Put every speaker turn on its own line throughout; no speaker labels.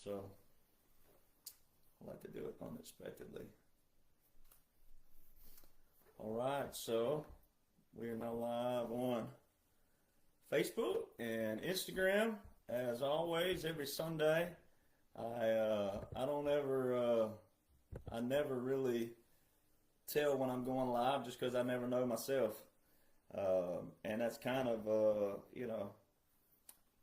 So I like to do it unexpectedly. All right, so we are now live on Facebook and Instagram. As always, every Sunday. I never really tell when I'm going live just because I never know myself. And that's kind of,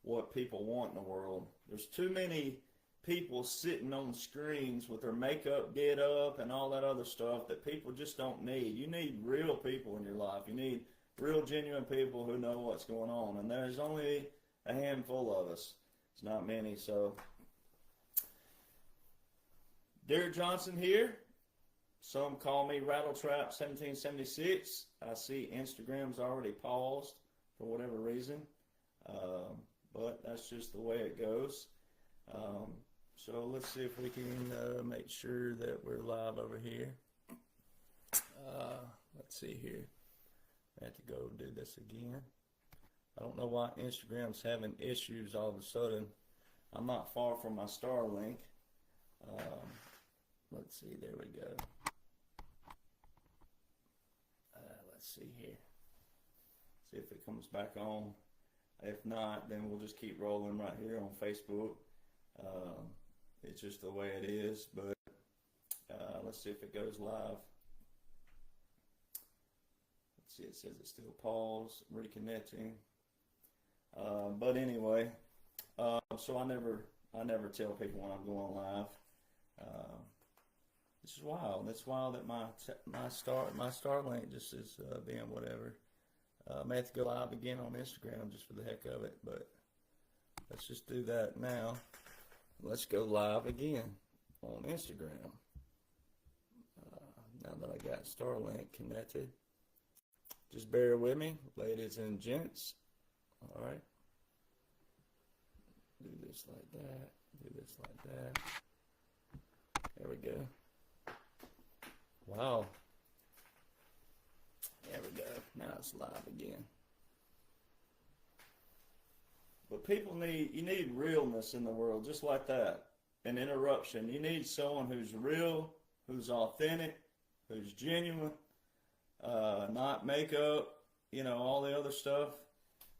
what people want in the world. There's too many people sitting on screens with their makeup get up and all that other stuff that people just don't need. You need real people in your life. You need real genuine people who know what's going on. And there's only a handful of us. It's not many. So Derek Jonhson here. Some call me Rattletrap 1776. I see Instagram's already paused for whatever reason. But that's just the way it goes. So let's see if we can make sure that we're live over here. Let's see here. I have to go do this again. I don't know why Instagram's having issues all of a sudden. I'm not far from my Starlink. Let's see, there we go. Let's see here. See if it comes back on. If not, then we'll just keep rolling right here on Facebook. It's just the way it is, but let's see if it goes live. Let's see, it says it's still paused, reconnecting. But anyway, so I never tell people when I'm going live. This is wild. It's wild that my Starlink just is being whatever. I may have to go live again on Instagram just for the heck of it, but let's just do that now. Let's go live again on Instagram. Now that I got Starlink connected. Just bear with me, ladies and gents. All right. Do this like that. Do this like that. There we go. Wow. There we go. Now it's live again. But you need realness in the world, just like that. An interruption. You need someone who's real, who's authentic, who's genuine, not makeup, all the other stuff.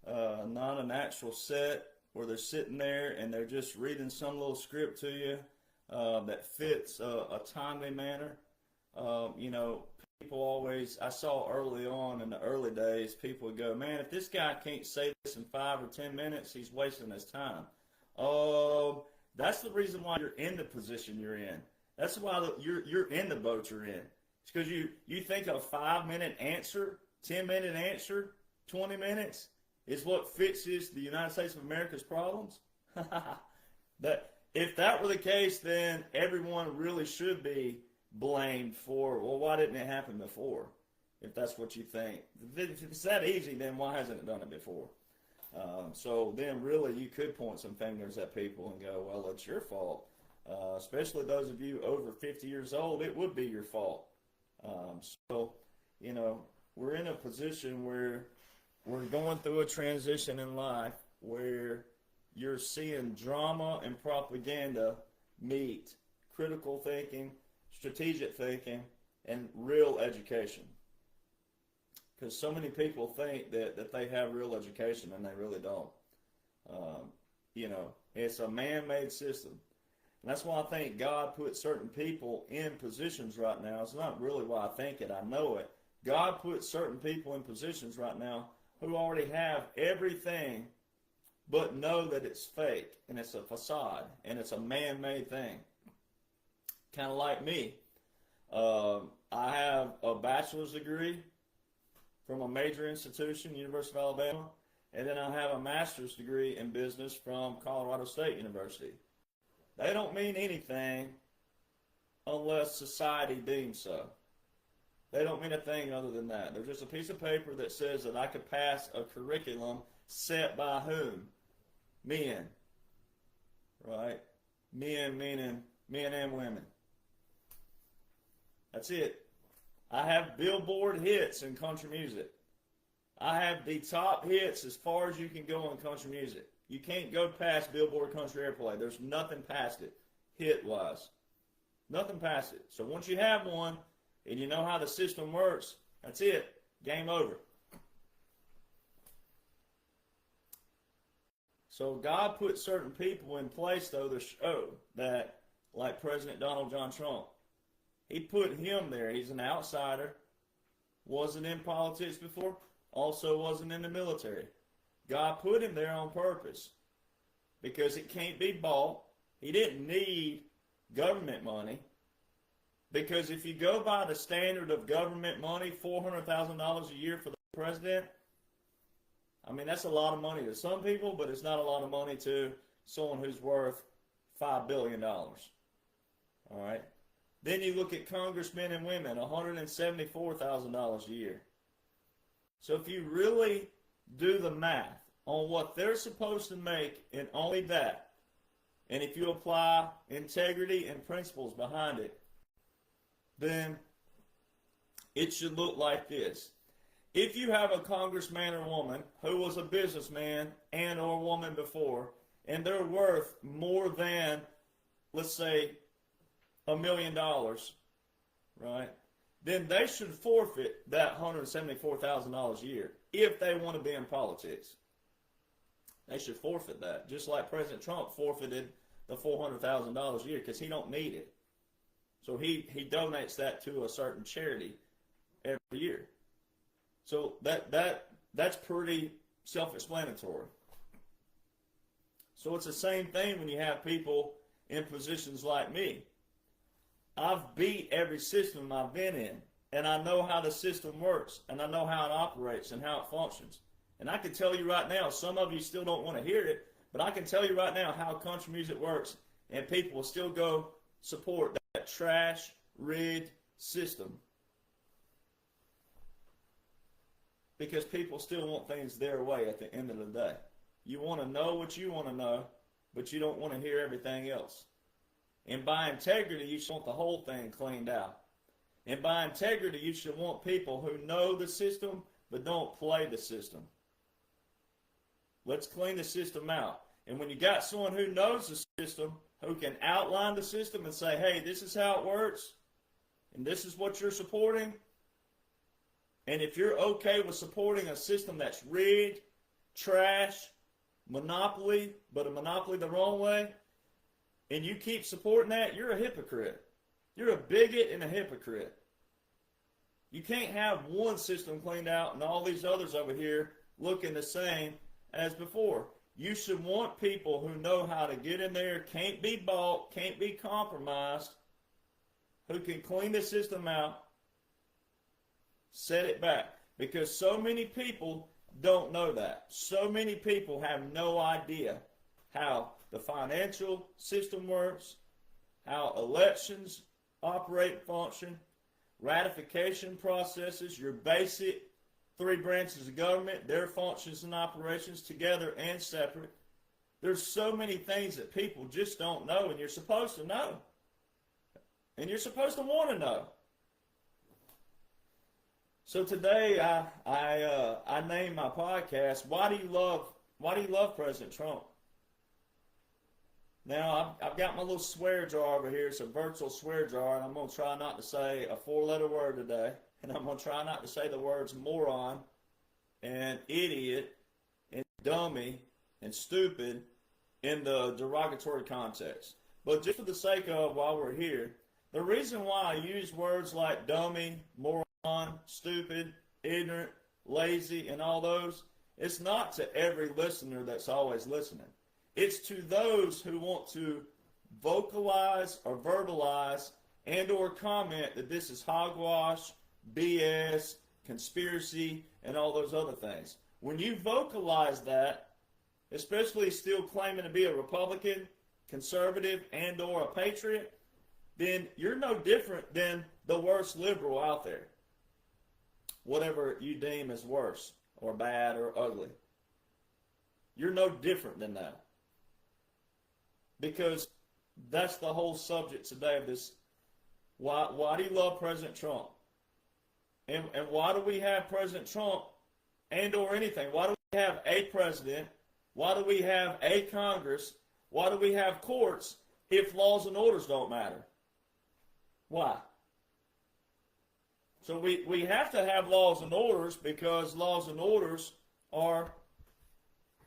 Not an actual set where they're sitting there and they're just reading some little script to you that fits a timely manner. People always, I saw early on in the early days, people would go, man, if this guy can't say this in 5 or 10 minutes, he's wasting his time. That's the reason why you're in the position you're in. That's why you're in the boat you're in. It's because you think a 5-minute answer, 10-minute answer, 20 minutes is what fixes the United States of America's problems. If that were the case, then everyone really should be blamed for, well, why didn't it happen before? If that's what you think. If it's that easy, then why hasn't it done it before? So then really you could point some fingers at people and go, well, it's your fault. Especially those of you over 50 years old, it would be your fault. So, we're in a position where we're going through a transition in life where you're seeing drama and propaganda meet critical thinking, strategic thinking, and real education. Because so many people think that they have real education and they really don't. It's a man-made system. And that's why I think God put certain people in positions right now. It's not really why I think it, I know it. God put certain people in positions right now who already have everything but know that it's fake and it's a facade and it's a man-made thing. Kind of like me. I have a bachelor's degree from a major institution, University of Alabama, and then I have a master's degree in business from Colorado State University. They don't mean anything unless society deems so. They don't mean a thing other than that. They're just a piece of paper that says that I could pass a curriculum set by whom? Men. Right? Men meaning men and women. That's it. I have Billboard hits in country music. I have the top hits as far as you can go in country music. You can't go past Billboard Country Airplay. There's nothing past it, hit-wise. Nothing past it. So once you have one, and you know how the system works, that's it. Game over. So God put certain people in place, though, to show that, like President Donald John Trump, he put him there. He's an outsider. Wasn't in politics before. Also wasn't in the military. God put him there on purpose because it can't be bought. He didn't need government money because if you go by the standard of government money, $400,000 a year for the president, I mean, that's a lot of money to some people, but it's not a lot of money to someone who's worth $5 billion. All right? Then you look at congressmen and women, $174,000 a year. So if you really do the math on what they're supposed to make and only that, and if you apply integrity and principles behind it, then it should look like this. If you have a congressman or woman who was a businessman and or woman before, and they're worth more than, let's say, $1 million, right? Then they should forfeit that $174,000 a year if they want to be in politics. They should forfeit that, just like President Trump forfeited the $400,000 a year because he don't need it. So he donates that to a certain charity every year. So that's pretty self-explanatory. So it's the same thing when you have people in positions like me. I've beat every system I've been in, and I know how the system works, and I know how it operates and how it functions. And I can tell you right now, some of you still don't want to hear it, but I can tell you right now how country music works, and people will still go support that trash, rigged system. Because people still want things their way at the end of the day. You want to know what you want to know, but you don't want to hear everything else. And by integrity, you should want the whole thing cleaned out. And by integrity, you should want people who know the system, but don't play the system. Let's clean the system out. And when you got someone who knows the system, who can outline the system and say, hey, this is how it works, and this is what you're supporting, and if you're okay with supporting a system that's rigged, trash, monopoly, but a monopoly the wrong way, and you keep supporting that, you're a hypocrite. You're a bigot and a hypocrite. You can't have one system cleaned out and all these others over here looking the same as before. You should want people who know how to get in there, can't be bought, can't be compromised, who can clean the system out, set it back. Because so many people don't know that. So many people have no idea how the financial system works, how elections operate and function, ratification processes, your basic three branches of government, their functions and operations together and separate. There's so many things that people just don't know, and you're supposed to know. And you're supposed to want to know. So today I named my podcast, Why Do You Love President Trump? Now, I've got my little swear jar over here. It's a virtual swear jar, and I'm going to try not to say a four-letter word today. And I'm going to try not to say the words moron and idiot and dummy and stupid in the derogatory context. But just for the sake of while we're here, the reason why I use words like dummy, moron, stupid, ignorant, lazy, and all those, it's not to every listener that's always listening. It's to those who want to vocalize or verbalize and or comment that this is hogwash, BS, conspiracy, and all those other things. When you vocalize that, especially still claiming to be a Republican, conservative, and or a patriot, then you're no different than the worst liberal out there. Whatever you deem as worse or bad or ugly. You're no different than that. Because that's the whole subject today of this. Why do you love President Trump? And why do we have President Trump and or anything? Why do we have a president Why do we have a Congress? Why do we have courts if laws and orders don't matter? Why? So we have to have laws and orders because laws and orders are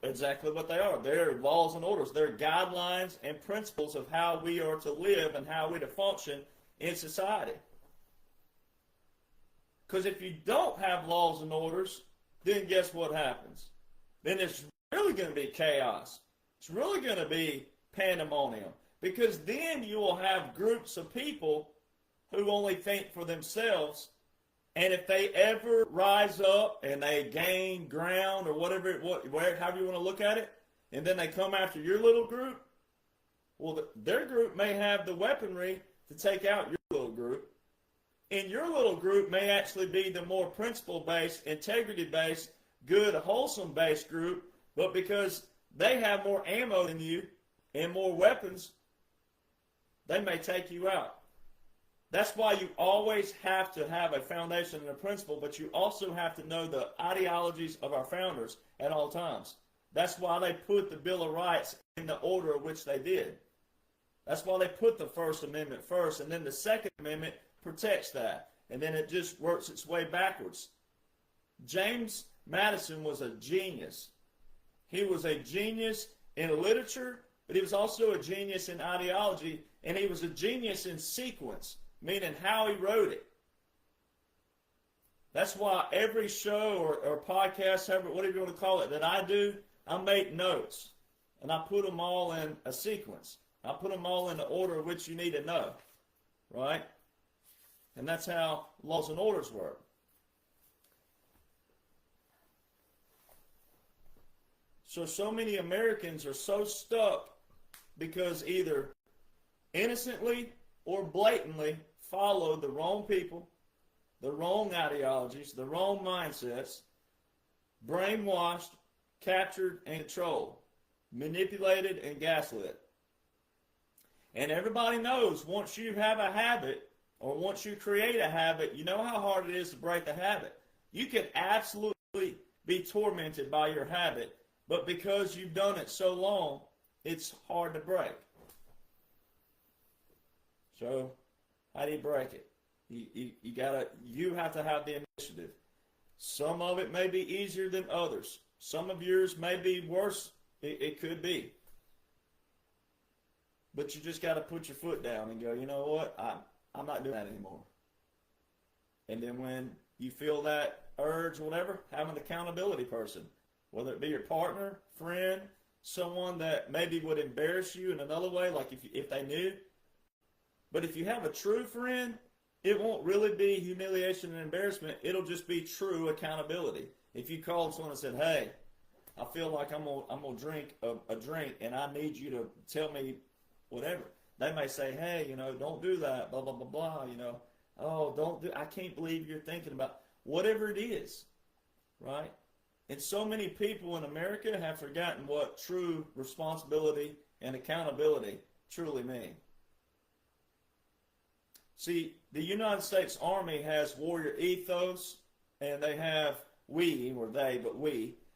exactly what they are. They're laws and orders. They're guidelines and principles of how we are to live and how we to function in society. Because if you don't have laws and orders, then guess what happens? Then it's really going to be chaos. It's really going to be pandemonium. Because then you will have groups of people who only think for themselves. And if they ever rise up and they gain ground or whatever, however you want to look at it, and then they come after your little group, well, their group may have the weaponry to take out your little group. And your little group may actually be the more principle-based, integrity-based, good, wholesome-based group, but because they have more ammo than you and more weapons, they may take you out. That's why you always have to have a foundation and a principle, but you also have to know the ideologies of our founders at all times. That's why they put the Bill of Rights in the order of which they did. That's why they put the First Amendment first, and then the Second Amendment protects that. And then it just works its way backwards. James Madison was a genius. He was a genius in literature, but he was also a genius in ideology, and he was a genius in sequence, meaning how he wrote it. That's why every show or podcast, whatever you want to call it, that I do, I make notes. And I put them all in a sequence. I put them all in the order of which you need to know. Right? And that's how laws and orders work. So many Americans are so stuck because either innocently or blatantly follow the wrong people, the wrong ideologies, the wrong mindsets, brainwashed, captured, and controlled, manipulated, and gaslit. And everybody knows once you have a habit, or once you create a habit, you know how hard it is to break the habit. You can absolutely be tormented by your habit, but because you've done it so long, it's hard to break. So, how do you break it? You have to have the initiative. Some of it may be easier than others. Some of yours may be worse. It could be. But you just got to put your foot down and go, you know what? I'm not doing that anymore. And then when you feel that urge or whatever, have an accountability person. Whether it be your partner, friend, someone that maybe would embarrass you in another way, like if they knew. But if you have a true friend, it won't really be humiliation and embarrassment. It'll just be true accountability. If you called someone and said, hey, I feel like I'm gonna drink a drink and I need you to tell me whatever. They may say, hey, don't do that, blah, blah, blah, blah, Oh, don't do, I can't believe you're thinking about whatever it is, right? And so many people in America have forgotten what true responsibility and accountability truly mean. See, the United States Army has warrior ethos, and they have, we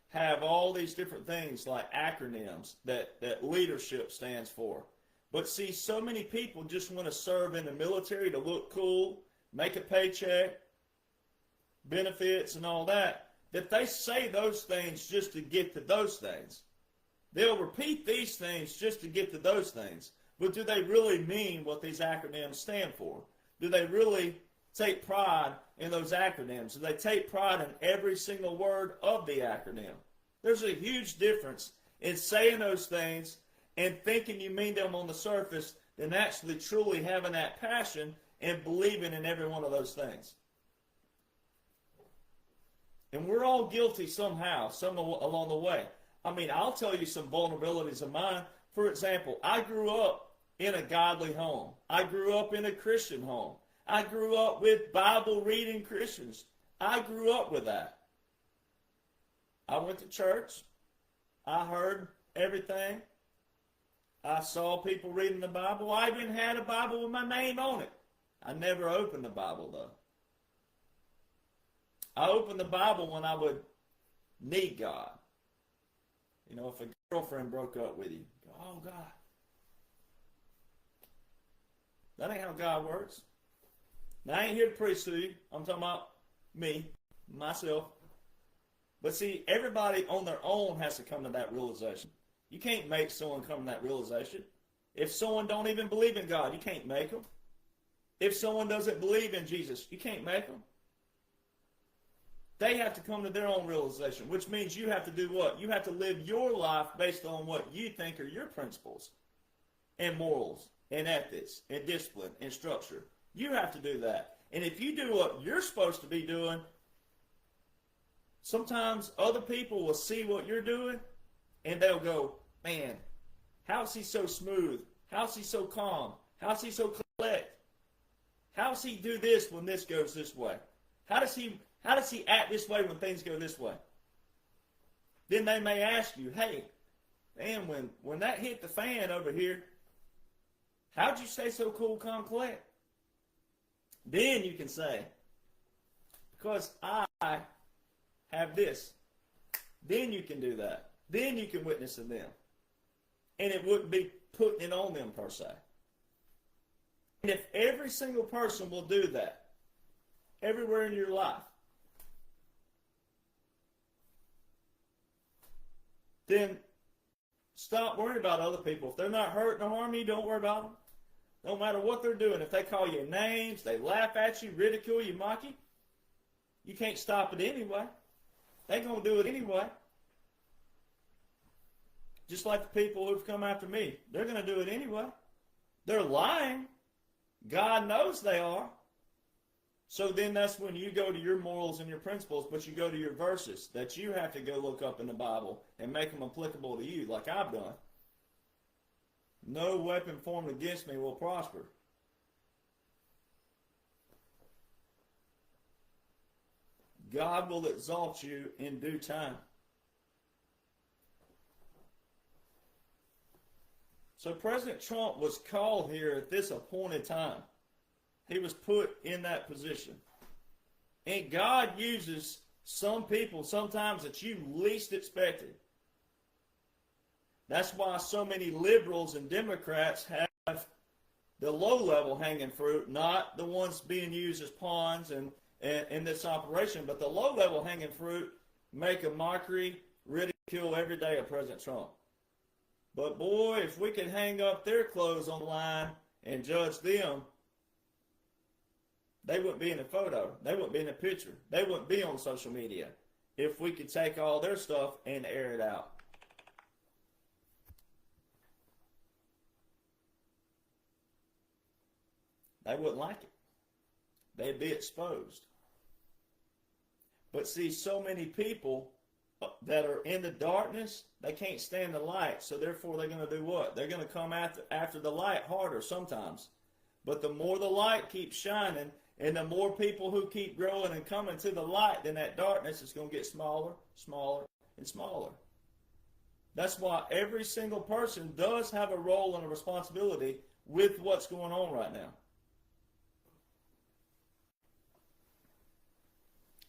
have all these different things like acronyms that leadership stands for. But see, so many people just want to serve in the military to look cool, make a paycheck, benefits and all that, that they say those things just to get to those things. They'll repeat these things just to get to those things. But do they really mean what these acronyms stand for? Do they really take pride in those acronyms? Do they take pride in every single word of the acronym? There's a huge difference in saying those things and thinking you mean them on the surface than actually truly having that passion and believing in every one of those things. And we're all guilty somehow, some along the way. I mean, I'll tell you some vulnerabilities of mine. For example, I grew up in a godly home. I grew up in a Christian home. I grew up with Bible-reading Christians. I grew up with that. I went to church. I heard everything. I saw people reading the Bible. I even had a Bible with my name on it. I never opened the Bible, though. I opened the Bible when I would need God. If a girlfriend broke up with you. Oh, God. That ain't how God works. Now, I ain't here to preach to you. I'm talking about me, myself. But see, everybody on their own has to come to that realization. You can't make someone come to that realization. If someone don't even believe in God, you can't make them. If someone doesn't believe in Jesus, you can't make them. They have to come to their own realization, which means you have to do what? You have to live your life based on what you think are your principles and morals and ethics and discipline and structure. You have to do that. And if you do what you're supposed to be doing, sometimes other people will see what you're doing and they'll go, man, how's he so smooth? How's he so calm? How's he so collect? How's he do this when this goes this way? How does he act this way when things go this way? Then they may ask you, hey, man, when that hit the fan over here, how'd you stay so cool, calm, collect? Then you can say, because I have this. Then you can do that. Then you can witness to them. And it wouldn't be putting it on them per se. And if every single person will do that, everywhere in your life, then stop worrying about other people. If they're not hurting or harming you, don't worry about them. No matter what they're doing. If they call you names, they laugh at you, ridicule you, mock you, you can't stop it anyway. They're going to do it anyway. Just like the people who've come after me. They're going to do it anyway. They're lying. God knows they are. So then that's when you go to your morals and your principles, but you go to your verses that you have to go look up in the Bible and make them applicable to you, like I've done. No weapon formed against me will prosper. God will exalt you in due time. So President Trump was called here at this appointed time. He was put in that position. And God uses some people sometimes that you least expected. That's why so many liberals and Democrats have the low-level hanging fruit, not the ones being used as pawns in this operation, but the low-level hanging fruit make a mockery, ridicule every day of President Trump. But boy, if we could hang up their clothes on the line and judge them, they wouldn't be in the photo. They wouldn't be in the picture. They wouldn't be on social media if we could take all their stuff and air it out. They wouldn't like it. They'd be exposed. But see, so many people that are in the darkness, they can't stand the light. So therefore, they're going to do what? They're going to come after the light harder sometimes. But the more the light keeps shining, and the more people who keep growing and coming to the light, then that darkness is going to get smaller, smaller, and smaller. That's why every single person does have a role and a responsibility with what's going on right now.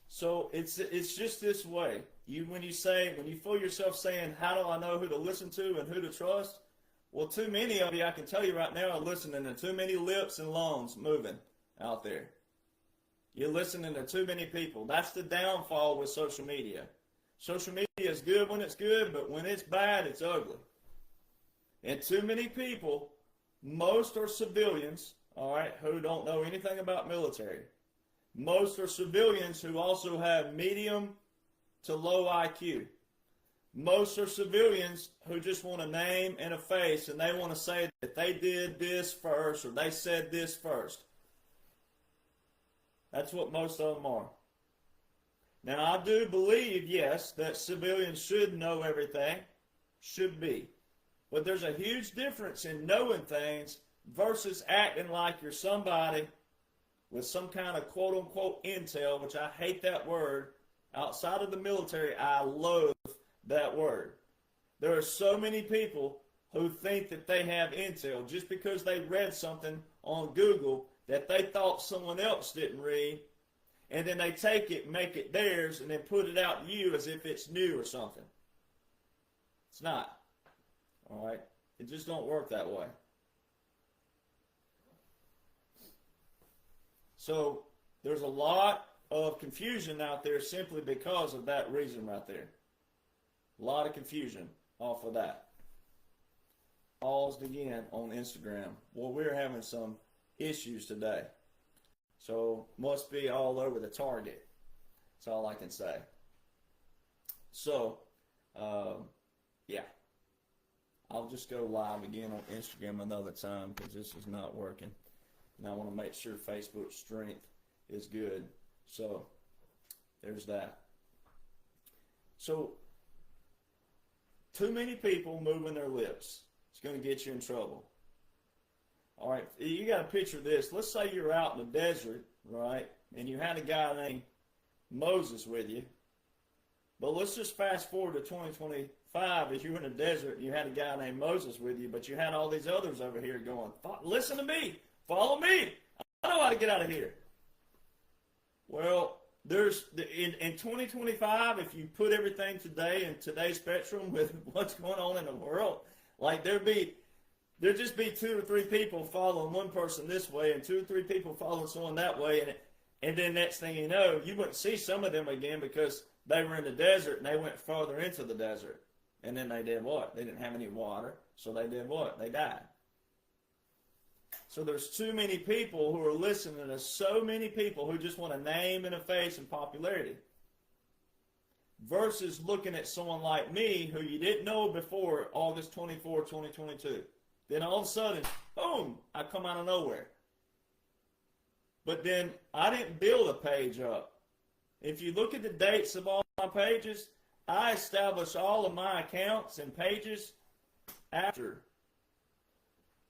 So it's just this way. When you fool yourself saying, how do I know who to listen to and who to trust? Well, too many of you, I can tell you right now, are listening to too many lips and lungs moving out there. You're listening to too many people. That's the downfall with social media. Social media is good when it's good, but when it's bad, it's ugly. And too many people, most are civilians, all right, who don't know anything about military. Most are civilians who also have medium to low IQ. Most are civilians who just want a name and a face, and they want to say that they did this first or they said this first. That's what most of them are. Now, I do believe, yes, that civilians should know everything, should be. But there's a huge difference in knowing things versus acting like you're somebody with some kind of quote-unquote intel, which I hate that word. Outside of the military, I loathe that word. There are so many people who think that they have intel just because they read something on Google that they thought someone else didn't read, and then they take it, make it theirs, and then put it out to you as if it's new or something. It's not. All right? It just don't work that way. So there's a lot of confusion out there simply because of that reason right there. A lot of confusion off of that. Paused again on Instagram. Well, we're having some issues today. So must be all over the target. That's all I can say. So, yeah. I'll just go live again on Instagram another time because this is not working. And I want to make sure Facebook's strength is good. So, there's that. So, too many people moving their lips. It's going to get you in trouble. All right, you got to picture this. Let's say you're out in the desert, right, and you had a guy named Moses with you. But let's just fast forward to 2025 as you're in the desert and you had a guy named Moses with you, but you had all these others over here going, listen to me, follow me. I know how to get out of here. Well, in 2025, if you put everything today in today's spectrum with what's going on in the world, like there'd just be 2 or 3 people following one person this way and 2 or 3 people following someone that way, and then next thing you know, you wouldn't see some of them again because they were in the desert and they went further into the desert. And then they did what? They didn't have any water, so they did what? They died. So there's too many people who are listening to so many people who just want a name and a face and popularity. Versus looking at someone like me who you didn't know before August 24, 2022. Then all of a sudden, boom, I come out of nowhere. But then I didn't build a page up. If you look at the dates of all my pages, I established all of my accounts and pages after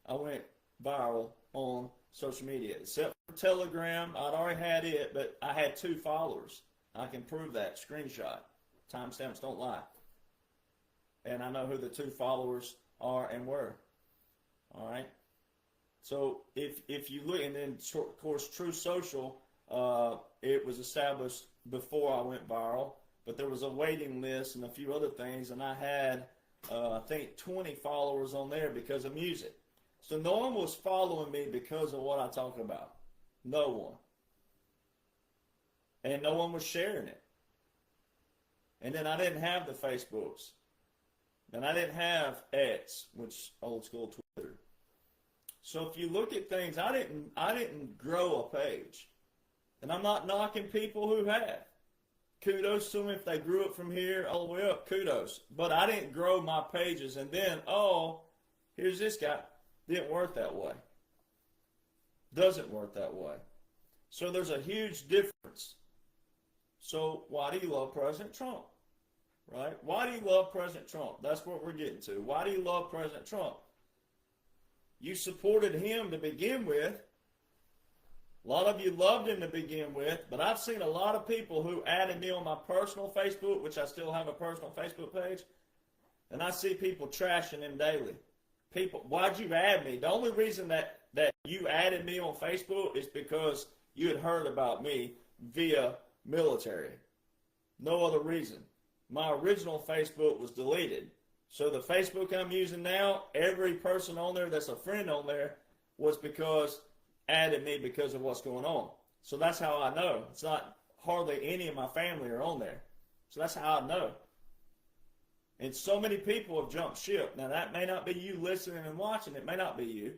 I went viral on social media. Except for Telegram, I'd already had it, but I had 2 followers. I can prove that. Screenshot. Timestamps don't lie. And I know who the 2 followers are and were. All right? So if you look, and then of course True Social, it was established before I went viral, but there was a waiting list and a few other things, and I had I think 20 followers on there because of music. So no one was following me because of what I talk about. No one. And no one was sharing it. And then I didn't have the Facebooks. And I didn't have X, which old school Twitter. So if you look at things, I didn't grow a page. And I'm not knocking people who have. Kudos to them if they grew it from here all the way up. Kudos. But I didn't grow my pages. And then, here's this guy. Didn't work that way. Doesn't work that way. So there's a huge difference. So why do you love President Trump? Right? Why do you love President Trump? That's what we're getting to. Why do you love President Trump? You supported him to begin with. A lot of you loved him to begin with, but I've seen a lot of people who added me on my personal Facebook, which I still have a personal Facebook page, and I see people trashing him daily. People, why'd you add me? The only reason that you added me on Facebook is because you had heard about me via military. No other reason. My original Facebook was deleted. So the Facebook I'm using now, every person on there that's a friend on there was because added me because of what's going on. So that's how I know. It's not hardly any of my family are on there. So that's how I know. And so many people have jumped ship. Now that may not be you listening and watching. It may not be you.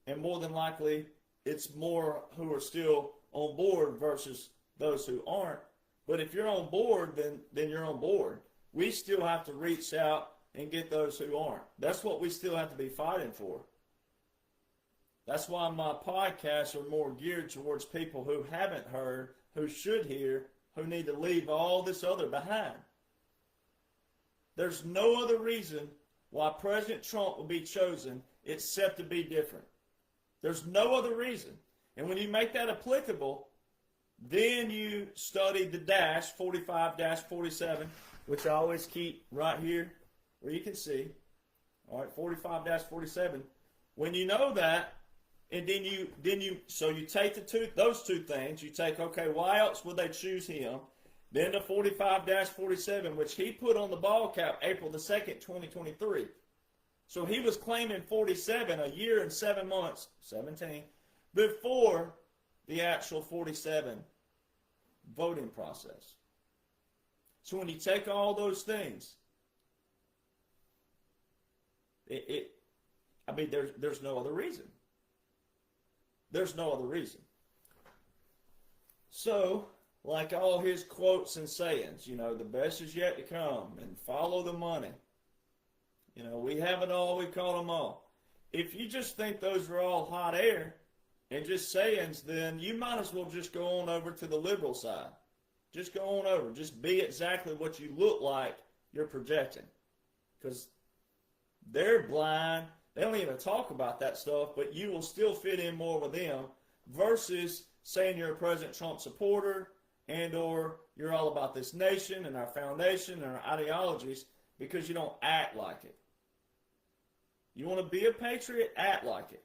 And more than likely, it's more who are still on board versus those who aren't. But if you're on board, then you're on board. We still have to reach out and get those who aren't. That's what we still have to be fighting for. That's why my podcasts are more geared towards people who haven't heard, who should hear, who need to leave all this other behind. There's no other reason why President Trump will be chosen except to be different. There's no other reason. And when you make that applicable, then you study the dash, 45-47, which I always keep right here where you can see. All right, 45-47. When you know that, and then you so you take those two things, you take, okay, why else would they choose him? Then the 45-47, which he put on the ball cap April the 2nd, 2023. So he was claiming 47 a year and 7 months, 17, before the actual 47 voting process. So when you take all those things, there's no other reason. There's no other reason. So, like all his quotes and sayings, the best is yet to come, and follow the money. We have it all, we call them all. If you just think those are all hot air and just sayings, then you might as well just go on over to the liberal side. Just go on over. Just be exactly what you look like you're projecting. Because they're blind. They don't even talk about that stuff, but you will still fit in more with them versus saying you're a President Trump supporter and or you're all about this nation and our foundation and our ideologies because you don't act like it. You want to be a patriot, act like it.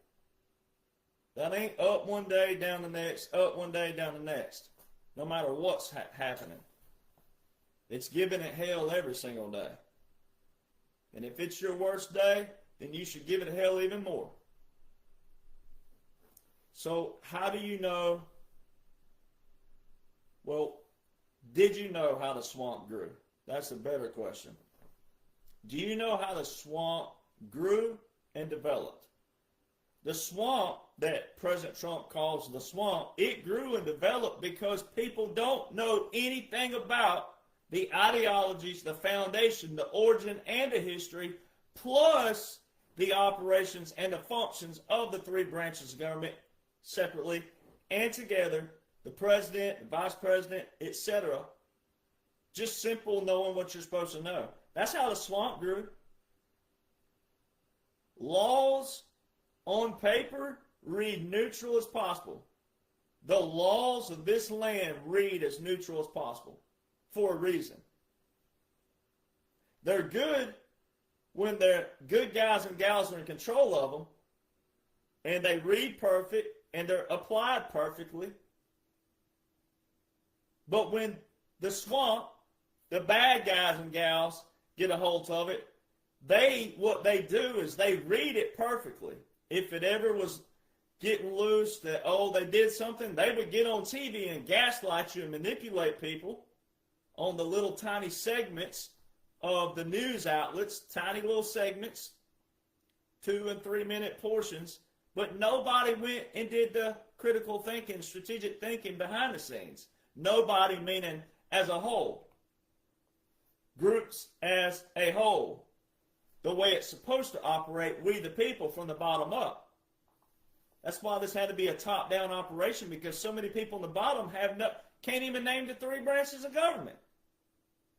That ain't up one day, down the next, up one day, down the next. No matter what's happening. It's giving it hell every single day. And if it's your worst day, then you should give it hell even more. So how do you know? Well, did you know how the swamp grew? That's a better question. Do you know how the swamp grew and developed? The swamp that President Trump calls the swamp, it grew and developed because people don't know anything about the ideologies, the foundation, the origin, and the history, plus the operations and the functions of the three branches of government separately and together, the president, the vice president, etc. Just simple knowing what you're supposed to know. That's how the swamp grew. Laws on paper read neutral as possible. The laws of this land read as neutral as possible for a reason. They're good when the good guys and gals are in control of them and they read perfect and they're applied perfectly. But when the swamp, the bad guys and gals get a hold of it, what they do is they read it perfectly. If it ever was getting loose that, they did something, they would get on TV and gaslight you and manipulate people on the little tiny segments of the news outlets, tiny little segments, 2 and 3 minute portions, but nobody went and did the critical thinking, strategic thinking behind the scenes. Nobody meaning as a whole. Groups as a whole. The way it's supposed to operate, we the people, from the bottom up. That's why this had to be a top-down operation, because so many people on the bottom can't even name the three branches of government.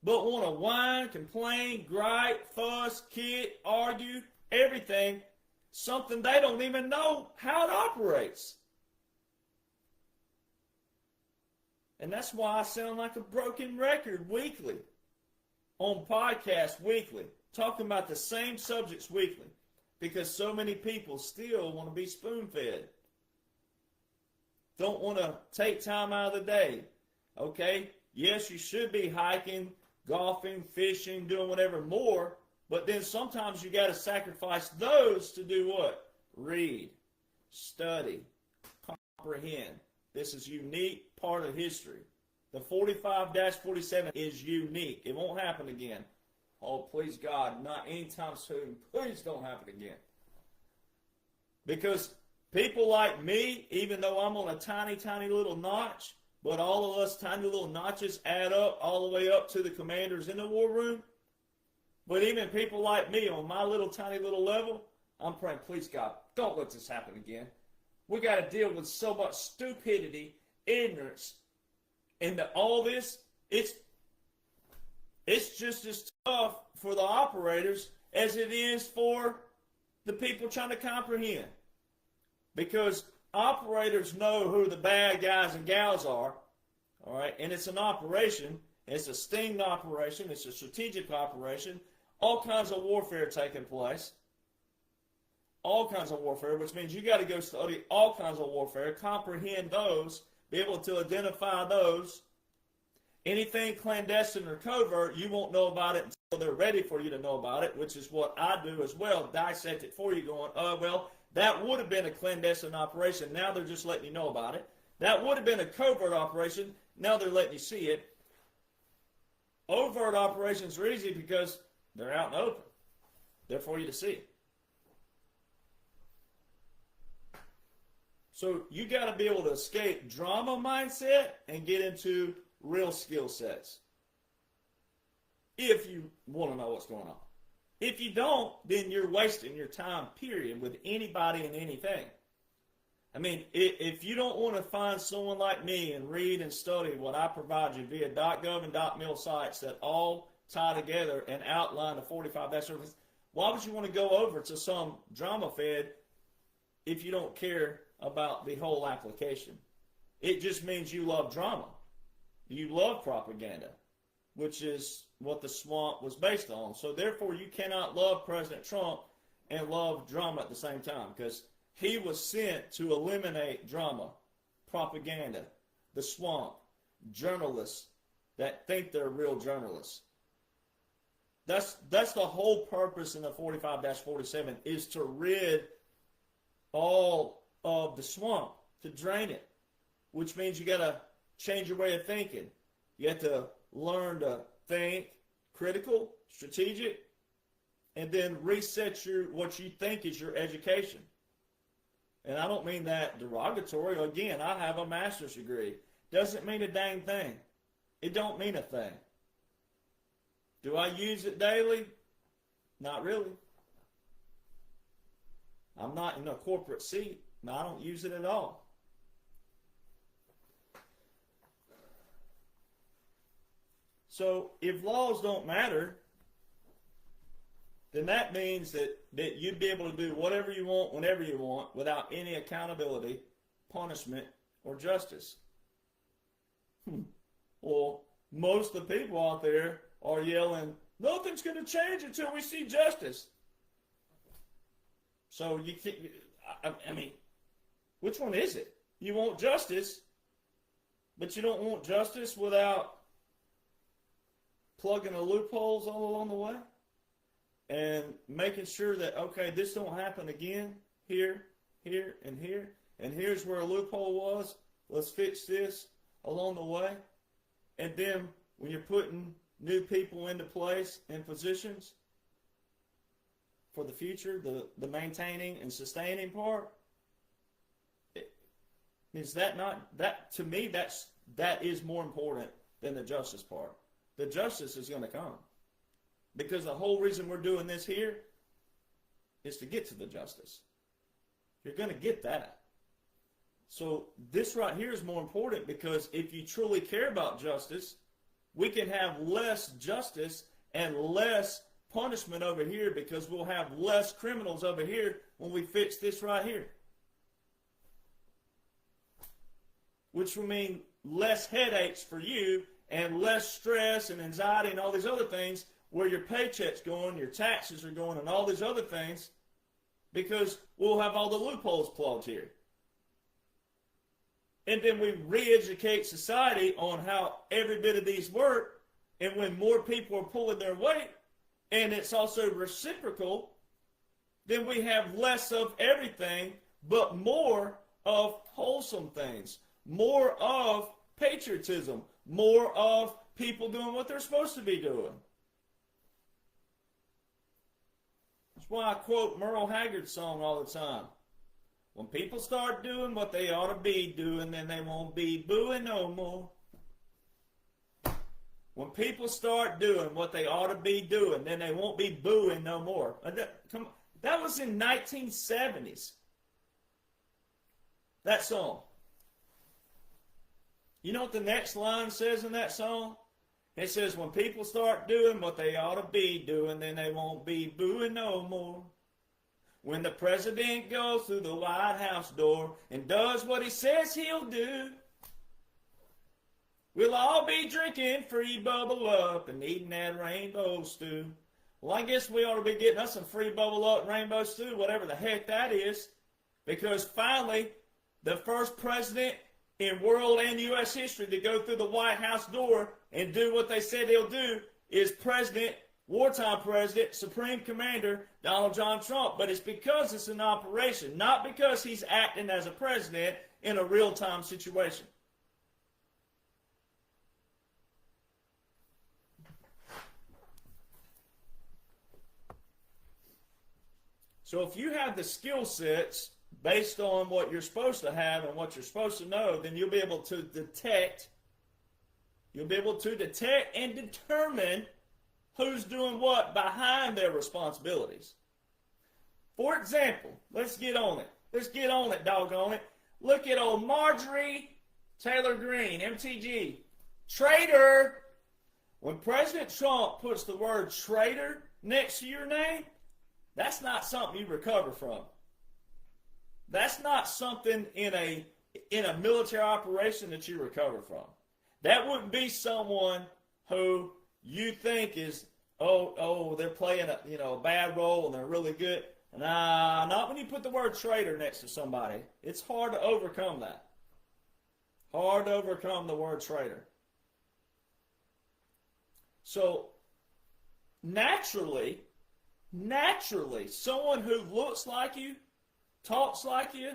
But want to whine, complain, gripe, fuss, kid, argue, everything, something they don't even know how it operates. And that's why I sound like a broken record weekly, on podcasts weekly, talking about the same subjects weekly, because so many people still want to be spoon-fed. Don't want to take time out of the day. Okay, yes, you should be hiking, golfing, fishing, doing whatever more, but then sometimes you got to sacrifice those to do what? Read, study, comprehend. This is a unique part of history. The 45-47 is unique. It won't happen again. Oh, please God, not anytime soon. Please don't happen again. Because people like me, even though I'm on a tiny, tiny little notch, but all of us tiny little notches add up all the way up to the commanders in the war room. But even people like me on my little tiny little level, I'm praying, please God, don't let this happen again. We got to deal with so much stupidity, ignorance, and all this, it's just as tough for the operators as it is for the people trying to comprehend. Because operators know who the bad guys and gals are, all right? And it's an operation. It's a sting operation. It's a strategic operation. All kinds of warfare taking place. All kinds of warfare, which means you got to go study all kinds of warfare, comprehend those, be able to identify those, Anything clandestine or covert, you won't know about it until they're ready for you to know about it, which is what I do as well. Dissect it for you going, oh, well, that would have been a clandestine operation. Now they're just letting you know about it. That would have been a covert operation. Now they're letting you see it. Overt operations are easy because they're out in the open. They're for you to see. So you got to be able to escape drama mindset and get into real skill sets. If you want to know what's going on. If you don't, then you're wasting your time, period, with anybody and anything. I mean, if you don't want to find someone like me and read and study what I provide you via .gov and .mil sites that all tie together and outline the 45-dash service, why would you want to go over to some drama fed if you don't care about the whole application? It just means you love drama. You love propaganda, which is what the swamp was based on. So therefore, you cannot love President Trump and love drama at the same time, because he was sent to eliminate drama, propaganda, the swamp, journalists that think they're real journalists. That's the whole purpose in the 45-47 is to rid all of the swamp, to drain it, which means you got to change your way of thinking. You have to learn to think critical, strategic, and then reset what you think is your education. And I don't mean that derogatory. Again, I have a master's degree. Doesn't mean a dang thing. It don't mean a thing. Do I use it daily? Not really. I'm not in a corporate seat. No, I don't use it at all. So if laws don't matter, then that means that you'd be able to do whatever you want, whenever you want, without any accountability, punishment, or justice. Well, most of the people out there are yelling, nothing's going to change until we see justice. So you can't, I mean, which one is it? You want justice, but you don't want justice without plugging the loopholes all along the way and making sure that, okay, this don't happen again here, here, and here, and here's where a loophole was. Let's fix this along the way. And then when you're putting new people into place and positions for the future, the maintaining and sustaining part, is that not, that to me, that is more important than the justice part. The justice is going to come. Because the whole reason we're doing this here is to get to the justice. You're going to get that. So this right here is more important, because if you truly care about justice, we can have less justice and less punishment over here, because we'll have less criminals over here when we fix this right here. Which will mean less headaches for you and less stress and anxiety and all these other things, where your paycheck's going, your taxes are going, and all these other things, because we'll have all the loopholes plugged here. And then we re-educate society on how every bit of these work, and when more people are pulling their weight, and it's also reciprocal, then we have less of everything, but more of wholesome things, more of patriotism, more of people doing what they're supposed to be doing. That's why I quote Merle Haggard's song all the time. When people start doing what they ought to be doing, then they won't be booing no more. When people start doing what they ought to be doing, then they won't be booing no more. That was in 1970s. That song. You know what the next line says in that song? It says, when people start doing what they ought to be doing, then they won't be booing no more. When the president goes through the White House door and does what he says he'll do, we'll all be drinking free bubble up and eating that rainbow stew. Well, I guess we ought to be getting us some free bubble up and rainbow stew, whatever the heck that is, because finally, the first president in world and U.S. history to go through the White House door and do what they said they'll do is President, wartime President, Supreme Commander Donald John Trump. But it's because it's an operation, not because he's acting as a president in a real-time situation. So if you have the skill sets based on what you're supposed to have and what you're supposed to know, then you'll be able to detect and determine who's doing what behind their responsibilities. For example, let's get on it. Let's get on it, doggone it. Look at old Marjorie Taylor Greene, MTG. Traitor. When President Trump puts the word traitor next to your name, that's not something you recover from. That's not something in a military operation that you recover from. That wouldn't be someone who you think is, they're playing a bad role and they're really good. Nah, not when you put the word traitor next to somebody. It's hard to overcome that. Hard to overcome the word traitor. So, naturally, someone who looks like you, talks like you,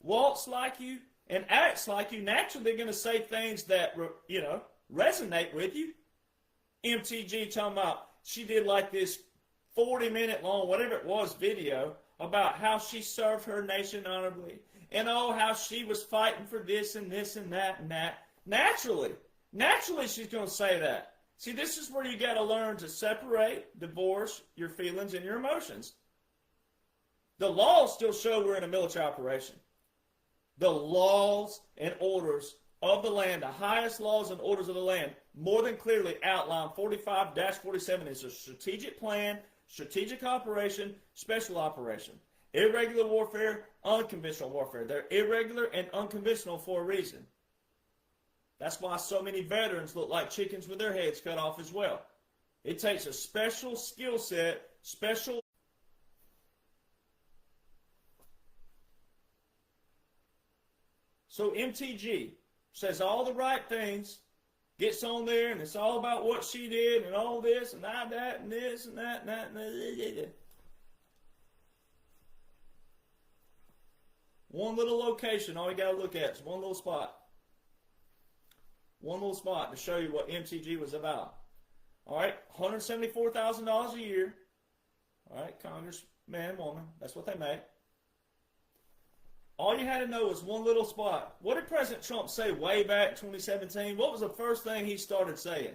walks like you, and acts like you, naturally they're going to say things that, resonate with you. MTG talking about she did like this 40-minute long, whatever it was, video about how she served her nation honorably. And how she was fighting for this and this and that and that. Naturally she's going to say that. See, this is where you got to learn to separate, divorce your feelings and your emotions. The laws still show we're in a military operation. The laws and orders of the land, the highest laws and orders of the land, more than clearly outline 45-47 is a strategic plan, strategic operation, special operation. Irregular warfare, unconventional warfare. They're irregular and unconventional for a reason. That's why so many veterans look like chickens with their heads cut off as well. It takes a special skill set, special. So MTG says all the right things, gets on there, and it's all about what she did and all this and that and this and that and that and that. One little location, all you got to look at is one little spot. One little spot to show you what MTG was about. All right, $174,000 a year. All right, congressman and woman, that's what they make. All you had to know was one little spot. What did President Trump say way back in 2017? What was the first thing he started saying?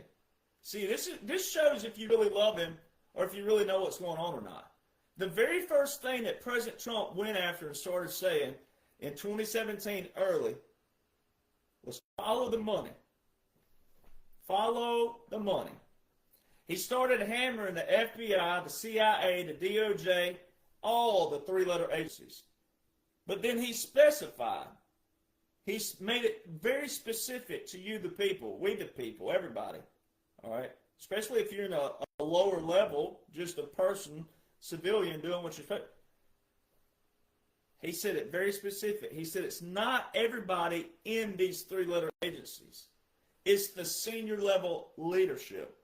See, this shows if you really love him or if you really know what's going on or not. The very first thing that President Trump went after and started saying in 2017 early was follow the money. Follow the money. He started hammering the FBI, the CIA, the DOJ, all the three-letter agencies. But then he specified. He made it very specific to you, the people, we the people, everybody. All right? Especially if you're in a lower level, just a person, civilian doing what you're supposed to. He said it very specific. He said it's not everybody in these three-letter agencies. It's the senior level leadership.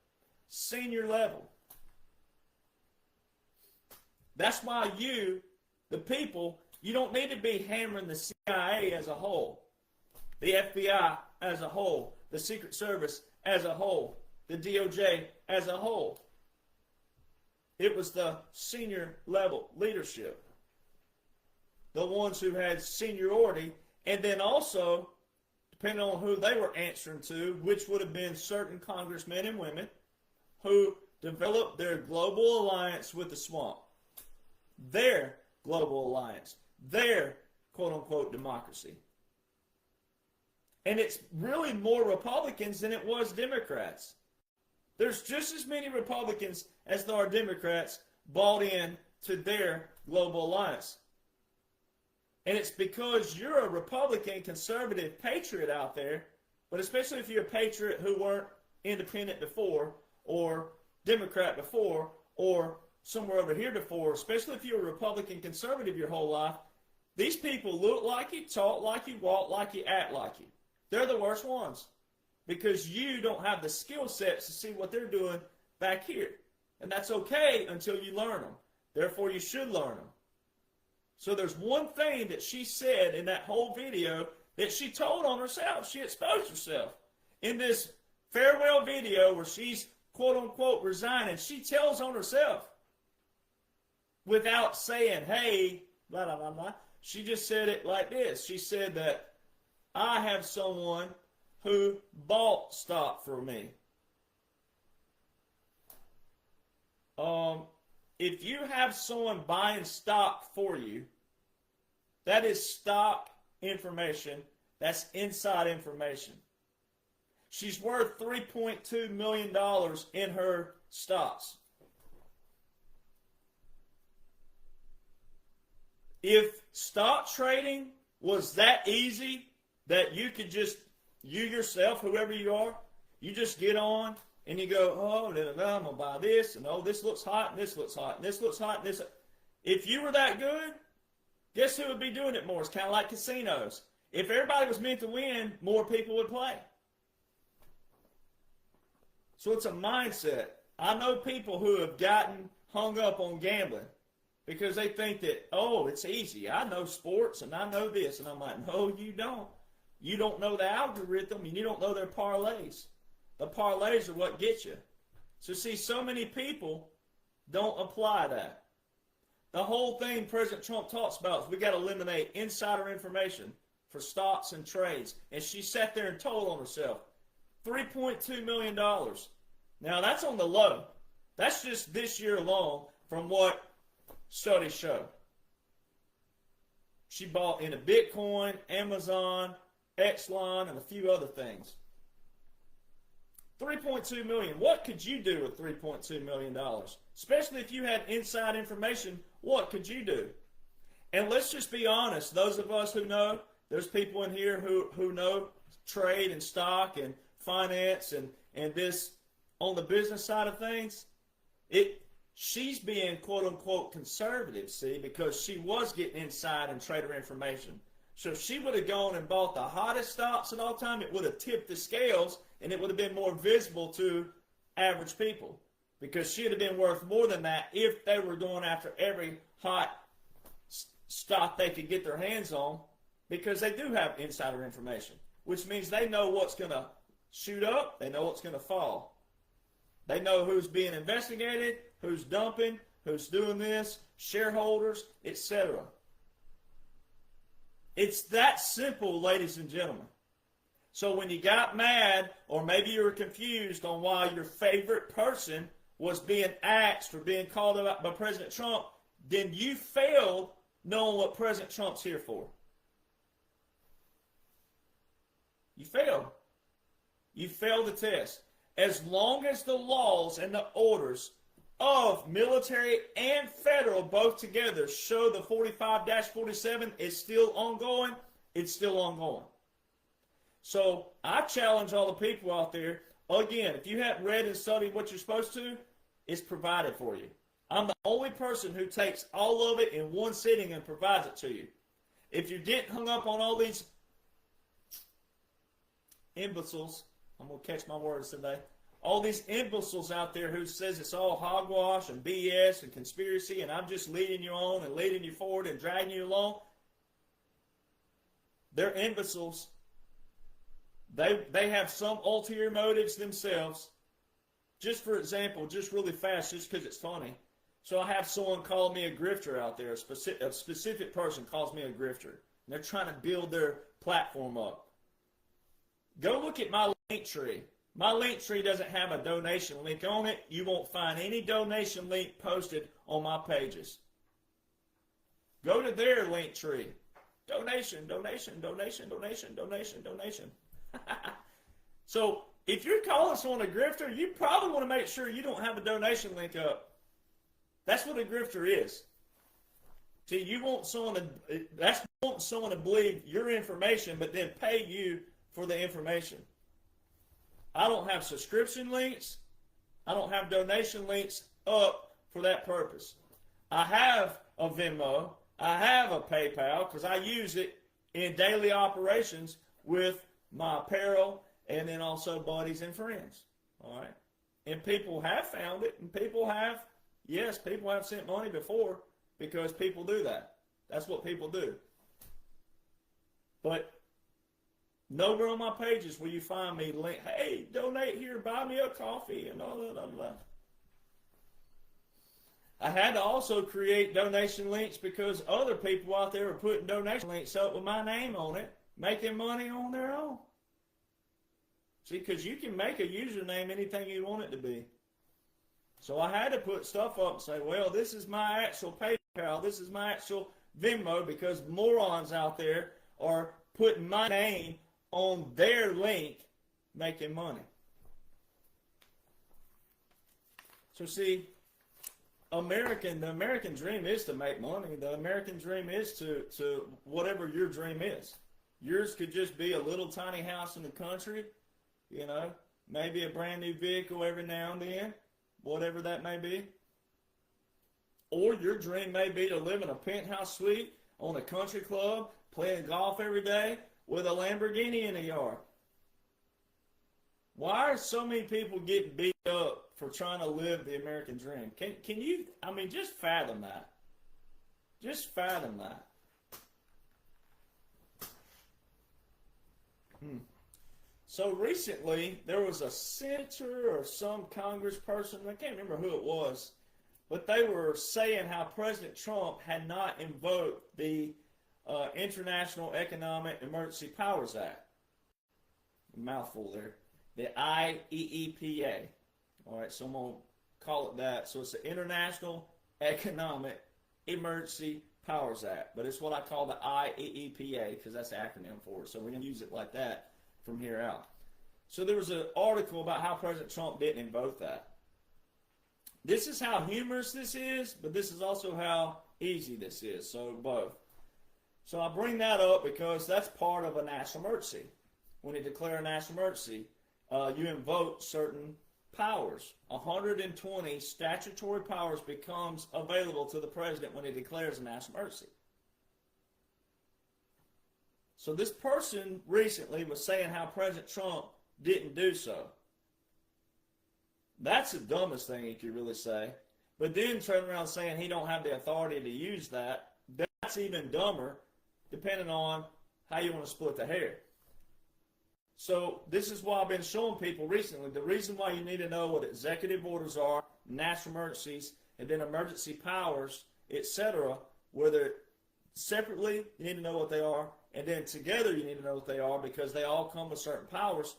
Senior level. That's why you, the people, you don't need to be hammering the CIA as a whole, the FBI as a whole, the Secret Service as a whole, the DOJ as a whole. It was the senior level leadership, the ones who had seniority, and then also, depending on who they were answering to, which would have been certain congressmen and women who developed their global alliance with the swamp. Their global alliance. Their quote-unquote democracy. And it's really more Republicans than it was Democrats. There's just as many Republicans as there are Democrats bought in to their global alliance. And it's because you're a Republican, conservative patriot out there, but especially if you're a patriot who weren't independent before, or Democrat before, or somewhere over here before, especially if you're a Republican conservative your whole life, these people look like you, talk like you, walk like you, act like you. They're the worst ones because you don't have the skill sets to see what they're doing back here. And that's okay until you learn them. Therefore, you should learn them. So there's one thing that she said in that whole video that she told on herself. She exposed herself. In this farewell video where she's quote-unquote resigning, she tells on herself without saying, hey, blah, blah, blah, blah. She just said it like this. She said that I have someone who bought stock for me. If you have someone buying stock for you, that is stock information. That's inside information. She's worth $3.2 million in her stocks. If stock trading was that easy that you could just, you yourself, whoever you are, you just get on and you go, oh, I'm going to buy this, and oh, this looks hot, and this looks hot, and this looks hot, and this. If you were that good, guess who would be doing it more? It's kind of like casinos. If everybody was meant to win, more people would play. So it's a mindset. I know people who have gotten hung up on gambling because they think that, oh, it's easy. I know sports and I know this. And I'm like, no, you don't. You don't know the algorithm and you don't know their parlays. The parlays are what get you. So see, so many people don't apply that. The whole thing President Trump talks about is we got to eliminate insider information for stocks and trades. And she sat there and told on herself, $3.2 million. Now, that's on the low. That's just this year alone from what studies show. She bought into Bitcoin, Amazon, Exelon, and a few other things. $3.2 million. What could you do with $3.2 million? Especially if you had inside information, what could you do? And let's just be honest. Those of us who know, there's people in here who know trade and stock and finance and this on the business side of things. She's being quote-unquote conservative, see, because she was getting inside and trader information. So if she would have gone and bought the hottest stocks at all time, it would have tipped the scales and it would have been more visible to average people because she would have been worth more than that if they were going after every hot stock they could get their hands on because they do have insider information, which means they know what's going to shoot up, they know what's going to fall. They know who's being investigated, who's dumping, who's doing this, shareholders, etc. It's that simple, ladies and gentlemen. So when you got mad, or maybe you were confused on why your favorite person was being axed or being called out by President Trump, then you failed knowing what President Trump's here for. You failed. You failed the test. As long as the laws and the orders of military and federal both together show the 45-47 is still ongoing, it's still ongoing. So I challenge all the people out there, again, if you haven't read and studied what you're supposed to, it's provided for you. I'm the only person who takes all of it in one sitting and provides it to you. If you get hung up on all these imbeciles, I'm going to catch my words today, all these imbeciles out there who says it's all hogwash and BS and conspiracy and I'm just leading you on and leading you forward and dragging you along, they're imbeciles. They have some ulterior motives themselves. Just for example, just really fast, just because it's funny. So I have someone call me a grifter out there. A specific person calls me a grifter. And they're trying to build their platform up. Go look at my link tree. My link tree doesn't have a donation link on it. You won't find any donation link posted on my pages. Go to their link tree. Donation, donation, donation, donation, donation, donation. So if you're calling someone a grifter, you probably want to make sure you don't have a donation link up. That's what a grifter is. See, you want someone to believe your information, but then pay you for the information. I don't have subscription links. I don't have donation links up for that purpose. I have a Venmo. I have a PayPal because I use it in daily operations with my apparel, and then also buddies and friends. All right. And people have found it, and people have, yes, people have sent money before because people do that. That's what people do. But nowhere on my pages will you find me link, hey, donate here, buy me a coffee, and all that. I had to also create donation links because other people out there are putting donation links up with my name on it, making money on their own. See, because you can make a username anything you want it to be. So I had to put stuff up and say, well, this is my actual PayPal, this is my actual Venmo, because morons out there are putting my name on their link, making money. So see, the American dream is to make money. The American dream is to whatever your dream is. Yours could just be a little tiny house in the country, you know, maybe a brand new vehicle every now and then, whatever that may be. Or your dream may be to live in a penthouse suite on a country club, playing golf every day with a Lamborghini in the yard. Why are so many people getting beat up for trying to live the American dream? Can you, I mean, just fathom that. Just fathom that. So recently, there was a senator or some congressperson, I can't remember who it was, but they were saying how President Trump had not invoked the International Economic Emergency Powers Act. Mouthful there. The IEEPA. All right, so I'm going to call it that. So it's the International Economic Emergency Powers Act. But it's what I call the IEEPA because that's the acronym for it. So we're going to use it like that from here out. So there was an article about how President Trump didn't invoke that. This is how humorous this is, but this is also how easy this is. So both. So I bring that up because that's part of a national emergency. When you declare a national emergency, you invoke certain powers. 120 statutory powers becomes available to the president when he declares a national emergency. So this person recently was saying how President Trump didn't do so. That's the dumbest thing you could really say. But then turn around saying he don't have the authority to use that. That's even dumber, depending on how you want to split the hair. So this is why I've been showing people recently. The reason why you need to know what executive orders are, national emergencies, and then emergency powers, etc. Whether separately, you need to know what they are, and then together you need to know what they are because they all come with certain powers.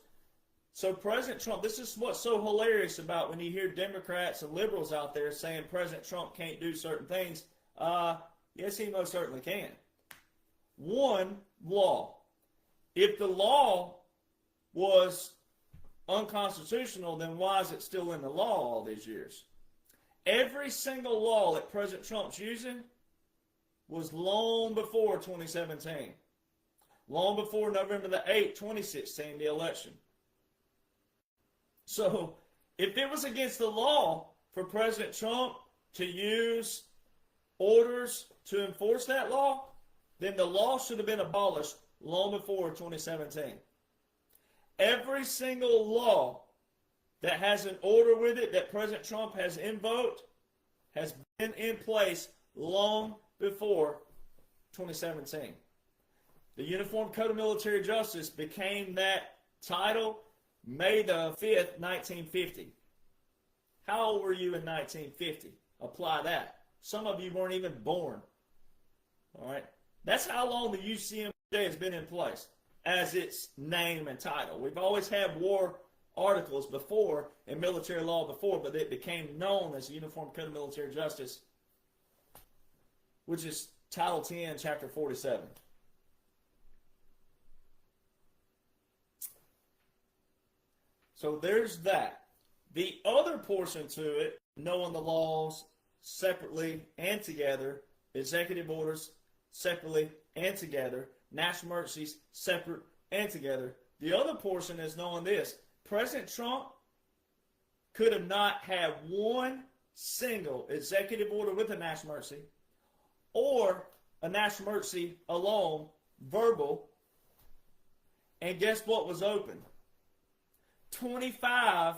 So President Trump, this is what's so hilarious about when you hear Democrats and liberals out there saying President Trump can't do certain things. Yes, he most certainly can. One, law. If the law was unconstitutional, then why is it still in the law all these years? Every single law that President Trump's using was long before 2017. Long before November the 8th, 2016, the election. So, if it was against the law for President Trump to use orders to enforce that law, then the law should have been abolished long before 2017. Every single law that has an order with it that President Trump has invoked has been in place long before 2017. The Uniform Code of Military Justice became that title May the 5th, 1950. How old were you in 1950? Apply that. Some of you weren't even born. All right? That's how long the UCMJ has been in place as its name and title. We've always had war articles before and military law before, but it became known as the Uniform Code of Military Justice, which is Title 10, Chapter 47. So there's that. The other portion to it, knowing the laws separately and together, executive orders separately and together, national emergencies separate and together. The other portion is knowing this. President Trump could have not had one single executive order with a national emergency or a national emergency alone, verbal, And guess what was open? 25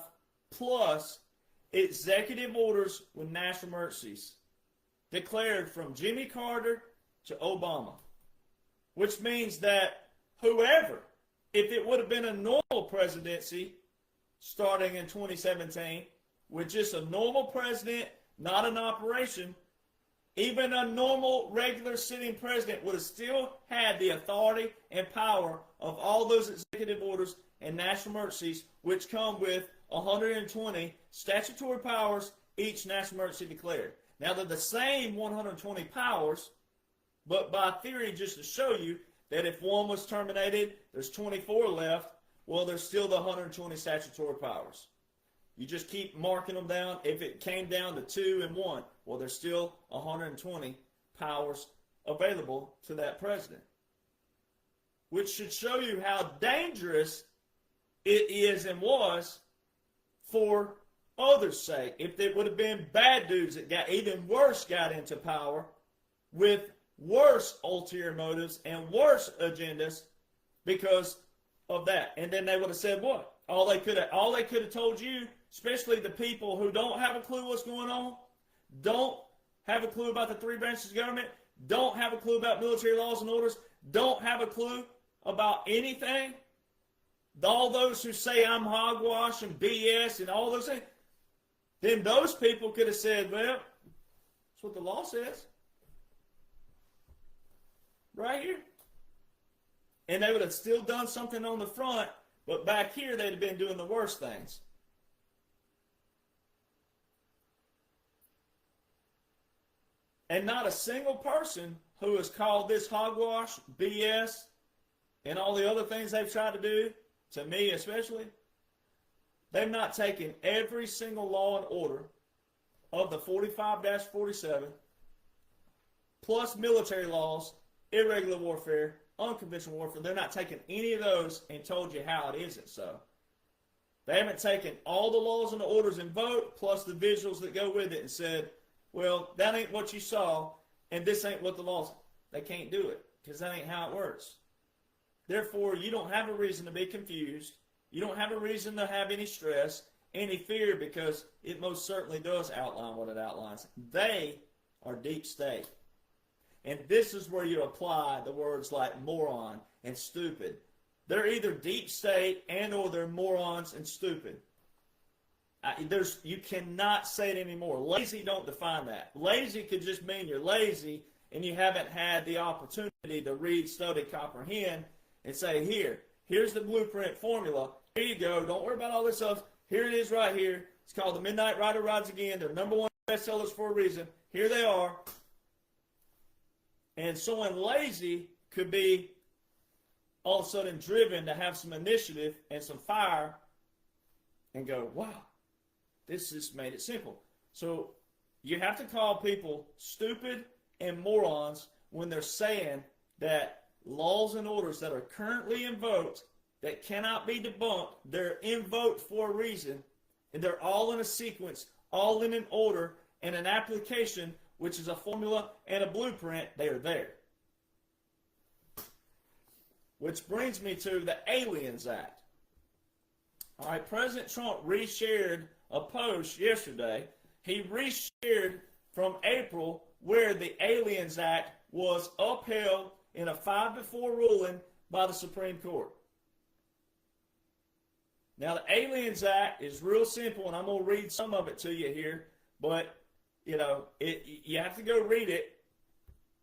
plus executive orders with national emergencies declared from Jimmy Carter to Obama. Which means that whoever, if it would have been a normal presidency starting in 2017, with just a normal president, not an operation, even a normal, regular sitting president would have still had the authority and power of all those executive orders and national emergencies, which come with 120 statutory powers, each national emergency declared. Now, they're the same 120 powers, but by theory, just to show you that if one was terminated, there's 24 left, well, there's still the 120 statutory powers. You just keep marking them down. If it came down to 2 and 1, well, there's still 120 powers available to that president. Which should show you how dangerous it is and was for others' sake. If it would have been bad dudes that got even worse, got into power with worse ulterior motives and worse agendas because of that. And then they would have said what? All they could have told you, especially the people who don't have a clue what's going on, don't have a clue about the 3 branches of government, don't have a clue about military laws and orders, don't have a clue about anything. All those who say I'm hogwash and BS and all those things, then those people could have said, well, that's what the law says. Right here. And they would have still done something on the front, but back here they'd have been doing the worst things. And not a single person who has called this hogwash, BS, and all the other things they've tried to do, to me especially, they've not taken every single law and order of the 45-47, plus military laws, irregular warfare, unconventional warfare. They're not taking any of those and told you how it isn't so. They haven't taken all the laws and the orders and vote, plus the visuals that go with it, and said, well, that ain't what you saw, and this ain't what the law says. They can't do it, because that ain't how it works. Therefore, you don't have a reason to be confused. You don't have a reason to have any stress, any fear, because it most certainly does outline what it outlines. They are deep state. And this is where you apply the words like moron and stupid. They're either deep state and or they're morons and stupid. You cannot say it anymore. Lazy don't define that. Lazy could just mean you're lazy and you haven't had the opportunity to read, study, comprehend, and say, here's the blueprint formula. Here you go. Don't worry about all this stuff. Here it is right here. It's called The Midnight Rider Rides Again. They're #1 bestsellers for a reason. Here they are. And someone lazy could be all of a sudden driven to have some initiative and some fire and go, wow, this just made it simple. So you have to call people stupid and morons when they're saying that laws and orders that are currently invoked that cannot be debunked, they're invoked for a reason, and they're all in a sequence, all in an order, and an application, which is a formula and a blueprint. They are there. Which brings me to the Aliens Act. All right, President Trump reshared a post yesterday. He reshared from April where the Aliens Act was upheld in a 5-4 ruling by the Supreme Court. Now, the Aliens Act is real simple, and I'm going to read some of it to you here, but, you have to go read it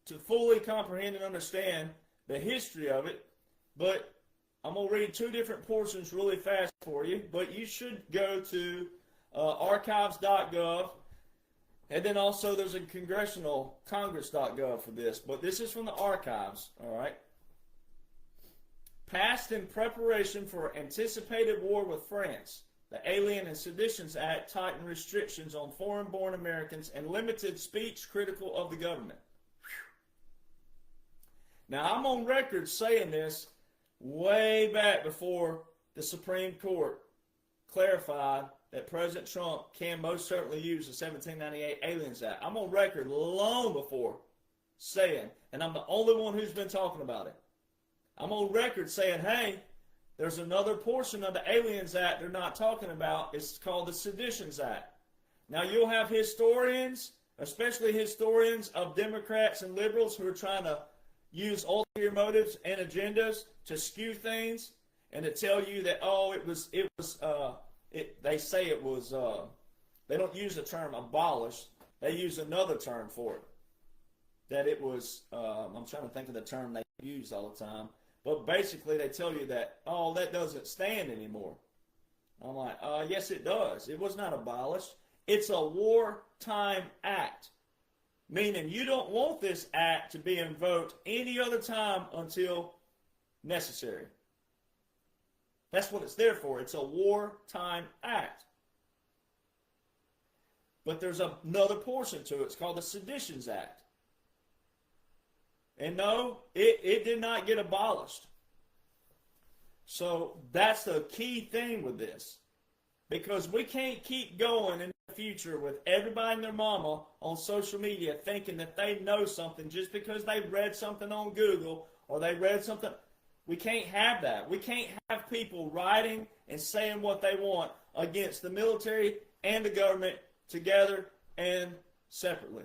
to fully comprehend and understand the history of it, but I'm going to read 2 different portions really fast for you, but you should go to archives.gov, and then also there's a congress.gov for this, but this is from the archives, all right? Passed in preparation for anticipated war with France, the Alien and Seditions Act tightened restrictions on foreign-born Americans and limited speech critical of the government. Whew. Now, I'm on record saying this way back before the Supreme Court clarified that President Trump can most certainly use the 1798 Aliens Act. I'm on record long before saying, and I'm the only one who's been talking about it, I'm on record saying, hey, there's another portion of the Aliens Act they're not talking about. It's called the Seditions Act. Now, you'll have historians, especially historians of Democrats and liberals, who are trying to use ulterior motives and agendas to skew things and to tell you that, oh, they say it was, they don't use the term abolished. They use another term for it. That it was, I'm trying to think of the term they use all the time. But basically they tell you that, oh, that doesn't stand anymore. I'm like, yes, it does. It was not abolished. It's a wartime act. Meaning you don't want this act to be invoked any other time until necessary. That's what it's there for. It's a wartime act. But there's another portion to it. It's called the Seditions Act. And no, it did not get abolished. So that's the key thing with this. Because we can't keep going in the future with everybody and their mama on social media thinking that they know something just because they read something on Google or they read something. We can't have that. We can't have people writing and saying what they want against the military and the government together and separately.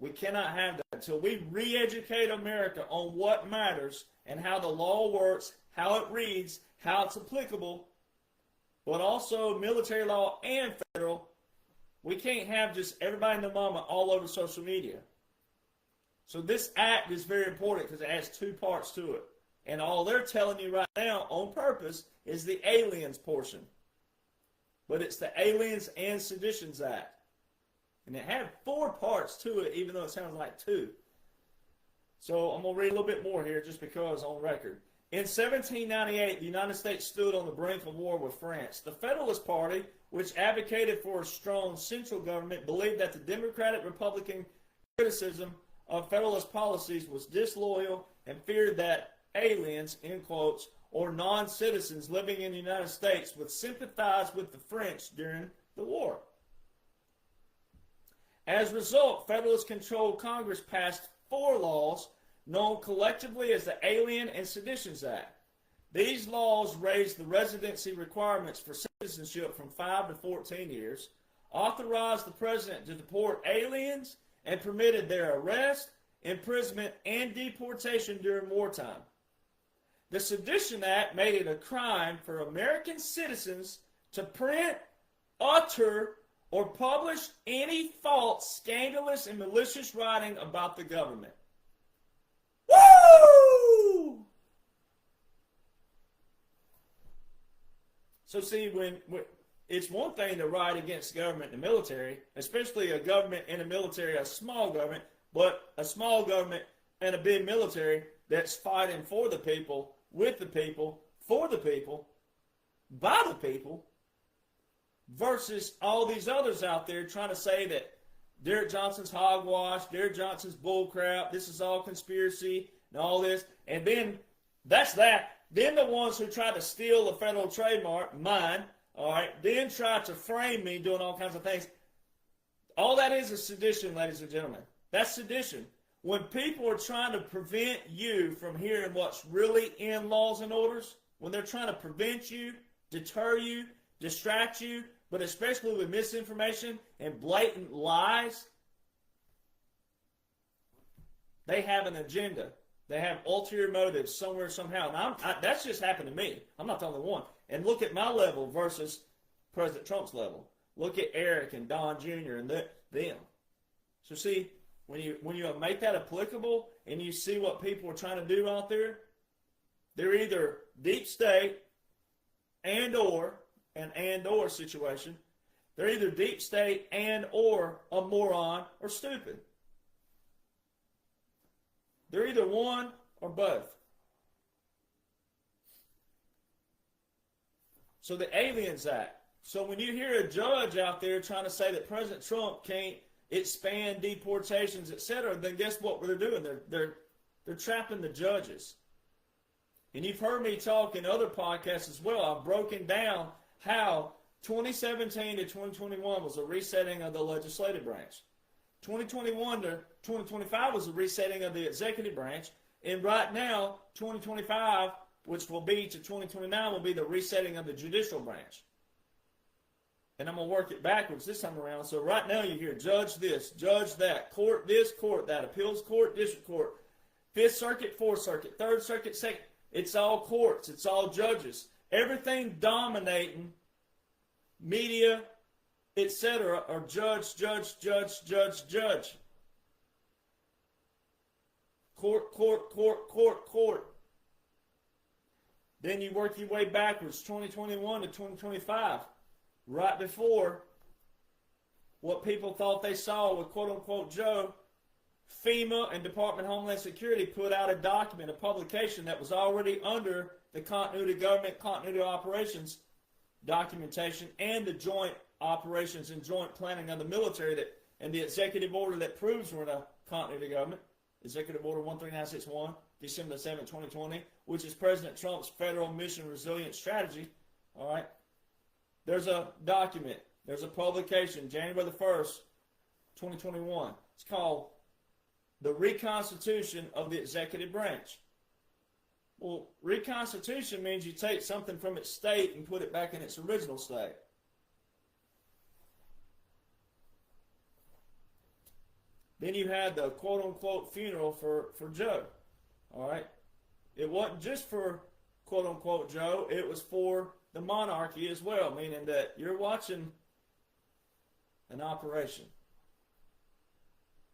We cannot have that until we re-educate America on what matters and how the law works, how it reads, how it's applicable, but also military law and federal. We can't have just everybody and their mama all over social media. So this act is very important because it has two parts to it. And all they're telling you right now on purpose is the aliens portion. But it's the Aliens and Seditions Act. And it had 4 parts to it, even though it sounds like 2. So I'm going to read a little bit more here just because on record. In 1798, the United States stood on the brink of war with France. The Federalist Party, which advocated for a strong central government, believed that the Democratic-Republican criticism of Federalist policies was disloyal and feared that aliens, in quotes, or non-citizens living in the United States would sympathize with the French during the war. As a result, Federalist-controlled Congress passed 4 laws known collectively as the Alien and Seditions Act. These laws raised the residency requirements for citizenship from 5 to 14 years, authorized the president to deport aliens, and permitted their arrest, imprisonment, and deportation during wartime. The Sedition Act made it a crime for American citizens to print, utter, or publish any false, scandalous, and malicious writing about the government. Woo! So see, when it's one thing to write against government and the military, especially a government and a military, a small government, but a small government and a big military that's fighting for the people, with the people, for the people, by the people, versus all these others out there trying to say that Derek Johnson's hogwash, Derek Johnson's bullcrap, this is all conspiracy and all this. And then that's that. Then the ones who try to steal the federal trademark, mine, all right, then try to frame me doing all kinds of things. All that is sedition, ladies and gentlemen. That's sedition. When people are trying to prevent you from hearing what's really in laws and orders, when they're trying to prevent you, deter you, distract you, but especially with misinformation and blatant lies, they have an agenda. They have ulterior motives somewhere, somehow. Now, that's just happened to me. I'm not the only one. And look at my level versus President Trump's level. Look at Eric and Don Jr. and them. So see, when you make that applicable and you see what people are trying to do out there, they're either deep state and or situation. They're either deep state and or a moron or stupid. They're either one or both. So the Aliens Act. So when you hear a judge out there trying to say that President Trump can't expand deportations, etc., then guess what they're doing? They're trapping the judges. And you've heard me talk in other podcasts as well. I've broken down how 2017 to 2021 was a resetting of the legislative branch. 2021 to 2025 was a resetting of the executive branch. And right now, 2025 which will be to 2029, will be the resetting of the judicial branch. And I'm going to work it backwards this time around. So right now you hear judge this, judge that, court this, court that, appeals court, district court, 5th Circuit, 4th Circuit, 3rd Circuit, 2nd. It's all courts. It's all judges. Everything dominating media, etc. are judge, judge, judge, judge, judge. Court, court, court, court, court. Then you work your way backwards, 2021 to 2025. Right before what people thought they saw with quote-unquote Joe, FEMA and Department of Homeland Security put out a document, a publication that was already under the continuity of government, continuity of operations documentation, and the joint operations and joint planning of the military, that and the executive order that proves we're in a continuity of government, Executive Order 13961, December 7, 2020, which is President Trump's Federal Mission Resilience Strategy. All right. There's a document. There's a publication, January the 1st, 2021. It's called The Reconstitution of the Executive Branch. Well, reconstitution means you take something from its state and put it back in its original state. Then you had the quote-unquote funeral for Joe. All right? It wasn't just for quote-unquote Joe. It was for the monarchy as well, meaning that you're watching an operation.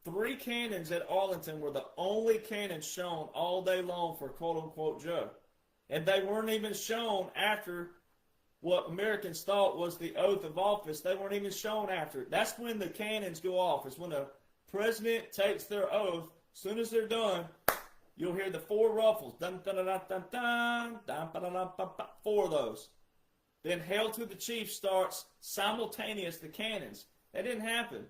3 cannons at Arlington were the only cannons shown all day long for quote-unquote Joe. And they weren't even shown after what Americans thought was the oath of office. They weren't even shown after it. That's when the cannons go off. It's when the president takes their oath. As soon as they're done, you'll hear the 4 ruffles. Dun, dun, dun, dun, dun, dun, dun, dun, dun, dun, dun, 4 of those. Then Hail to the Chief starts simultaneous the cannons. That didn't happen.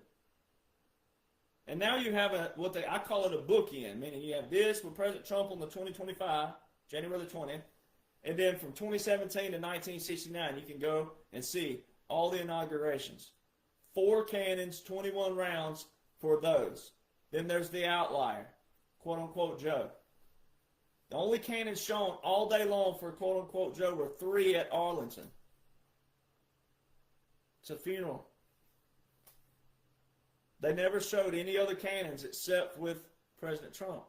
And now you have I call it a bookend, meaning you have this with President Trump on the 2025, January the 20th, and then from 2017 to 1969, you can go and see all the inaugurations. 4 cannons, 21 rounds for those. Then there's the outlier, quote-unquote Joe. The only cannons shown all day long for quote-unquote Joe were 3 at Arlington. It's a funeral. They never showed any other cannons except with President Trump.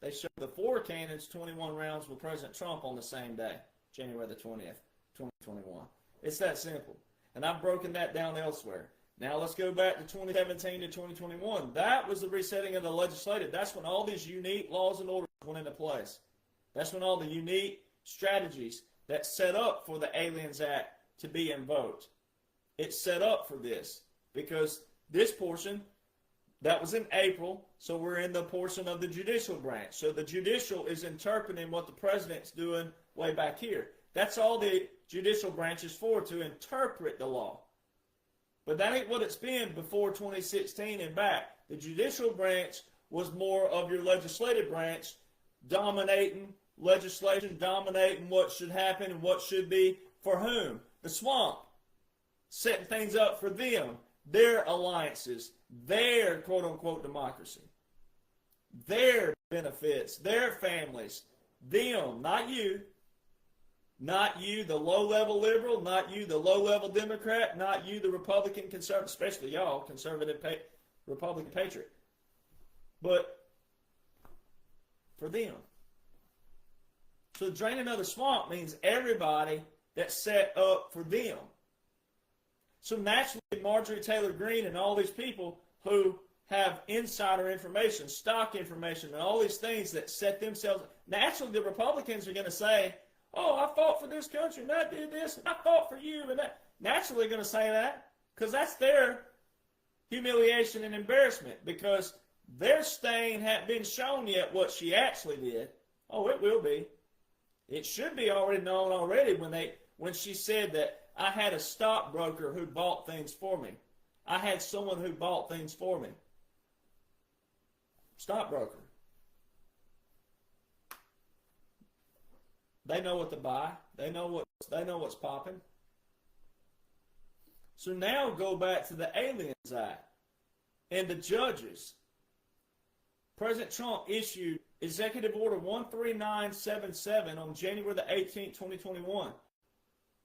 They showed the 4 cannons, 21 rounds with President Trump on the same day, January the 20th, 2021. It's that simple. And I've broken that down elsewhere. Now let's go back to 2017 to 2021. That was the resetting of the legislative. That's when all these unique laws and orders went into place. That's when all the unique strategies that set up for the Aliens Act to be invoked. It's set up for this because this portion, that was in April, so we're in the portion of the judicial branch. So the judicial is interpreting what the president's doing way back here. That's all the judicial branch is for, to interpret the law. But that ain't what it's been before 2016 and back. The judicial branch was more of your legislative branch, dominating legislation, dominating what should happen and what should be for whom? The swamp. Setting things up for them. Their alliances, their quote-unquote democracy, their benefits, their families, them, not you, the low-level liberal, not you, the low-level Democrat, not you, the Republican conservative, especially y'all, conservative Republican patriot, but for them. So draining of the swamp means everybody that's set up for them. So naturally, Marjorie Taylor Greene and all these people who have insider information, stock information, and all these things that set themselves, naturally the Republicans are going to say, oh, I fought for this country, and I did this, and I fought for you, and that. Naturally they're going to say that, because that's their humiliation and embarrassment, because their stain hadn't been shown yet what she actually did. Oh, it will be. It should be already known already when she said that I had a stockbroker who bought things for me. I had someone who bought things for me. Stockbroker. They know what to buy. They know what's popping. So now go back to the Aliens Act and the judges. President Trump issued Executive Order 13977 on January the 18th, 2021.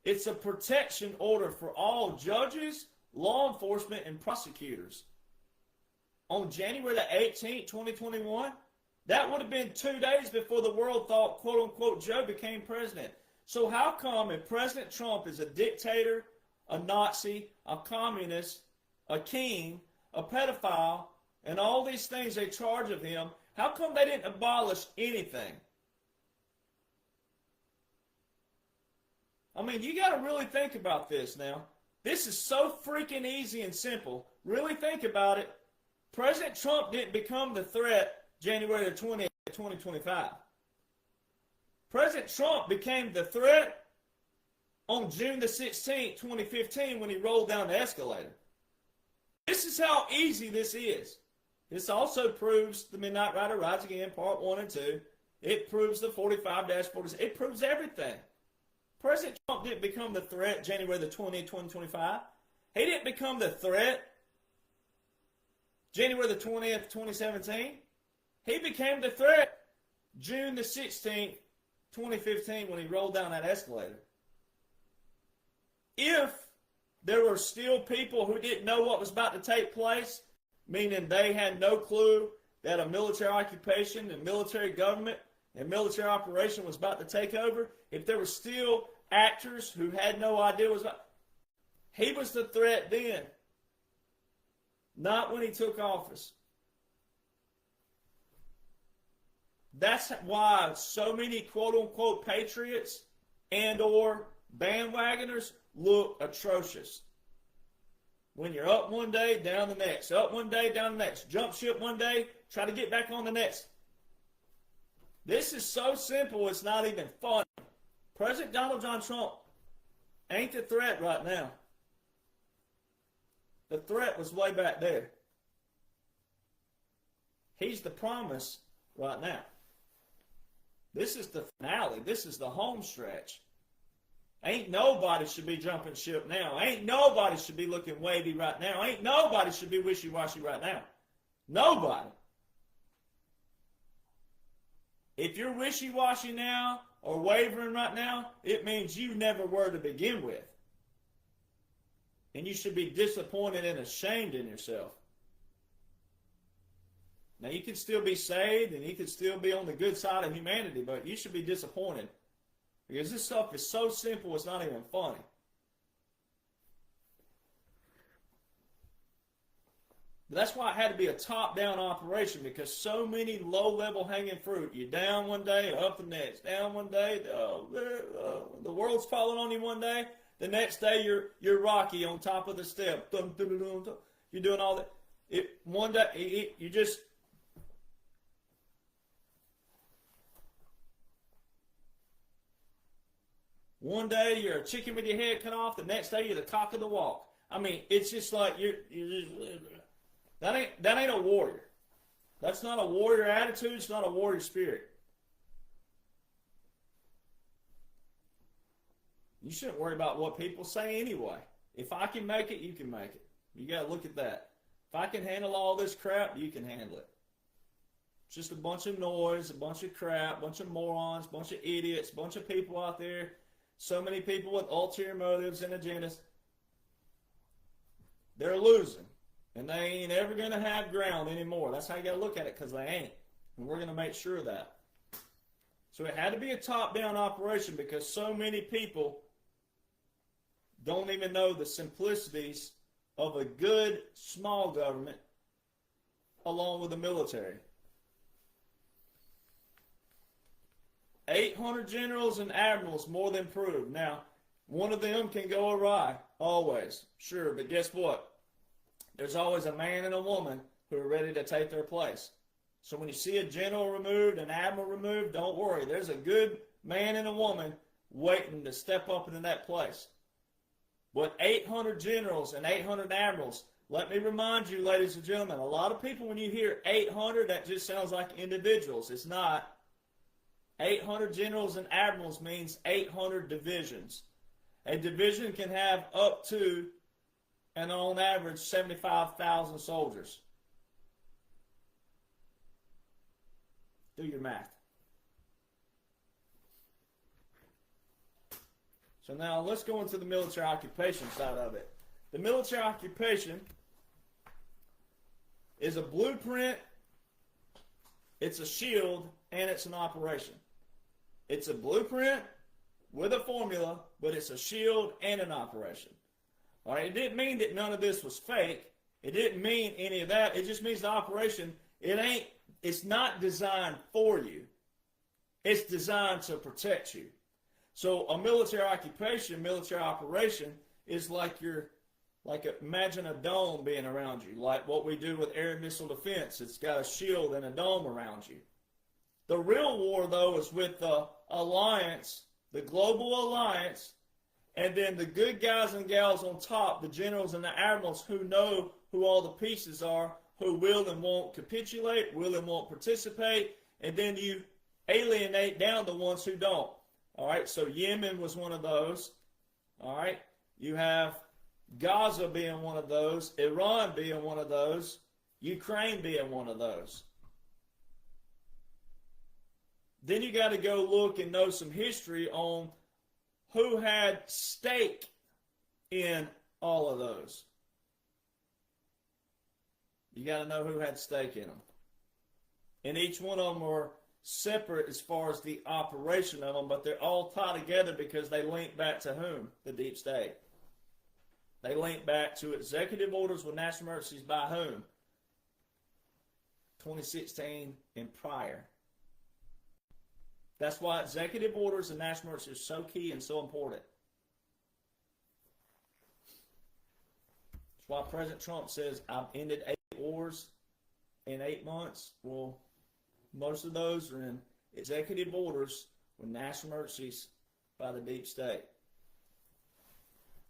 It's a protection order for all judges, law enforcement, and prosecutors. On January the 18th, 2021, that would have been 2 days before the world thought, quote unquote, Joe became president. So how come if President Trump is a dictator, a Nazi, a communist, a king, a pedophile, and all these things they charge of him, how come they didn't abolish anything? I mean, you got to really think about this now. This is so freaking easy and simple. Really think about it. President Trump didn't become the threat January the 20th, 2025. President Trump became the threat on June the 16th, 2015 when he rolled down the escalator. This is how easy this is. This also proves the Midnight Rider Rides Again, Part 1 and 2. It proves the 45-46. It proves everything. President Trump didn't become the threat January the 20th, 2025. He didn't become the threat January the 20th, 2017. He became the threat June the 16th, 2015 when he rolled down that escalator. If there were still people who didn't know what was about to take place, meaning they had no clue that a military occupation and military government and military operation was about to take over, if there were still actors who had no idea what was about, he was the threat then, not when he took office. That's why so many quote-unquote patriots and or bandwagoners look atrocious. When you're up one day, down the next. Up one day, down the next. Jump ship one day, try to get back on the next. This is so simple, it's not even funny. President Donald John Trump ain't the threat right now. The threat was way back there. He's the promise right now. This is the finale. This is the home stretch. Ain't nobody should be jumping ship now. Ain't nobody should be looking wavy right now. Ain't nobody should be wishy-washy right now. Nobody. If you're wishy-washy now or wavering right now, it means you never were to begin with. And you should be disappointed and ashamed in yourself. Now, you can still be saved and you can still be on the good side of humanity, but you should be disappointed. Because this stuff is so simple, it's not even funny. But that's why it had to be a top-down operation, because so many low-level hanging fruit. You're down one day, up the next. Down one day, the world's falling on you one day. The next day, you're Rocky on top of the step. You're doing all that. One day, you just... One day you're a chicken with your head cut off. The next day you're the cock of the walk. I mean, it's just like that ain't a warrior. That's not a warrior attitude. It's not a warrior spirit. You shouldn't worry about what people say anyway. If I can make it, you can make it. You got to look at that. If I can handle all this crap, you can handle it. It's just a bunch of noise, a bunch of crap, a bunch of morons, a bunch of idiots, a bunch of people out there. So many people with ulterior motives and agendas. They're losing. And they ain't ever going to have ground anymore. That's how you got to look at it, because they ain't. And we're going to make sure of that. So it had to be a top-down operation, because so many people don't even know the simplicities of a good small government along with the military. 800 generals and admirals more than proved. Now, one of them can go awry, always, sure, but guess what? There's always a man and a woman who are ready to take their place. So when you see a general removed, an admiral removed, don't worry. There's a good man and a woman waiting to step up into that place. But 800 generals and 800 admirals, let me remind you, ladies and gentlemen, a lot of people, when you hear 800, that just sounds like individuals. It's not. 800 generals and admirals means 800 divisions. A division can have up to, and on average, 75,000 soldiers. Do your math. So now let's go into the military occupation side of it. The military occupation is a blueprint, it's a shield, and it's an operation. It's a blueprint with a formula, but it's a shield and an operation. All right, it didn't mean that none of this was fake. It didn't mean any of that. It just means the operation, it's not designed for you. It's designed to protect you. So a military occupation, military operation is imagine a dome being around you, like what we do with air and missile defense. It's got a shield and a dome around you. The real war, though, is with the alliance, the global alliance, and then the good guys and gals on top, the generals and the admirals who know who all the pieces are, who will and won't capitulate, will and won't participate, and then you alienate down the ones who don't. All right, so Yemen was one of those. All right, you have Gaza being one of those, Iran being one of those, Ukraine being one of those. Then you got to go look and know some history on who had stake in all of those. You got to know who had stake in them. And each one of them are separate as far as the operation of them, but they're all tied together because they link back to whom? The deep state. They link back to executive orders with national emergencies by whom? 2016 and prior. That's why executive orders and national emergencies are so key and so important. That's why President Trump says, I've ended 8 wars in 8 months. Well, most of those are in executive orders with national emergencies by the deep state.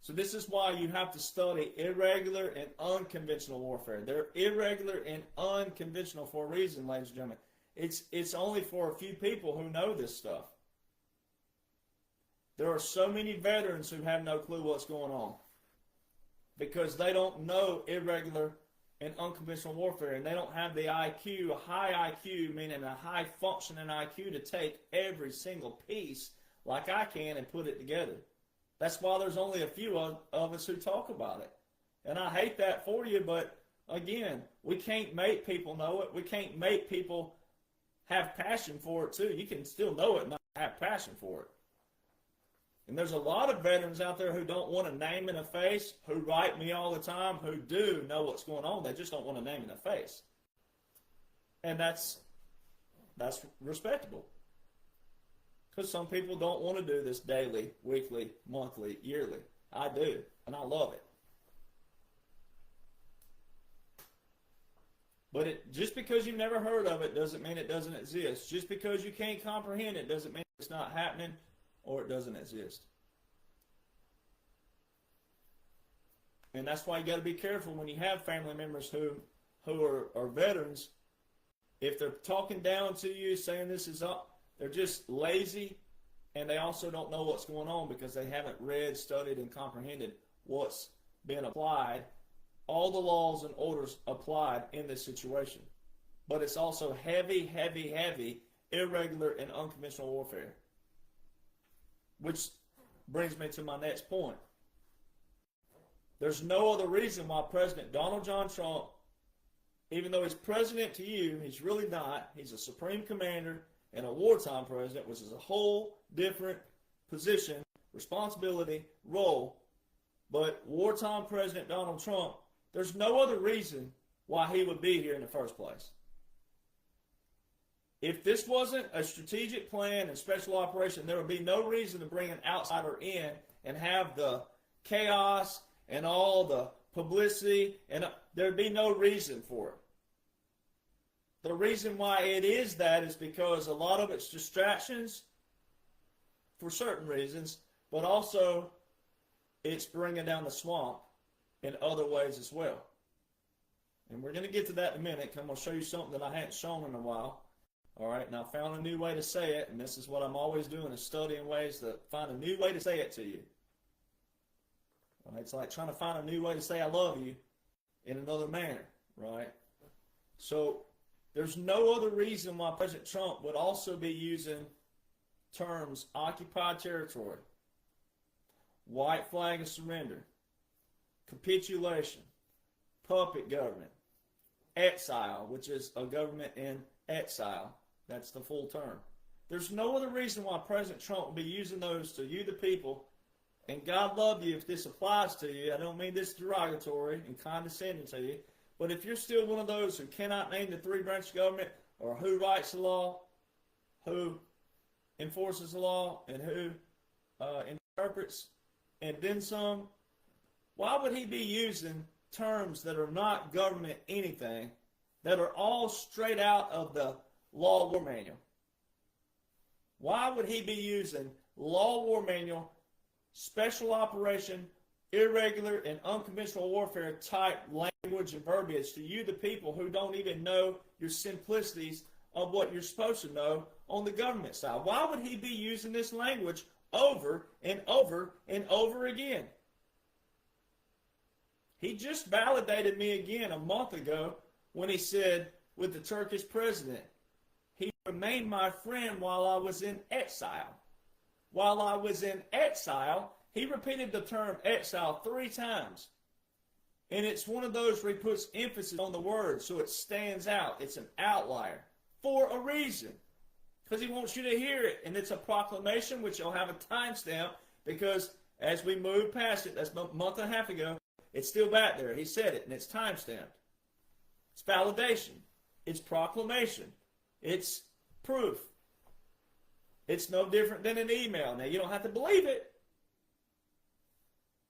So this is why you have to study irregular and unconventional warfare. They're irregular and unconventional for a reason, ladies and gentlemen. It's only for a few people who know this stuff. There are so many veterans who have no clue what's going on because they don't know irregular and unconventional warfare, and they don't have the IQ, a high IQ, meaning a high functioning IQ to take every single piece like I can and put it together. That's why there's only a few of us who talk about it. And I hate that for you, but again, we can't make people know it. We can't make people have passion for it too. You can still know it and not have passion for it. And there's a lot of veterans out there who don't want a name and a face, who write me all the time, who do know what's going on. They just don't want a name and a face. And that's respectable. Because some people don't want to do this daily, weekly, monthly, yearly. I do, and I love it. But just because you've never heard of it doesn't mean it doesn't exist. Just because you can't comprehend it doesn't mean it's not happening or it doesn't exist. And that's why you got to be careful when you have family members who are veterans. If they're talking down to you, saying this is up, they're just lazy, and they also don't know what's going on because they haven't read, studied, and comprehended what's been applied, all the laws and orders applied in this situation. But it's also heavy, heavy, heavy, irregular, and unconventional warfare. Which brings me to my next point. There's no other reason why President Donald John Trump, even though he's president to you, he's really not. He's a supreme commander and a wartime president, which is a whole different position, responsibility, role. But wartime President Donald Trump, there's no other reason why he would be here in the first place. If this wasn't a strategic plan and special operation, there would be no reason to bring an outsider in and have the chaos and all the publicity, and there'd be no reason for it. The reason why it is that is because a lot of it's distractions for certain reasons, but also it's bringing down the swamp in other ways as well. And we're going to get to that in a minute, because I'm going to show you something that I hadn't shown in a while. All right, now I found a new way to say it, and this is what I'm always doing, is studying ways to find a new way to say it to you. All right, it's like trying to find a new way to say I love you in another manner, right? So There's no other reason why President Trump would also be using terms occupied territory, white flag of surrender, capitulation, puppet government, exile, which is a government in exile. That's the full term. There's no other reason why President Trump would be using those to you, the people. And God love you if this applies to you. I don't mean this derogatory and condescending to you. But if you're still one of those who cannot name the three branches of government, or who writes the law, who enforces the law, and who interprets, and then some, why would he be using terms that are not government anything, that are all straight out of the Law War Manual? Why would he be using Law War Manual, special operation, irregular and unconventional warfare type language and verbiage to you, the people who don't even know your simplicities of what you're supposed to know on the government side? Why would he be using this language over and over and over again? He just validated me again a month ago when he said with the Turkish president, he remained my friend while I was in exile. While I was in exile, he repeated the term exile 3 times. And it's one of those where he puts emphasis on the word so it stands out. It's an outlier for a reason. Because he wants you to hear it. And it's a proclamation which will have a timestamp, because as we move past it, that's a month and a half ago, it's still back there. He said it, and it's timestamped. It's validation. It's proclamation. It's proof. It's no different than an email. Now, you don't have to believe it.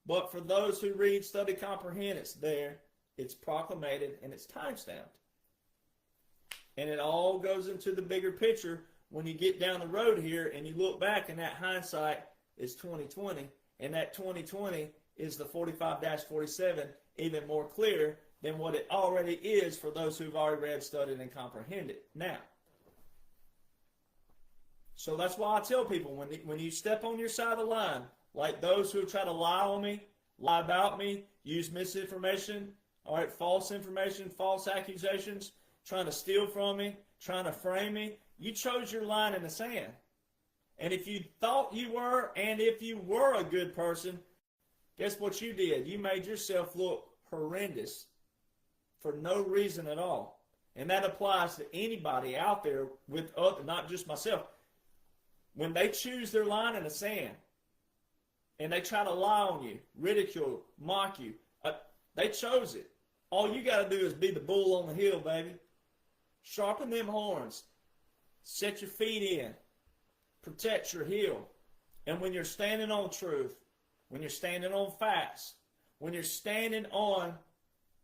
But for those who read, study, comprehend, it's there. It's proclamated, and it's timestamped. And it all goes into the bigger picture when you get down the road here and you look back, and that hindsight is 2020. And that 2020 is the 45-47 even more clear than what it already is for those who've already read, studied, and comprehended. Now, so that's why I tell people, when you step on your side of the line, like those who try to lie on me, lie about me, use misinformation, all right, false information, false accusations, trying to steal from me, trying to frame me, you chose your line in the sand. And if you thought you were, and if you were a good person, guess what you did? You made yourself look horrendous for no reason at all. And that applies to anybody out there with other, not just myself. When they choose their line in the sand, and they try to lie on you, ridicule, mock you, they chose it. All you got to do is be the bull on the hill, baby. Sharpen them horns. Set your feet in. Protect your heel. And when you're standing on truth, when you're standing on facts, when you're standing on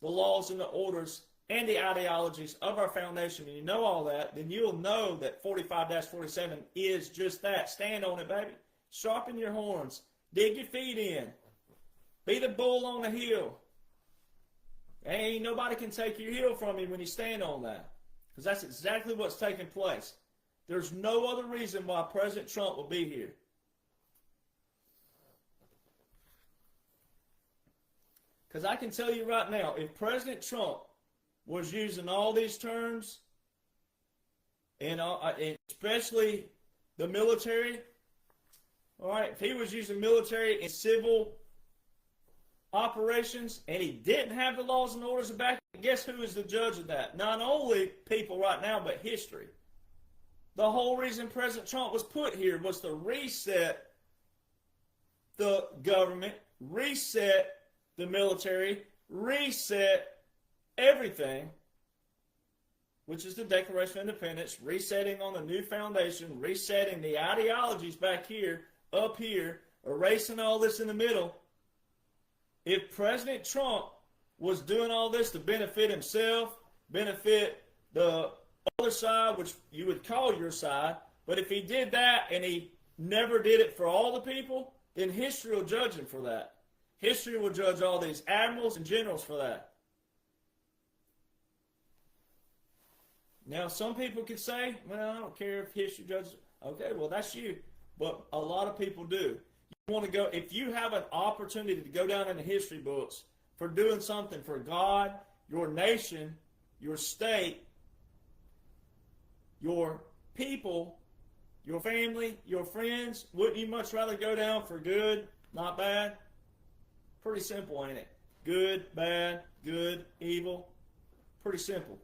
the laws and the orders and the ideologies of our foundation, and you know all that, then you'll know that 45-47 is just that. Stand on it, baby. Sharpen your horns. Dig your feet in. Be the bull on the hill. Ain't nobody can take your heel from you when you stand on that. Because that's exactly what's taking place. There's no other reason why President Trump will be here. Because I can tell you right now, if President Trump was using all these terms, and especially the military, all right, if he was using military and civil operations, and he didn't have the laws and orders back, guess who is the judge of that? Not only people right now, but history. The whole reason President Trump was put here was to reset the government, reset the military, reset everything, which is the Declaration of Independence, resetting on a new foundation, resetting the ideologies back here, up here, erasing all this in the middle. If President Trump was doing all this to benefit himself, benefit the other side, which you would call your side, but if he did that and he never did it for all the people, then history will judge him for that. History will judge all these admirals and generals for that. Now, some people could say, well, I don't care if history judges. Okay, well, that's you. But a lot of people do. You want to go, if you have an opportunity to go down in the history books for doing something for God, your nation, your state, your people, your family, your friends, wouldn't you much rather go down for good, not bad? Pretty simple, ain't it? Good, bad, good, evil. Pretty simple.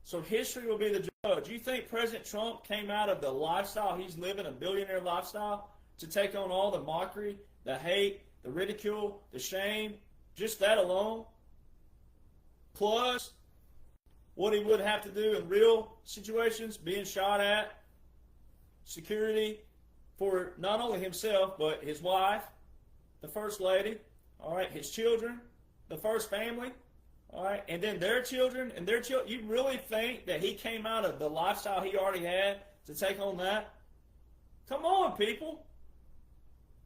So history will be the judge. You think President Trump came out of the lifestyle he's living, a billionaire lifestyle, to take on all the mockery, the hate, the ridicule, the shame, just that alone? Plus what he would have to do in real situations, being shot at, security for not only himself, but his wife, the first lady, all right, his children, the first family, all right, and then their children and their children. You really think that he came out of the lifestyle he already had to take on that? Come on, people.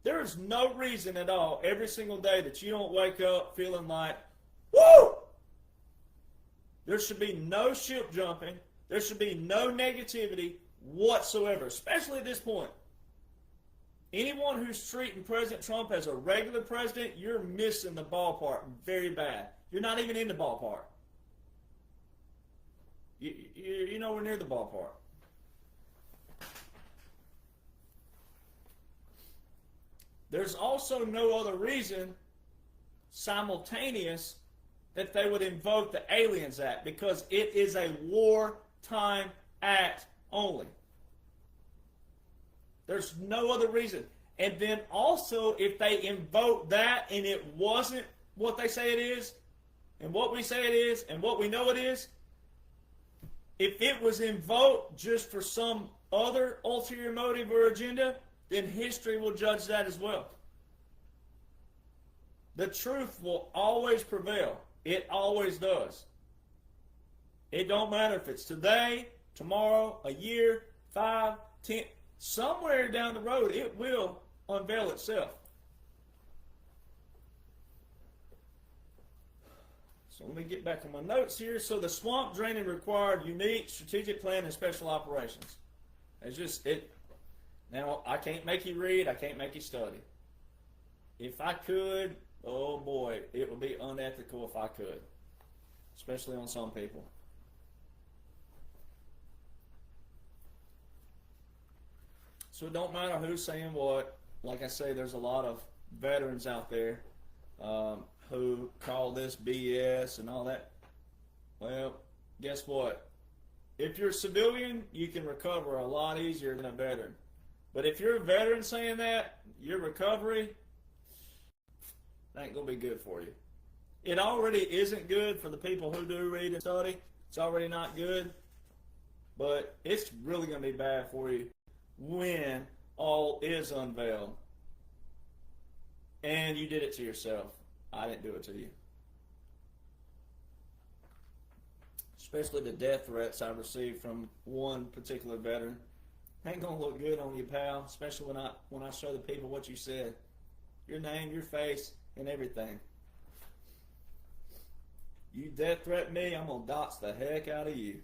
There is no reason at all every single day that you don't wake up feeling like, woo! There should be no ship jumping. There should be no negativity whatsoever, especially at this point. Anyone who's treating President Trump as a regular president, you're missing the ballpark very bad. You're not even in the ballpark. You're nowhere near the ballpark. There's also no other reason simultaneous that they would invoke the Aliens Act, because it is a wartime act only. There's no other reason. And then also, if they invoke that and it wasn't what they say it is, and what we say it is, and what we know it is, if it was invoked just for some other ulterior motive or agenda, then history will judge that as well. The truth will always prevail. It always does. It don't matter if it's today, tomorrow, a year, 5, 10, somewhere down the road, it will unveil itself. So let me get back on my notes here. So the swamp draining required unique strategic plan and special operations. It's just it. Now, I can't make you read. I can't make you study. If I could, oh boy, it would be unethical if I could, especially on some people. So it don't matter who's saying what. Like I say, there's a lot of veterans out there who call this BS and all that. Well, guess what? If you're a civilian, you can recover a lot easier than a veteran. But if you're a veteran saying that, your recovery ain't going to be good for you. It already isn't good for the people who do read and study. It's already not good. But it's really going to be bad for you when all is unveiled. And you did it to yourself. I didn't do it to you. Especially the death threats I received from one particular veteran. Ain't gonna look good on you, pal. Especially when I show the people what you said, your name, your face, and everything. You death threaten me, I'm gonna dox the heck out of you.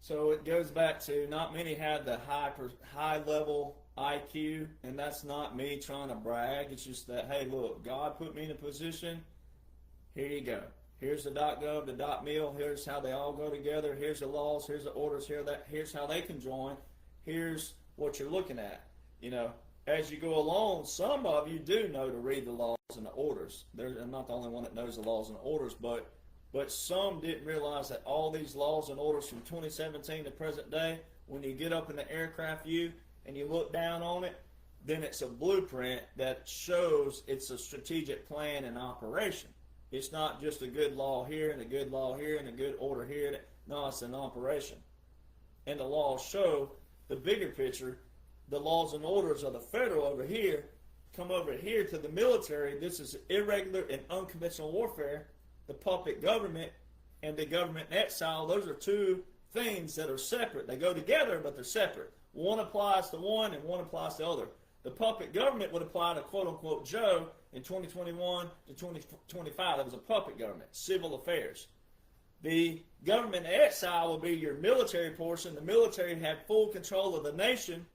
So it goes back to not many had the high level IQ, and that's not me trying to brag. It's just that, hey, look, God put me in a position. Here you go. Here's the .gov, the .mil. Here's how they all go together. Here's the laws. Here's the orders. Here's how they can join. Here's what you're looking at. You know, as you go along, some of you do know to read the laws and the orders. I'm not the only one that knows the laws and the orders, but some didn't realize that all these laws and orders from 2017 to present day, when you get up in the aircraft view and you look down on it, then it's a blueprint that shows it's a strategic plan and operation. It's not just a good law here and a good law here and a good order here. No, it's an operation. And the laws show the bigger picture. The laws and orders of the federal over here come over here to the military. This is irregular and unconventional warfare. The puppet government and the government in exile, those are two things that are separate. They go together, but they're separate. One applies to one and one applies to the other. The puppet government would apply to quote-unquote Joe in 2021 to 2025. That was a puppet government, civil affairs. The government in exile will be your military portion. The military had full control of the nation.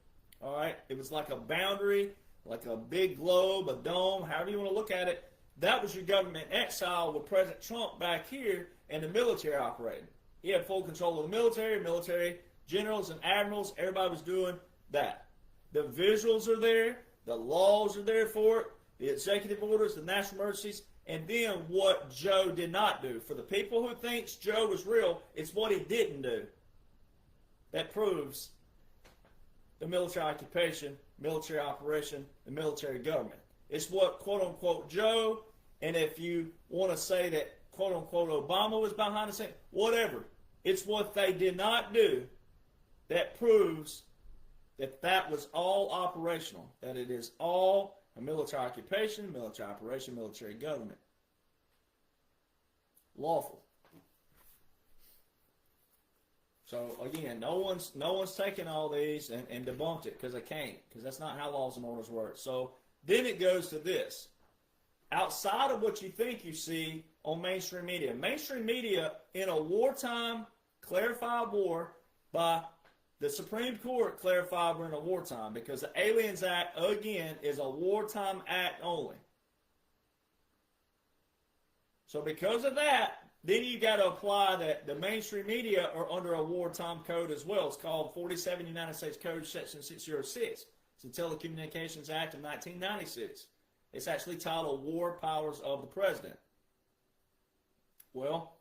All right, it was like a boundary, like a big globe, a dome, however you want to look at it. That was your government in exile with President Trump back here and the military operating. He had full control of the military generals and admirals. Everybody was doing that. The visuals are there. The laws are there for it. The executive orders, the national emergencies. And then what Joe did not do. For the people who thinks Joe was real, it's what he didn't do. That proves the military occupation, military operation, the military government. It's what, quote-unquote, Joe, and if you want to say that, quote-unquote, Obama was behind the scene, whatever. It's what they did not do that proves that that was all operational, that it is all a military occupation, military operation, military government. Lawful. So again, no one's taken all these and debunked it, because they can't, because that's not how laws and orders work. So then it goes to this. Outside of what you think you see on mainstream media in a wartime clarified war by the Supreme Court clarified we're in a wartime, because the Aliens Act, again, is a wartime act only. So because of that, then you got to apply that the mainstream media are under a wartime code as well. It's called 47 United States Code Section 606. It's the Telecommunications Act of 1996. It's actually titled War Powers of the President. Well,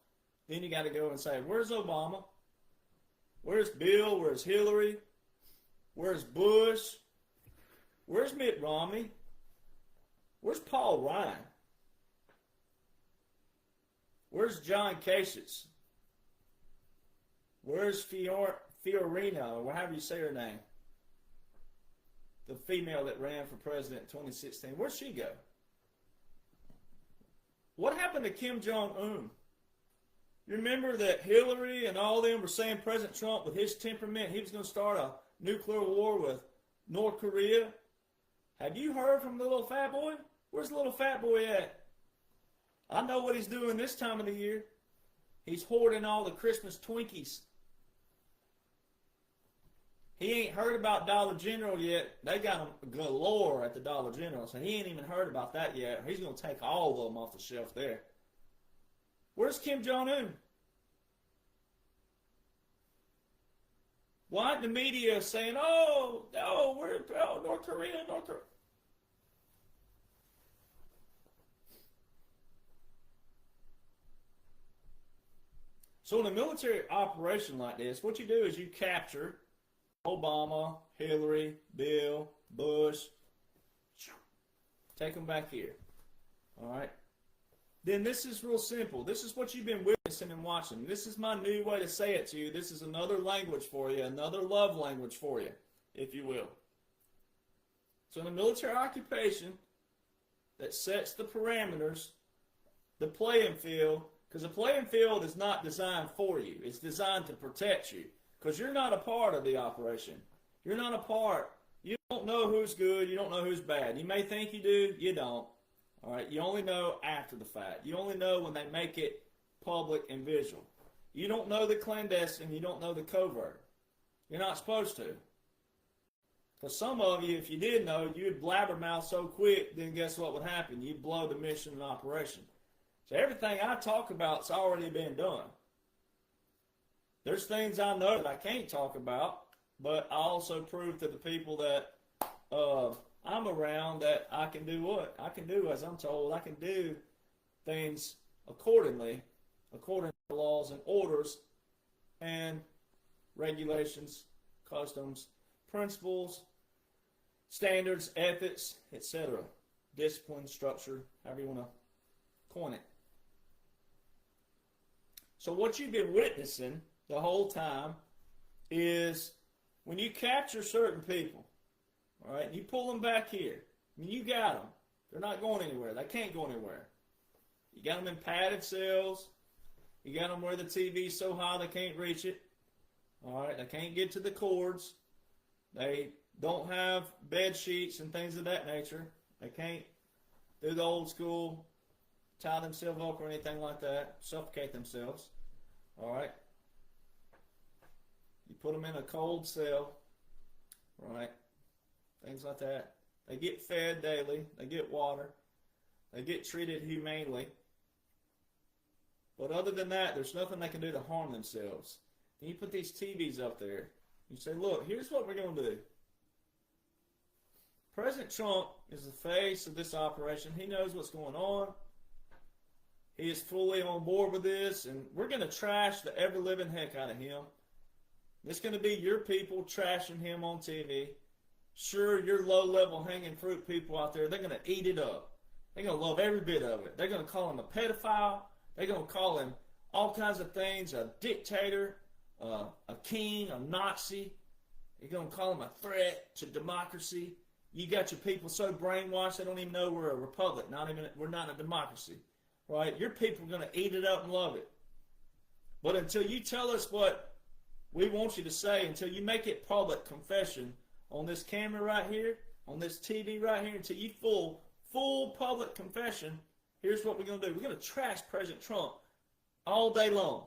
then you got to go and say, where's Obama? Where's Bill? Where's Hillary? Where's Bush? Where's Mitt Romney? Where's Paul Ryan? Where's John Kasich? Where's Fiorina, or however you say her name? The female that ran for president in 2016. Where'd she go? What happened to Kim Jong-un? You remember that Hillary and all them were saying President Trump, with his temperament, he was going to start a nuclear war with North Korea? Have you heard from the little fat boy? Where's the little fat boy at? I know what he's doing this time of the year. He's hoarding all the Christmas Twinkies. He ain't heard about Dollar General yet. They got them galore at the Dollar General, so he ain't even heard about that yet. He's going to take all of them off the shelf there. Where's Kim Jong-un? Why aren't the media saying, we're North Korea, North Korea? So in a military operation like this, what you do is you capture Obama, Hillary, Bill, Bush, take them back here. All right? Then this is real simple. This is what you've been witnessing and watching. This is my new way to say it to you. This is another language for you, another love language for you, if you will. So in a military occupation that sets the parameters, the playing field, because the playing field is not designed for you. It's designed to protect you, because you're not a part of the operation. You're not a part. You don't know who's good. You don't know who's bad. You may think you do. You don't. All right, you only know after the fact. You only know when they make it public and visual. You don't know the clandestine. You don't know the covert. You're not supposed to. For some of you, if you did know, you'd blabbermouth so quick, then guess what would happen? You'd blow the mission and operation. So everything I talk about's already been done. There's things I know that I can't talk about, but I also prove to the people that I'm around that I can do what? I can do as I'm told. I can do things accordingly, according to laws and orders and regulations, customs, principles, standards, ethics, etc. Discipline, structure, however you want to coin it. So what you've been witnessing the whole time is when you capture certain people, all right, and you pull them back here. I mean, you got them. They're not going anywhere. They can't go anywhere. You got them in padded cells. You got them where the TV's so high they can't reach it. All right, they can't get to the cords. They don't have bed sheets and things of that nature. They can't do the old school tie themselves up or anything like that, suffocate themselves. All right. You put them in a cold cell, right? Things like that. They get fed daily. They get water. They get treated humanely. But other than that, there's nothing they can do to harm themselves. And you put these TVs up there. You say, look, here's what we're going to do. President Trump is the face of this operation. He knows what's going on. He is fully on board with this, and we're going to trash the ever-living heck out of him. It's going to be your people trashing him on TV. Sure, your low-level hanging fruit people out there, they're going to eat it up. They're going to love every bit of it. They're going to call him a pedophile. They're going to call him all kinds of things, a dictator, a king, a Nazi. You're going to call him a threat to democracy. You got your people so brainwashed they don't even know we're a republic. We're not a democracy. Right? Your people are going to eat it up and love it. But until you tell us what we want you to say, until you make it public confession on this camera right here, on this TV right here, until you full public confession, here's what we're going to do. We're going to trash President Trump all day long.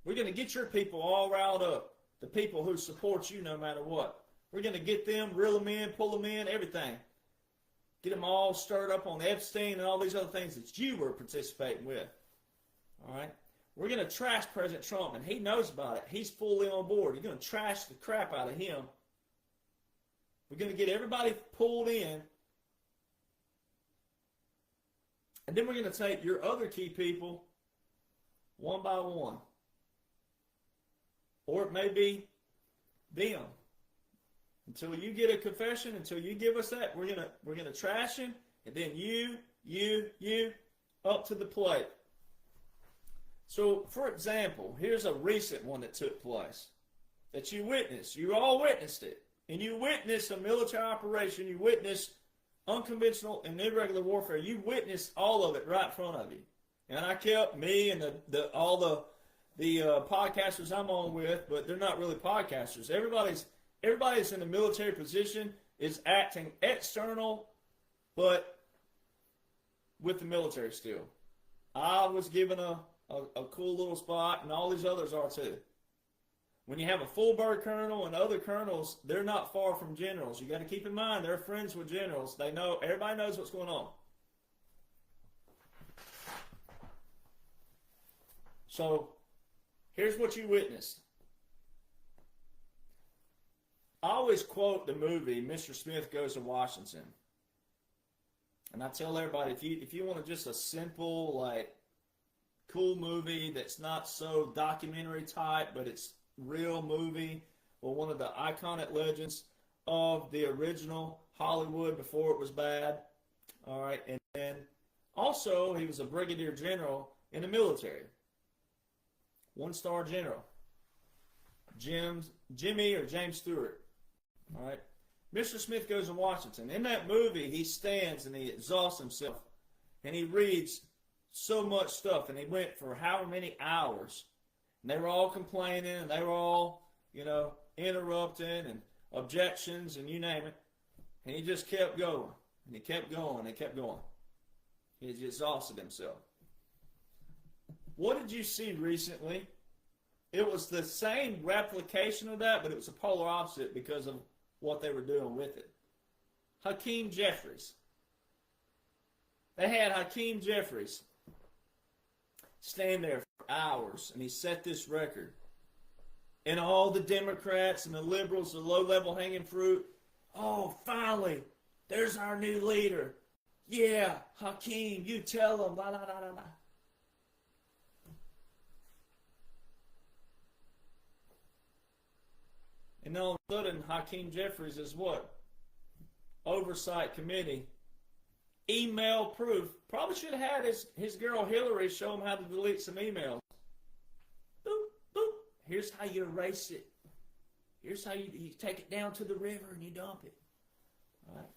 We're going to get your people all riled up, the people who support you no matter what. We're going to get them, reel them in, pull them in, everything. Get them all stirred up on Epstein and all these other things that you were participating with. All right? We're going to trash President Trump, and he knows about it. He's fully on board. You're going to trash the crap out of him. We're going to get everybody pulled in. And then we're going to take your other key people one by one. Or it may be them. Until you get a confession, until you give us that, we're gonna trash him, and then you up to the plate. So, for example, here's a recent one that took place that you witnessed. You all witnessed it, and you witnessed a military operation. You witnessed unconventional and irregular warfare. You witnessed all of it right in front of you. And I kept me and all the podcasters I'm on with, but they're not really podcasters. Everybody's in a military position is acting external, but with the military still. I was given a cool little spot, and all these others are too. When you have a full bird colonel and other colonels, they're not far from generals. You got to keep in mind they're friends with generals. They know, everybody knows what's going on. So here's what you witnessed. I always quote the movie Mr. Smith Goes to Washington. And I tell everybody, if you want just a simple, like, cool movie that's not so documentary type, but it's real movie, or one of the iconic legends of the original Hollywood before it was bad. All right, and then also he was a brigadier general in the military. One-star general. Jimmy or James Stewart. All right. Mr. Smith Goes to Washington. In that movie, he stands and he exhausts himself. And he reads so much stuff. And he went for however many hours. And they were all complaining. And they were all, interrupting and objections and you name it. And he just kept going. And he kept going and kept going. He exhausted himself. What did you see recently? It was the same replication of that, but it was a polar opposite because of what they were doing with it. Hakeem Jeffries. They had Hakeem Jeffries stand there for hours, and he set this record. And all the Democrats and the liberals, the low-level hanging fruit, oh, finally, there's our new leader. Yeah, Hakeem, you tell him, blah, blah, blah, blah, blah. And all of a sudden, Hakeem Jeffries is what? Oversight committee. Email proof. Probably should have had his girl Hillary show him how to delete some emails. Boop, boop. Here's how you erase it. Here's how you take it down to the river and you dump it. All right.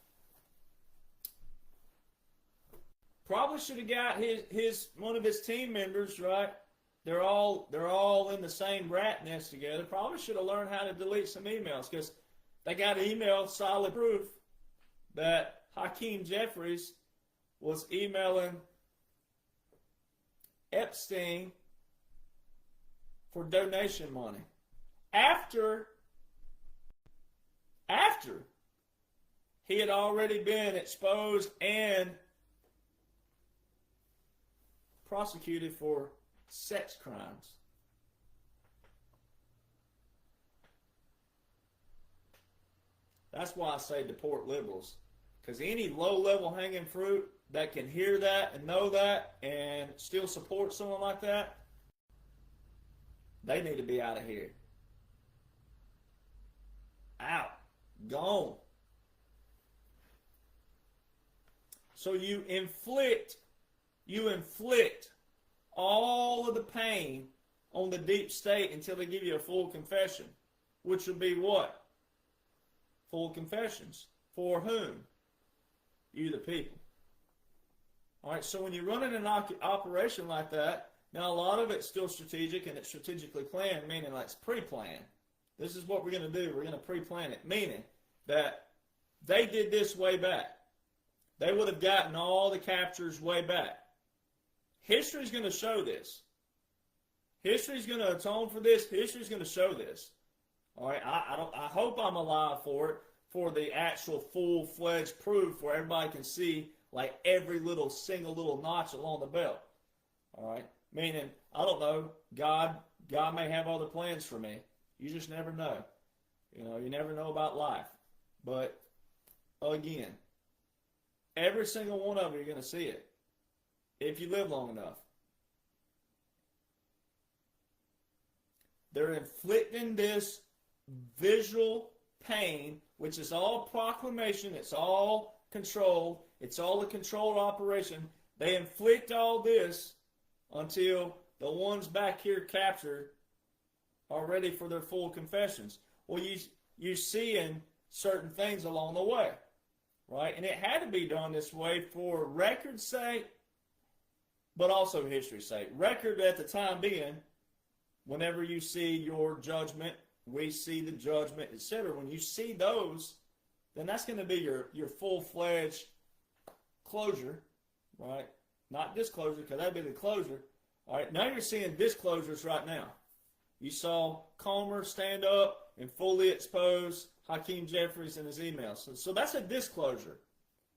Probably should have got one of his team members, right? They're all in the same rat nest together. Probably should have learned how to delete some emails because they got email solid proof that Hakeem Jeffries was emailing Epstein for donation money. After he had already been exposed and prosecuted for sex crimes. That's why I say deport liberals. Because any low-level hanging fruit that can hear that and know that and still support someone like that, they need to be out of here. Out. Gone. So you inflict all of the pain on the deep state until they give you a full confession, which would be what? Full confessions. For whom? You, the people. All right, so when you're running an operation like that, now a lot of it's still strategic and it's strategically planned, meaning like it's pre-planned. This is what we're going to do. We're going to pre-plan it, meaning that they did this way back. They would have gotten all the captures way back. History's going to show this. History's going to atone for this. History's going to show this. All right, I hope I'm alive for it, for the actual full-fledged proof where everybody can see like every single little notch along the belt. All right, meaning, I don't know, God may have other plans for me. You just never know. You never know about life. But again, every single one of you are going to see it if you live long enough. They're inflicting this visual pain, which is all proclamation, it's all controlled, it's all a controlled operation. They inflict all this until the ones back here captured are ready for their full confessions. Well, you're seeing certain things along the way, right? And it had to be done this way for record's sake, but also history's sake. Record at the time being, whenever you see your judgment, we see the judgment, etc. When you see those, then that's going to be your full-fledged closure, right? Not disclosure, because that'd be the closure. All right, now you're seeing disclosures right now. You saw Comer stand up and fully expose Hakeem Jeffries in his emails. So that's a disclosure.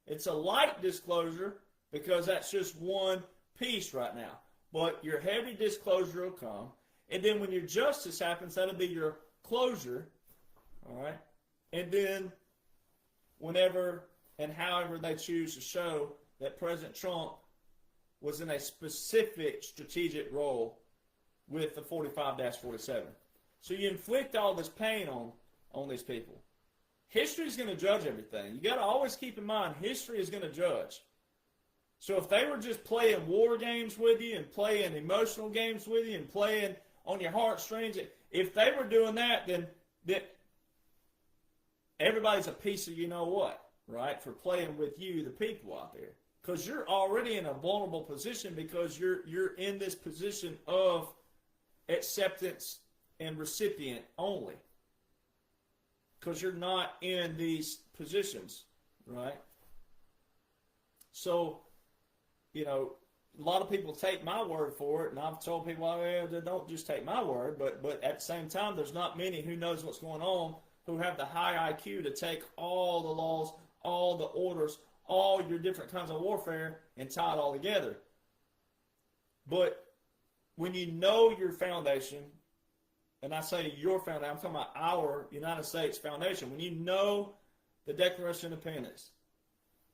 It's a light disclosure because that's just one piece right now. But your heavy disclosure will come. And then when your justice happens, that'll be your closure. All right? And then whenever and however they choose to show that President Trump was in a specific strategic role with the 45-47. So you inflict all this pain on these people. History is going to judge everything. You got to always keep in mind, history is going to judge. So if they were just playing war games with you and playing emotional games with you and playing on your heartstrings, if they were doing that, then everybody's a piece of you-know-what, right, for playing with you, the people out there. Because you're already in a vulnerable position because you're in this position of acceptance and recipient only. Because you're not in these positions, right? So, a lot of people take my word for it, and I've told people, well, don't just take my word, but at the same time, there's not many who knows what's going on who have the high IQ to take all the laws, all the orders, all your different kinds of warfare and tie it all together. But when you know your foundation, and I say your foundation, I'm talking about our United States foundation, when you know the Declaration of Independence,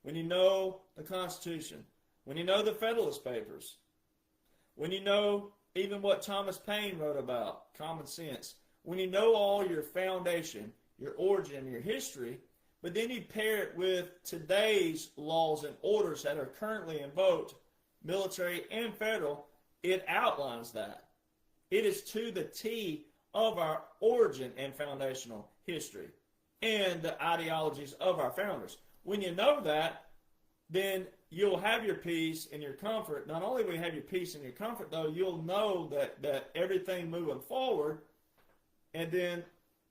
when you know the Constitution, when you know the Federalist Papers, when you know even what Thomas Paine wrote about, common sense, when you know all your foundation, your origin, your history, but then you pair it with today's laws and orders that are currently invoked, military and federal, it outlines that. It is to the T of our origin and foundational history and the ideologies of our founders. When you know that, then you'll have your peace and your comfort. Not only will you have your peace and your comfort, though, you'll know that everything moving forward and then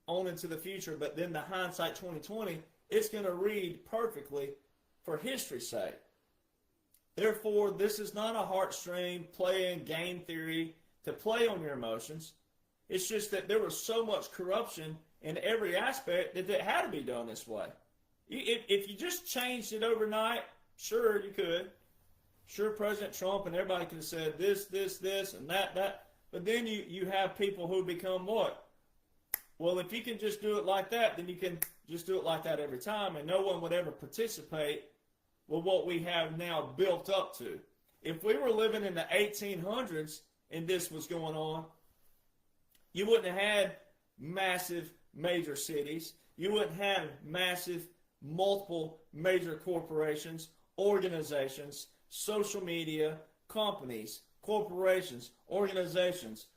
on into the future, but then the hindsight 2020, it's going to read perfectly for history's sake. Therefore, this is not a heartstring playing game theory to play on your emotions. It's just that there was so much corruption in every aspect that it had to be done this way. If you just changed it overnight, sure, you could. Sure, President Trump and everybody could have said this, and that. But then you have people who become what? Well, if you can just do it like that, then you can just do it like that every time, and no one would ever participate with what we have now built up to. If we were living in the 1800s and this was going on, you wouldn't have had massive major cities. You wouldn't have massive multiple major corporations, organizations, social media, companies, corporations, organizations,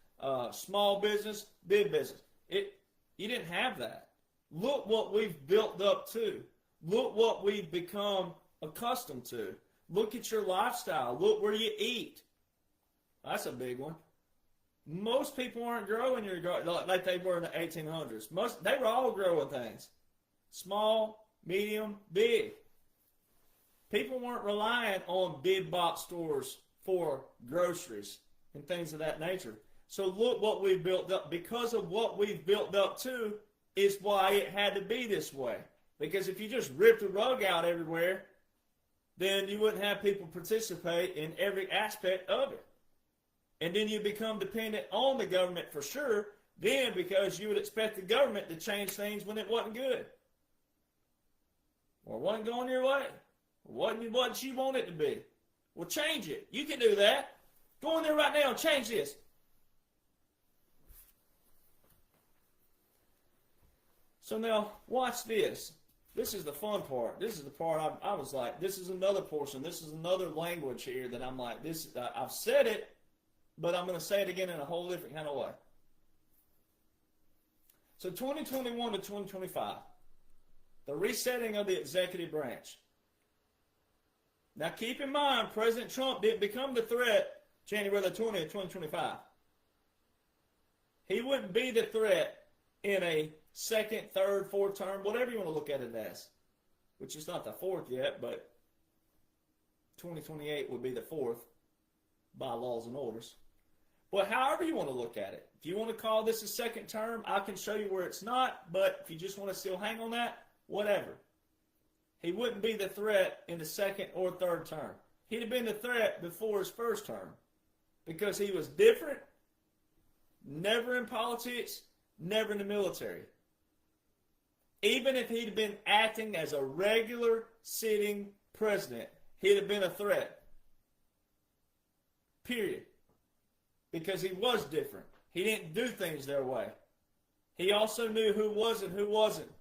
small business, big business. You didn't have that. Look what we've built up to. Look what we've become accustomed to. Look at your lifestyle. Look where you eat. That's a big one. Most people aren't growing your garden like they were in the 1800s. They were all growing things. Small, medium, big. People weren't relying on big box stores for groceries and things of that nature. So look what we've built up. Because of what we've built up to is why it had to be this way. Because if you just ripped the rug out everywhere, then you wouldn't have people participate in every aspect of it. And then you become dependent on the government for sure, then because you would expect the government to change things when it wasn't good. Or wasn't going your way. Or wasn't what you want it to be. Well, change it. You can do that. Go in there right now and change this. So now, watch this. This is the fun part. This is the part I was like, this is another portion. This is another language here that I'm like, this. I've said it, but I'm going to say it again in a whole different kind of way. So 2021 to 2025, the resetting of the executive branch. Now keep in mind, President Trump didn't become the threat January the 20th, 2025. He wouldn't be the threat in a second, third, fourth term, whatever you want to look at it as, which is not the fourth yet, but 2028 would be the fourth by laws and orders. But however you want to look at it, if you want to call this a second term, I can show you where it's not, but if you just want to still hang on that, whatever. He wouldn't be the threat in the second or third term. He'd have been the threat before his first term because he was different, never in politics, never in the military. Even if he'd been acting as a regular sitting president, he'd have been a threat. Period. Because he was different. He didn't do things their way. He also knew who was and who wasn't.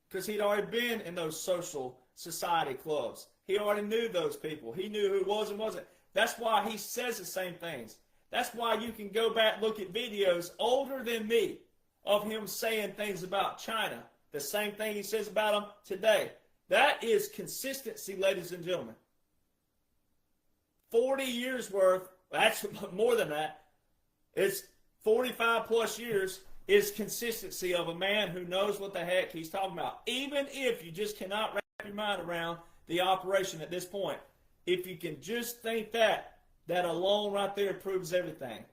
Because he'd already been in those social society clubs. He already knew those people. He knew who was and wasn't. That's why he says the same things. That's why you can go back and look at videos older than me of him saying things about China. The same thing he says about them today. That is consistency, ladies and gentlemen. 40 years worth, that's more than that. It's 45 plus years is consistency of a man who knows what the heck he's talking about. Even if you just cannot wrap your mind around the operation at this point. If you can just think that alone right there proves everything.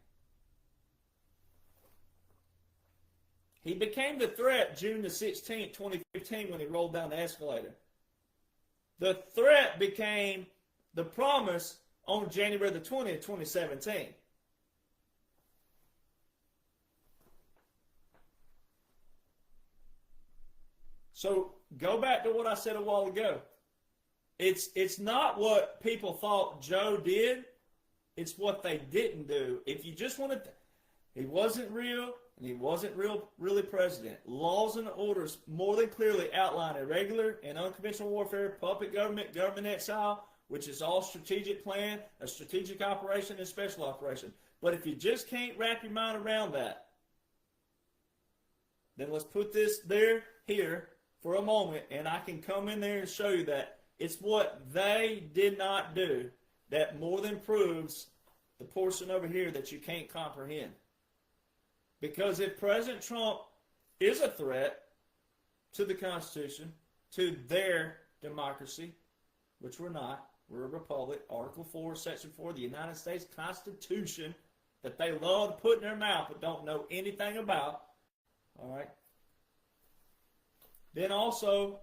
He became the threat June the 16th, 2015 when he rolled down the escalator. The threat became the promise on January the 20th, 2017. So go back to what I said a while ago. It's not what people thought Joe did. It's what they didn't do. If you just wanted to, he wasn't real, and he wasn't really president. Laws and orders more than clearly outline irregular and unconventional warfare, puppet government, government exile, which is all strategic plan, a strategic operation, and special operation. But if you just can't wrap your mind around that, then let's put this here for a moment, and I can come in there and show you that it's what they did not do that more than proves the portion over here that you can't comprehend. Because if President Trump is a threat to the Constitution, to their democracy, which we're not, we're a republic, Article 4, Section 4 of the United States Constitution that they love to put in their mouth but don't know anything about, all right? Then also,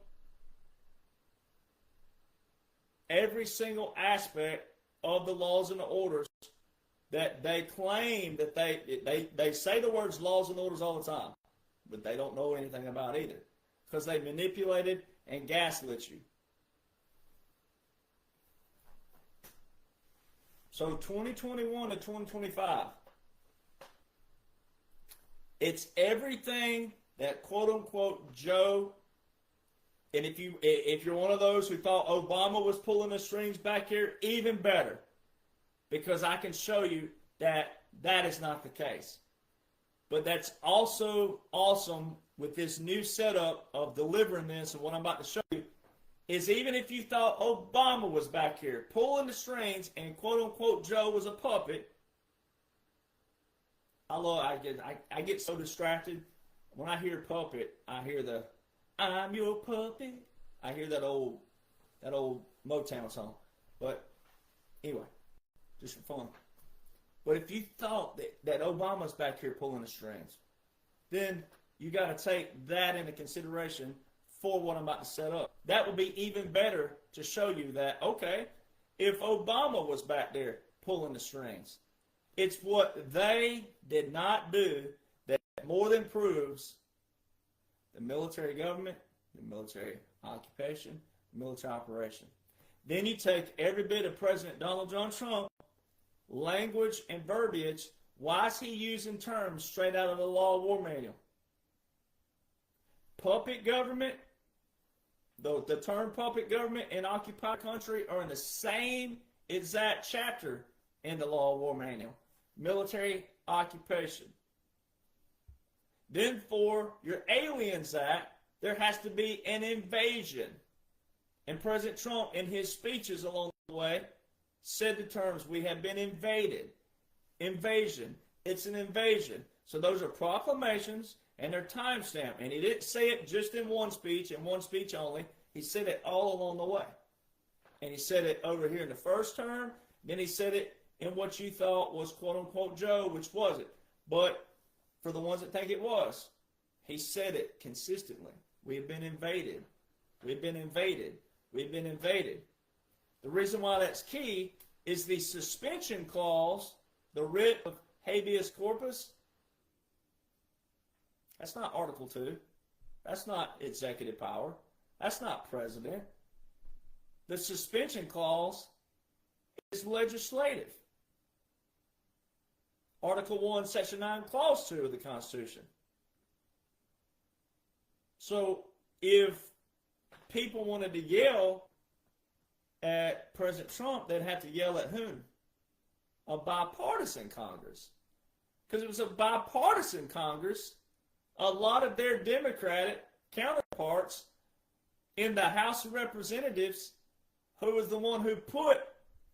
every single aspect of the laws and the orders that they claim that they say the words laws and orders all the time, but they don't know anything about either, because they manipulated and gaslit you. So 2021 to 2025, it's everything that quote unquote Joe. And if you're one of those who thought Obama was pulling the strings back here, even better, because I can show you that that is not the case. But that's also awesome with this new setup of delivering this, and what I'm about to show you is, even if you thought Obama was back here pulling the strings and quote unquote Joe was a puppet, I get so distracted when I hear puppet. I hear the "I'm your puppet." I hear that old Motown song. But anyway, just for fun. But if you thought that Obama's back here pulling the strings, then you got to take that into consideration for what I'm about to set up. That would be even better to show you that, okay, if Obama was back there pulling the strings, it's what they did not do that more than proves the military government, the military occupation, the military operation. Then you take every bit of President Donald John Trump language and verbiage. Why is he using terms straight out of the Law of War Manual? Puppet government, the term puppet government and occupied country are in the same exact chapter in the Law of War Manual. Military occupation. Then for your Aliens Act, there has to be an invasion. And President Trump, in his speeches along the way, said the terms, we have been invaded. Invasion. It's an invasion. So those are proclamations, and they're timestamped. And he didn't say it just in one speech, and one speech only. He said it all along the way. And he said it over here in the first term. Then he said it in what you thought was quote-unquote Joe, which wasn't. But for the ones that think it was, he said it consistently. We have been invaded. We've been invaded. We've been invaded. The reason why that's key is the suspension clause, the writ of habeas corpus. That's not Article 2. That's not executive power. That's not president. The suspension clause is legislative. Article 1, Section 9, Clause 2 of the Constitution. So if people wanted to yell at President Trump, they'd have to yell at whom? A bipartisan Congress. Because it was a bipartisan Congress. A lot of their Democratic counterparts in the House of Representatives, who was the one who put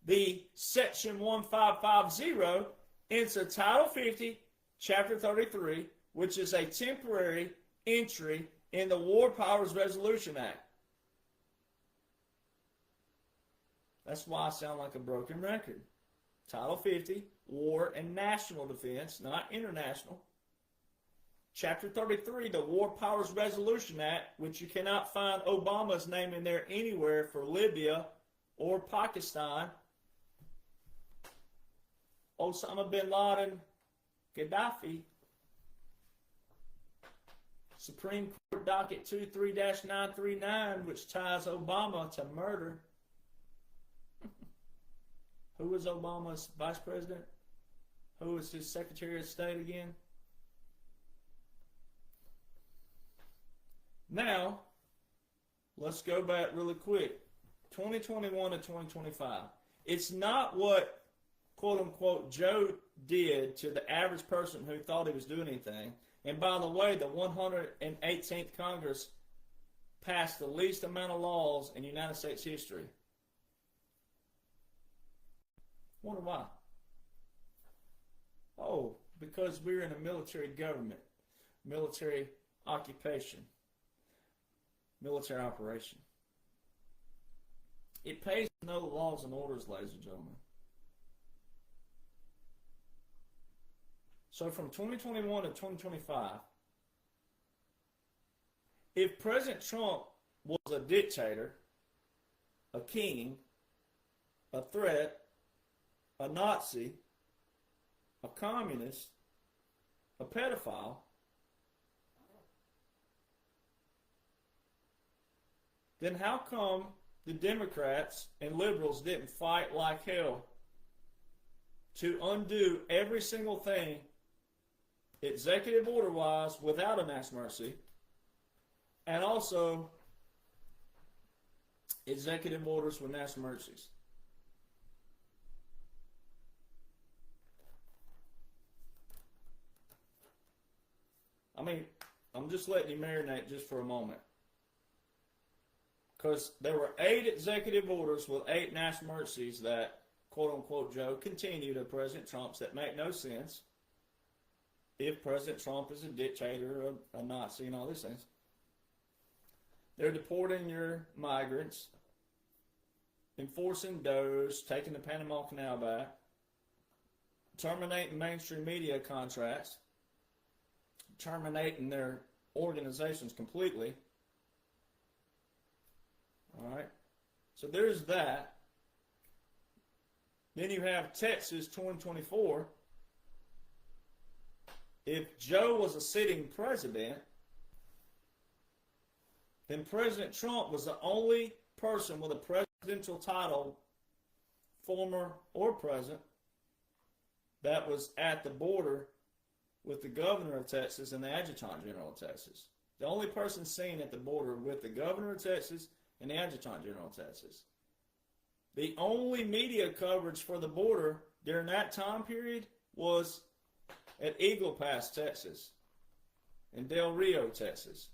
the Section 1550 into Title 50, Chapter 33, which is a temporary entry in the War Powers Resolution Act. That's why I sound like a broken record. Title 50, War and National Defense, not international. Chapter 33, the War Powers Resolution Act, which you cannot find Obama's name in there anywhere for Libya or Pakistan. Osama bin Laden, Gaddafi. Supreme Court Docket 23-939, which ties Obama to murder. Who was Obama's vice president? Who was his Secretary of State again? Now, let's go back really quick. 2021 to 2025. It's not what, quote unquote, Joe did to the average person who thought he was doing anything. And by the way, the 118th Congress passed the least amount of laws in United States history. Wonder why? Oh, because we're in a military government, military occupation, military operation. It pays to know the laws and orders, ladies and gentlemen. So from 2021 to 2025, if President Trump was a dictator, a king, a threat, a Nazi, a communist, a pedophile, then how come the Democrats and liberals didn't fight like hell to undo every single thing, executive order-wise, without a mass mercy, and also executive orders with mass mercies? I mean, I'm just letting you marinate just for a moment. Because there were 8 executive orders with 8 mass mercies that, quote-unquote, Joe, continued to President Trump's that make no sense if President Trump is a dictator, a Nazi, and all these things. They're deporting your migrants, enforcing DOGE, taking the Panama Canal back, terminating mainstream media contracts, terminating their organizations completely. All right, so there's that. Then you have Texas 2024. If Joe was a sitting president, then President Trump was the only person with a presidential title, former or present, that was at the border with the governor of Texas and the adjutant general of Texas. The only person seen at the border with the governor of Texas and the adjutant general of Texas. The only media coverage for the border during that time period was at Eagle Pass, Texas, and Del Rio, Texas.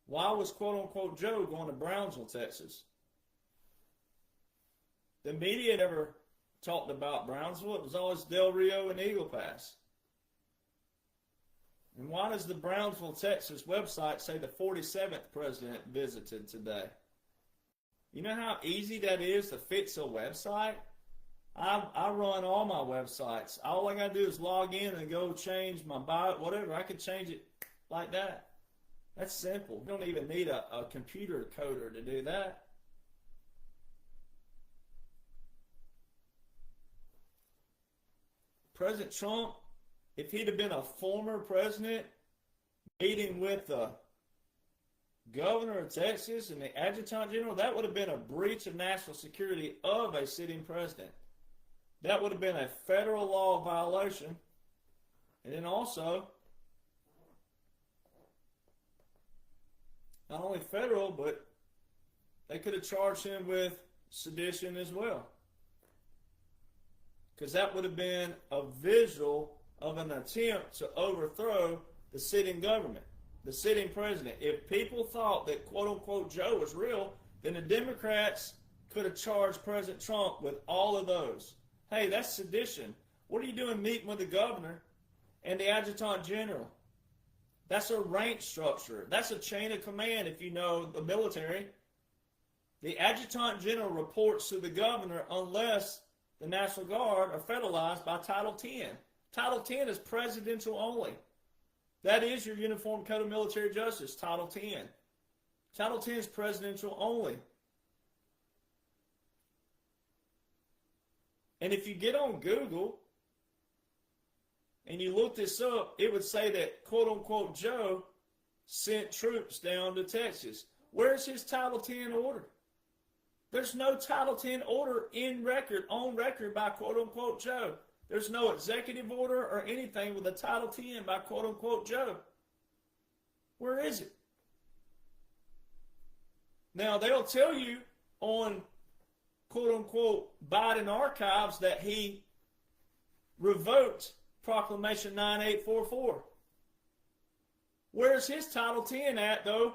Why was quote-unquote Joe going to Brownsville, Texas? The media never talked about Brownsville. It was always Del Rio and Eagle Pass. And why does the Brownsville, Texas website say the 47th president visited today? You know how easy that is to fix a website? I run all my websites. All I got to do is log in and go change my bio, whatever. I could change it like that. That's simple. You don't even need a computer coder to do that. President Trump, if he'd have been a former president meeting with the governor of Texas and the adjutant general, that would have been a breach of national security of a sitting president. That would have been a federal law violation. And then also, not only federal, but they could have charged him with sedition as well. Because that would have been a visual of an attempt to overthrow the sitting government, the sitting president. If people thought that quote-unquote Joe was real, then the Democrats could have charged President Trump with all of those. Hey, that's sedition. What are you doing meeting with the governor and the adjutant general? That's a rank structure. That's a chain of command if you know the military. The adjutant general reports to the governor unless the National Guard are federalized by Title 10. Title 10 is presidential only. That is your Uniform Code of Military Justice, Title 10. Title 10 is presidential only. And if you get on Google and you look this up, it would say that quote-unquote Joe sent troops down to Texas. Where's his Title 10 order? There's no Title 10 order on record by quote-unquote Joe. There's no executive order or anything with a Title 10 by quote-unquote Joe. Where is it? Now, they'll tell you on quote-unquote Biden archives that he revoked Proclamation 9844. Where's his Title 10 at, though?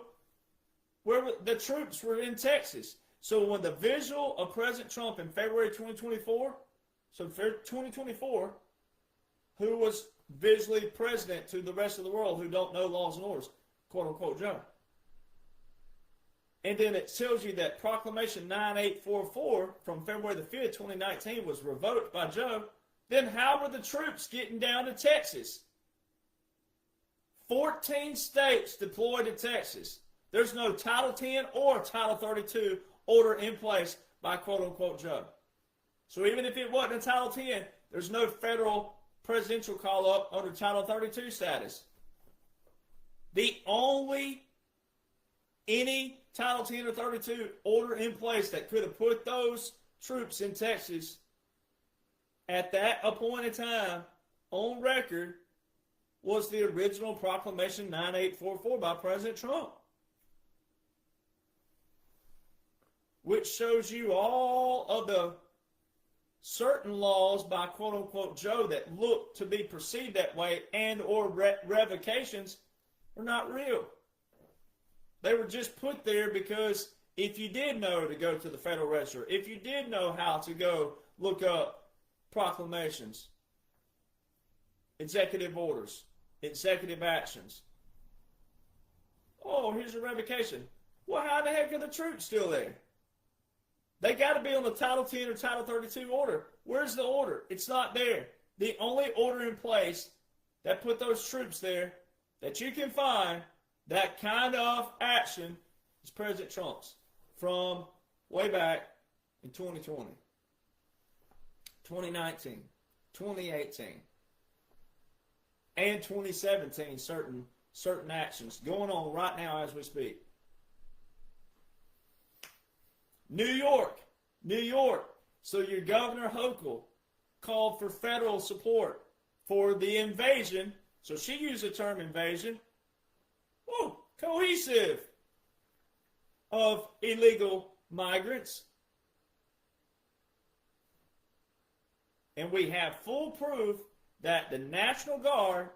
Where the troops were in Texas. So when the visual of President Trump in February 2024, so 2024, who was visually president to the rest of the world who don't know laws and orders, quote-unquote Joe. And then it tells you that Proclamation 9844 from February the 5th, 2019 was revoked by Joe. Then how were the troops getting down to Texas? 14 states deployed to Texas. There's no Title 10 or Title 32 order in place by quote-unquote Joe. So even if it wasn't in Title 10, there's no federal presidential call-up under Title 32 status. The only any Title 10 or 32 order in place that could have put those troops in Texas at that appointed time on record was the original Proclamation 9844 by President Trump, which shows you all of the certain laws by quote-unquote Joe that look to be perceived that way and or revocations were not real. They were just put there because if you did know to go to the Federal Register, if you did know how to go look up proclamations, executive orders, executive actions. Oh, here's a revocation. Well, how the heck are the troops still there? They got to be on the Title 10 or Title 32 order. Where's the order? It's not there. The only order in place that put those troops there that you can find that kind of action is President Trump's from way back in 2020, 2019, 2018, and 2017, certain actions going on right now as we speak. New York. So your Governor Hochul called for federal support for the invasion. So she used the term invasion. Oh, cohesive of illegal migrants. And we have full proof that the National Guard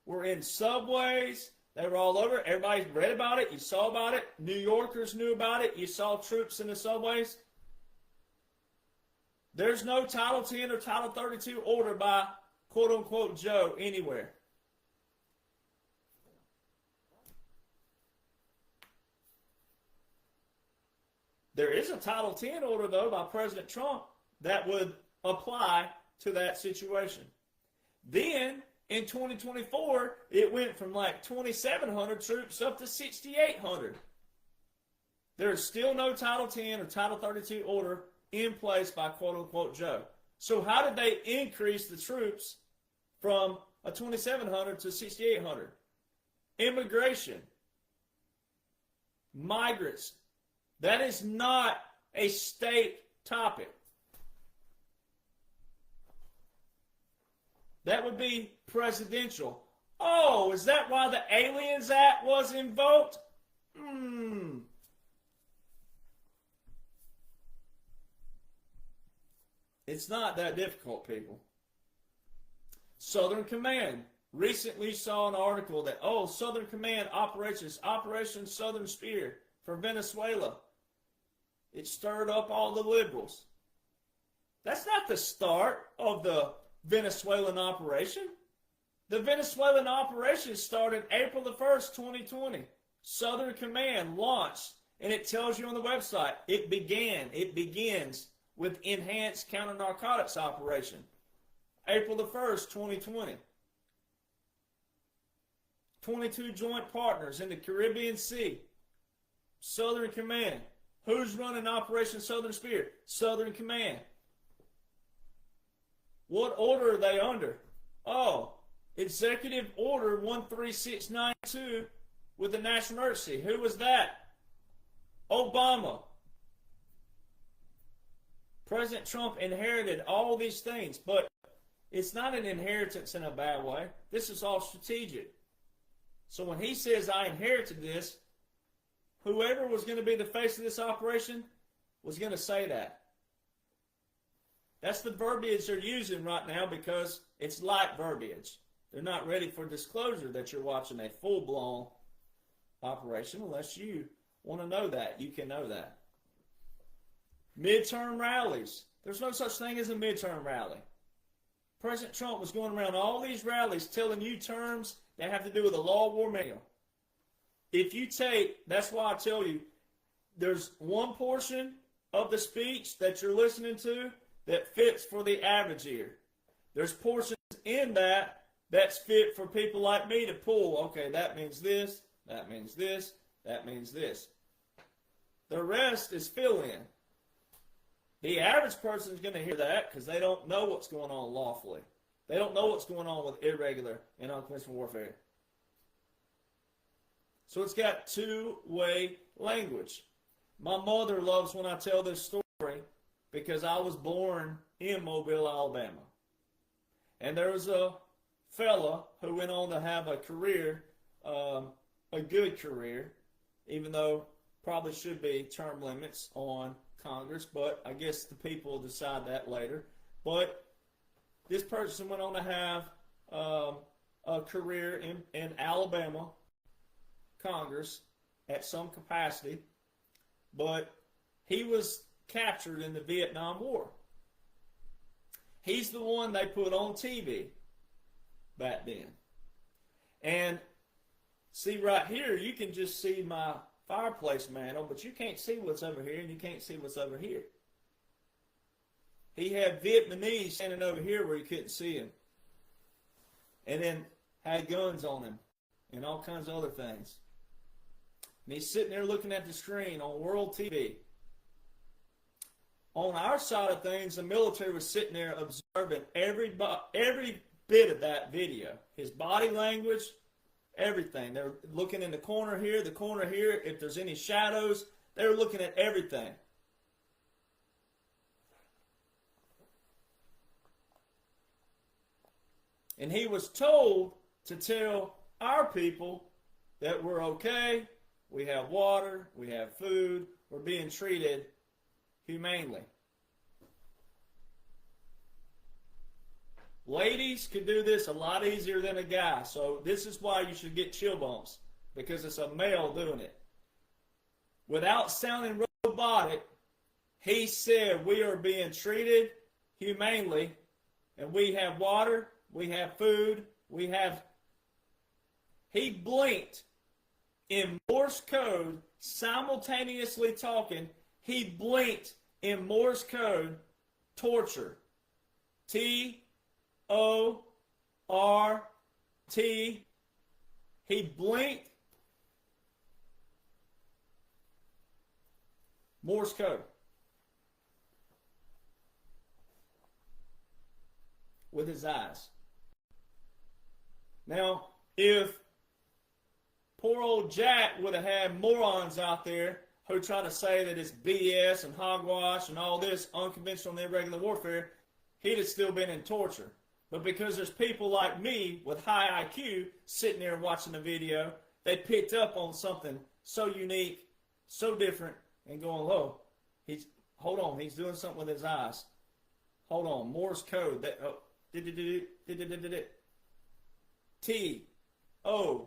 were in subways. They were all over. Everybody read about it. You saw about it. New Yorkers knew about it. You saw troops in the subways. There's no Title 10 or Title 32 order by quote-unquote Joe anywhere. There is a Title 10 order, though, by President Trump that would apply to that situation. Then, in 2024, it went from like 2,700 troops up to 6,800. There is still no Title 10 or Title 32 order in place by quote-unquote Joe. So how did they increase the troops from a 2,700 to 6,800? Immigration. Migrants. That is not a state topic. That would be presidential. Oh, is that why the Aliens Act was invoked? It's not that difficult, people. Southern Command. Recently saw an article that, Southern Command operations, Operation Southern Spear for Venezuela. It stirred up all the liberals. That's not the start of the Venezuelan operation. The Venezuelan operation started April the 1st, 2020. Southern Command launched, and it tells you on the website, it begins with Enhanced Counter-Narcotics Operation. April the 1st, 2020. 22 joint partners in the Caribbean Sea. Southern Command. Who's running Operation Southern Spear? Southern Command. What order are they under? Executive Order 13692 with the national emergency. Who was that? Obama. President Trump inherited all these things, but it's not an inheritance in a bad way. This is all strategic. So when he says, I inherited this, whoever was going to be the face of this operation was going to say that. That's the verbiage they're using right now because it's light verbiage. They're not ready for disclosure that you're watching a full-blown operation unless you want to know that. You can know that. Midterm rallies. There's no such thing as a midterm rally. President Trump was going around all these rallies telling you terms that have to do with the law of war manual. If you take, that's why I tell you, there's one portion of the speech that you're listening to that fits for the average ear. There's portions in that that's fit for people like me to pull. Okay, that means this, that means this, that means this. The rest is fill in. The average person is going to hear that because they don't know what's going on lawfully. They don't know what's going on with irregular and unconventional warfare. So it's got two-way language. My mother loves when I tell this story because I was born in Mobile, Alabama. And there was a fella who went on to have a career, a good career, even though probably should be term limits on Congress, but I guess the people will decide that later. But this person went on to have a career in Alabama Congress at some capacity, but he was captured in the Vietnam War. He's the one they put on TV back then. And see right here, you can just see my fireplace mantle, but you can't see what's over here and you can't see what's over here. He had Vietnamese standing over here where you couldn't see him. And then had guns on him and all kinds of other things. And he's sitting there looking at the screen on world TV. On our side of things, the military was sitting there observing every bit of that video. His body language, everything. They're looking in the corner here, if there's any shadows. They're looking at everything. And he was told to tell our people that we're okay, we have water, we have food, we're being treated humanely. Ladies could do this a lot easier than a guy, so this is why you should get chill bumps, because it's a male doing it. Without sounding robotic, he said we are being treated humanely, and we have water, we have food, we have... He blinked in Morse code, simultaneously talking. He blinked in Morse code, torture. T-O-R-T. He blinked. Morse code. With his eyes. Now, if poor old Jack would have had morons out there who try to say that it's BS and hogwash and all this unconventional and irregular warfare, he'd have still been in torture. But because there's people like me with high IQ sitting there watching the video, they picked up on something so unique, so different, and going, oh, hold on, he's doing something with his eyes. Hold on, Morse code. T-O-R-T-U-R-E.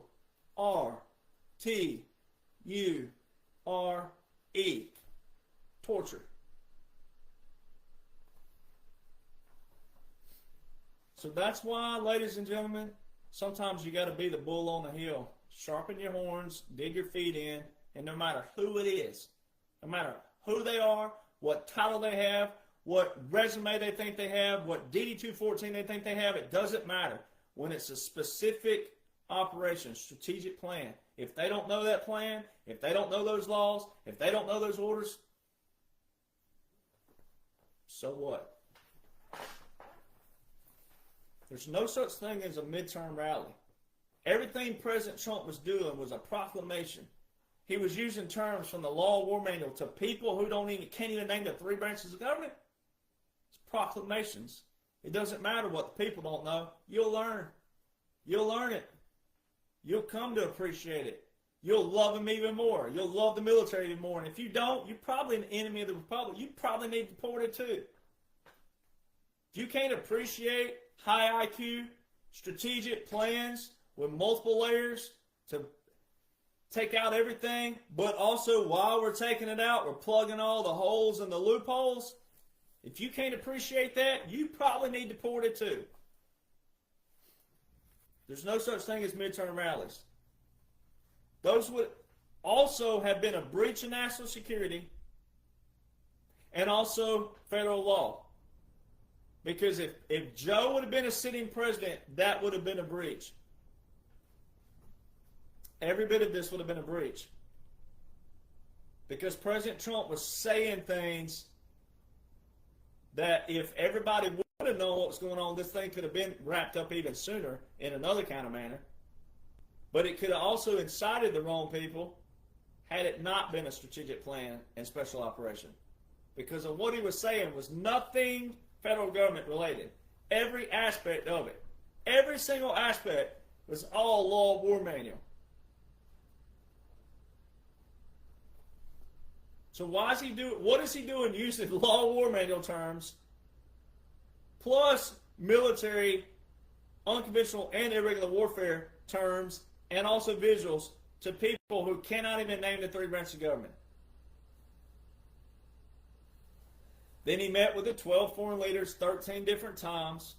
Torture. So that's why, ladies and gentlemen, sometimes you got to be the bull on the hill. Sharpen your horns, dig your feet in, and no matter who it is, no matter who they are, what title they have, what resume they think they have, what DD-214 they think they have, it doesn't matter. When it's a specific operation, strategic plan, if they don't know that plan, if they don't know those laws, if they don't know those orders, so what? There's no such thing as a midterm rally. Everything President Trump was doing was a proclamation. He was using terms from the Law of War Manual to people who can't even name the three branches of government. It's proclamations. It doesn't matter what the people don't know. You'll learn. You'll learn it. You'll come to appreciate it. You'll love them even more. You'll love the military even more. And if you don't, you're probably an enemy of the Republic. You probably need deported too. If you can't appreciate high IQ, strategic plans with multiple layers to take out everything, but also while we're taking it out, we're plugging all the holes and the loopholes. If you can't appreciate that, you probably need deported too. There's no such thing as midterm rallies. Those would also have been a breach of national security and also federal law. Because if Joe would have been a sitting president, that would have been a breach. Every bit of this would have been a breach. Because President Trump was saying things that if everybody would have known what was going on, this thing could have been wrapped up even sooner in another kind of manner. But it could have also incited the wrong people had it not been a strategic plan and special operation. Because of what he was saying was nothing federal government related. Every aspect of it, every single aspect was all law war manual. So what is he doing using law war manual terms plus military, unconventional, and irregular warfare terms and also visuals to people who cannot even name the three branches of government? Then he met with the 12 foreign leaders 13 different times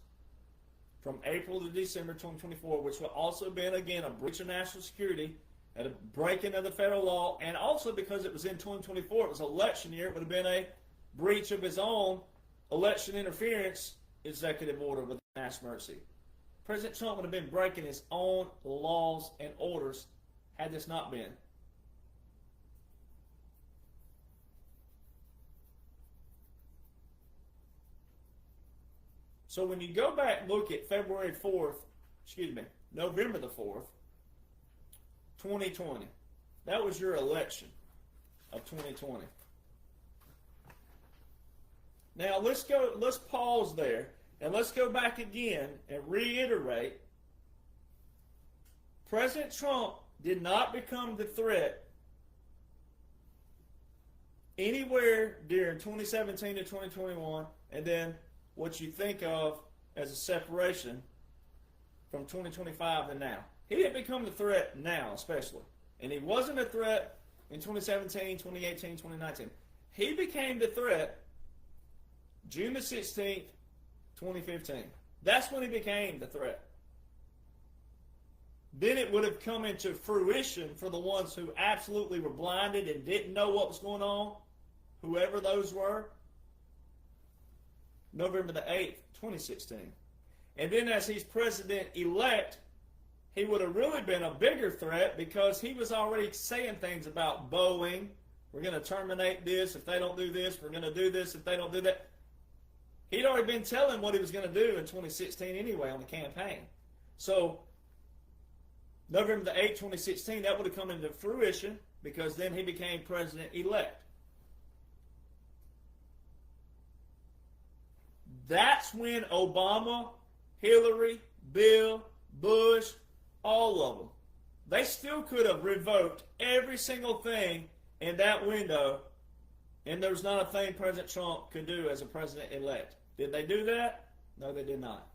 from April to December 2024, which would also been, again, a breach of national security and a breaking of the federal law, and also because it was in 2024, it was election year, it would have been a breach of his own election interference executive order with mass mercy. President Trump would have been breaking his own laws and orders had this not been. So when you go back and look at November the 4th, 2020, that was your election of 2020. Now let's pause there and let's go back again and reiterate. President Trump did not become the threat anywhere during 2017 to 2021, and then what you think of as a separation from 2025 to now. He didn't become the threat now, especially. And he wasn't a threat in 2017, 2018, 2019. He became the threat June the 16th, 2015. That's when he became the threat. Then it would have come into fruition for the ones who absolutely were blinded and didn't know what was going on, whoever those were, November the 8th, 2016. And then as he's president-elect, he would have really been a bigger threat because he was already saying things about Boeing. We're going to terminate this if they don't do this. We're going to do this if they don't do that. He'd already been telling what he was going to do in 2016 anyway on the campaign. So November the 8th, 2016, that would have come into fruition because then he became president-elect. That's when Obama, Hillary, Bill, Bush, all of them, they still could have revoked every single thing in that window, and there's not a thing President Trump could do as a president-elect. Did they do that? No, they did not.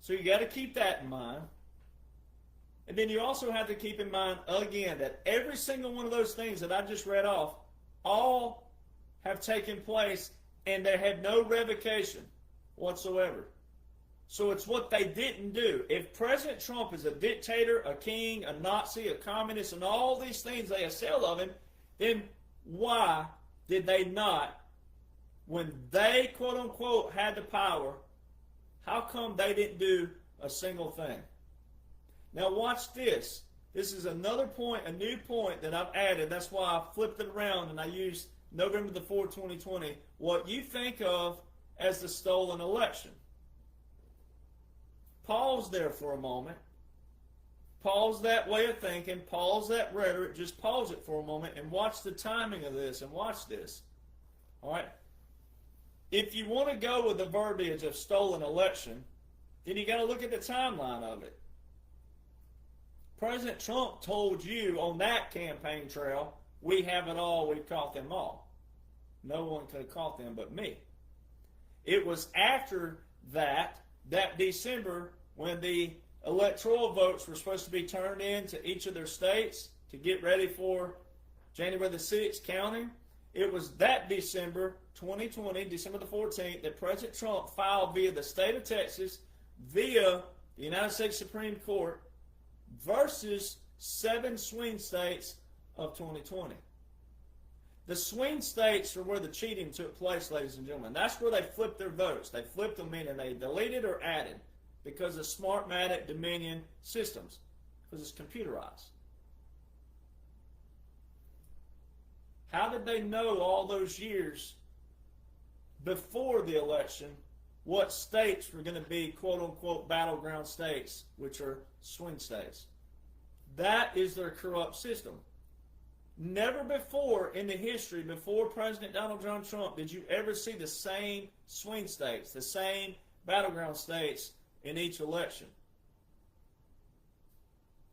So you got to keep that in mind. And then you also have to keep in mind, again, that every single one of those things that I just read off, all have taken place and they had no revocation whatsoever. So it's what they didn't do. If President Trump is a dictator, a king, a Nazi, a communist, and all these things they assail of him, then why did they not, when they, quote unquote, had the power, how come they didn't do a single thing? Now watch this. This is another point, a new point that I've added. That's why I flipped it around and I used November the 4th, 2020, what you think of as the stolen election. Pause there for a moment. Pause that way of thinking. Pause that rhetoric. Just pause it for a moment and watch the timing of this and watch this. All right? If you want to go with the verbiage of stolen election, then you got to look at the timeline of it. President Trump told you on that campaign trail, we have it all, we've caught them all. No one could have caught them but me. It was after that December, when the electoral votes were supposed to be turned in to each of their states to get ready for January the 6th counting, it was that December 2020, December the 14th, that President Trump filed via the state of Texas, via the United States Supreme Court, versus 7 swing states of 2020. The swing states are where the cheating took place, ladies and gentlemen. That's where they flipped their votes. They flipped them in and they deleted or added because of Smartmatic Dominion systems, because it's computerized. How did they know all those years before the election what states were going to be quote-unquote battleground states, which are swing states? That is their corrupt system. Never before in the history, before President Donald John Trump, did you ever see the same swing states, the same battleground states in each election.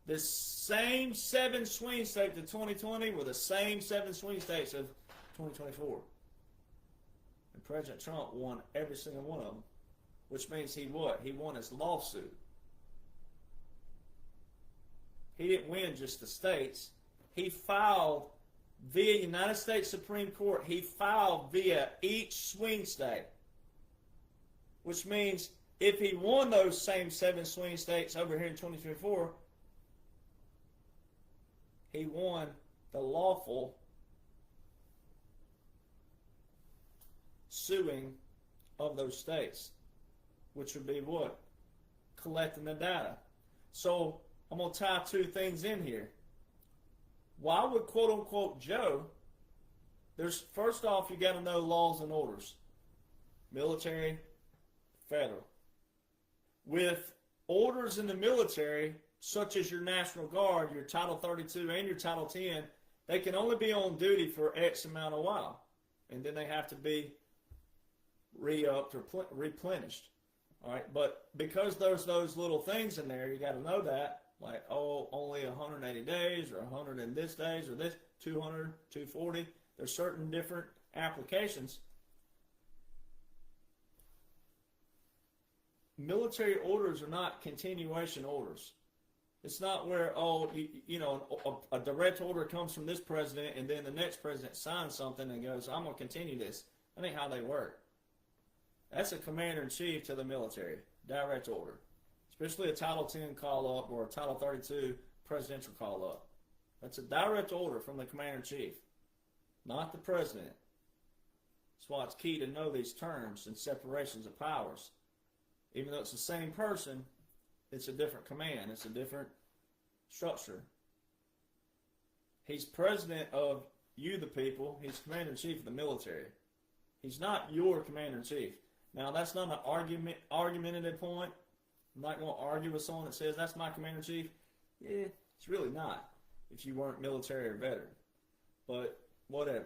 The same 7 swing states of 2020 were the same 7 swing states of 2024. And President Trump won every single one of them, which means he what? He won his lawsuit. He didn't win just the states. He filed via United States Supreme Court. He filed via each swing state, which means if he won those same 7 swing states over here in 2024, he won the lawful suing of those states, which would be what? Collecting the data. So I'm going to tie 2 things in here. Why would quote-unquote Joe, first off, you got to know laws and orders. Military, federal. With orders in the military, such as your National Guard, your Title 32 and your Title 10, they can only be on duty for X amount of while. And then they have to be re-upped or replenished. All right, but because there's those little things in there, you got to know that. Like, oh, only 180 days or 100 in this days or this, 200, 240. There's certain different applications. Military orders are not continuation orders. It's not where, a direct order comes from this president and then the next president signs something and goes, I'm going to continue this. That ain't how they work. That's a commander-in-chief to the military, direct order. Especially a Title 10 call-up or a Title 32 presidential call-up. That's a direct order from the commander-in-chief, not the president. That's why it's key to know these terms and separations of powers. Even though it's the same person, it's a different command. It's a different structure. He's president of you, the people. He's commander-in-chief of the military. He's not your commander-in-chief. Now, that's not an argumentative point. I'm not going to argue with someone that says, that's my commander-in-chief. Yeah, it's really not, if you weren't military or veteran. But whatever,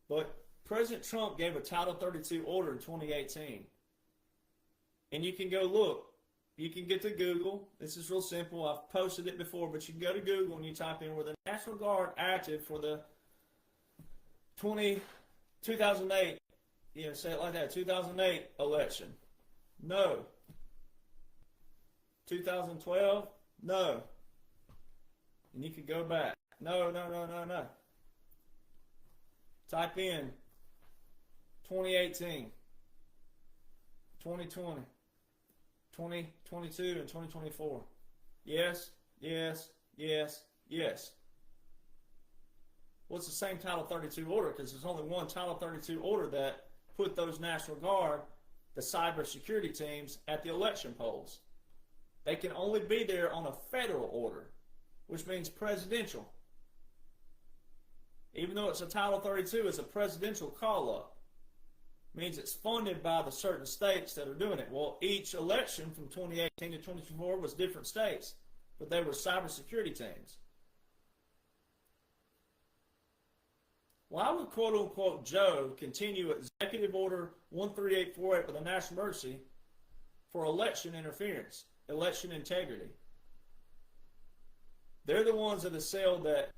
But President Trump gave a Title 32 order in 2018. And you can go look. You can get to Google. This is real simple. I've posted it before, but you can go to Google and you type in, were the National Guard active for the 2008, say it like that, 2008 election? No. 2012? No. And you could go back. No. Type in 2018, 2020, 2022, and 2024. Yes. Well, it's the same Title 32 order because there's only one Title 32 order that put those National Guard, the cybersecurity teams, at the election polls. They can only be there on a federal order, which means presidential. Even though it's a Title 32, it's a presidential call-up. Means it's funded by the certain states that are doing it. Well, each election from 2018 to 2024 was different states, but they were cybersecurity teams. Why would quote-unquote Joe continue Executive Order 13848 with a national emergency for election interference, election integrity? They're the ones that have said that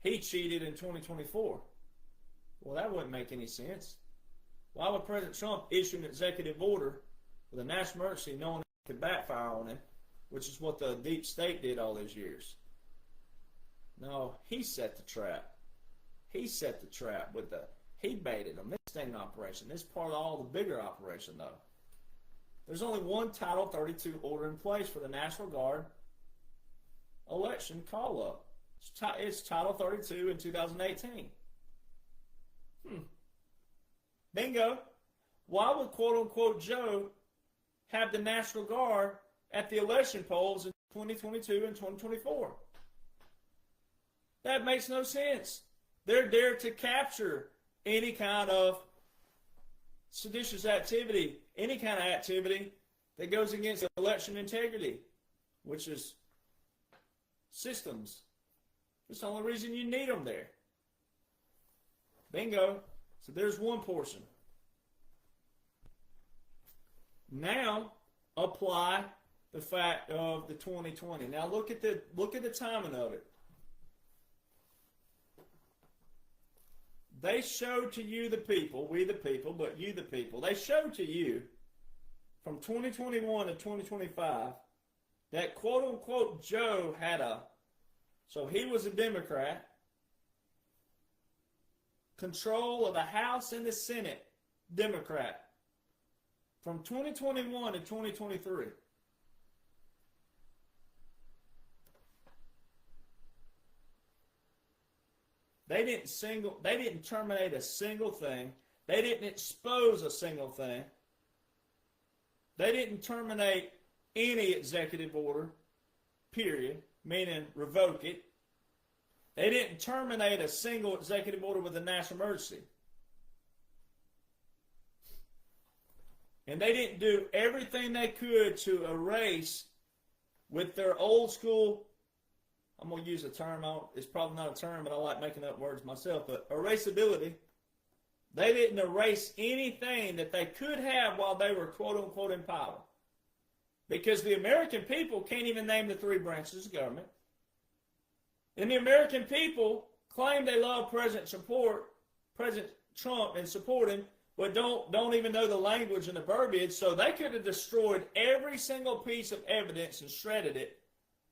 he cheated in 2024. Well, that wouldn't make any sense. Why would President Trump issue an executive order with a national emergency knowing it could backfire on him, which is what the deep state did all those years? No, he set the trap. He set the trap he baited them. This ain't an operation. This is part of all the bigger operation, though. There's only one Title 32 order in place for the National Guard election call-up. It's Title 32 in 2018. Bingo. Why would quote-unquote Joe have the National Guard at the election polls in 2022 and 2024? That makes no sense. They're there to capture any kind of seditious activity, any kind of activity that goes against election integrity, which is systems. That's the only reason you need them there. Bingo. So there's one portion. Now apply the fact of the 2020. Now look at the timing of it. They showed to you the people, we the people, but you the people. They showed to you from 2021 to 2025 that quote unquote Joe so he was a Democrat, control of the House and the Senate, Democrat, from 2021 to 2023. They didn't terminate a single thing. They didn't expose a single thing. They didn't terminate any executive order, period, meaning revoke it. They didn't terminate a single executive order with a national emergency. And they didn't do everything they could to erase with their old school, I'm going to use a term, it's probably not a term, but I like making up words myself, but erasability. They didn't erase anything that they could have while they were quote-unquote in power. Because the American people can't even name the three branches of government. And the American people claim they love President Trump and support him, but don't even know the language and the verbiage, so they could have destroyed every single piece of evidence and shredded it,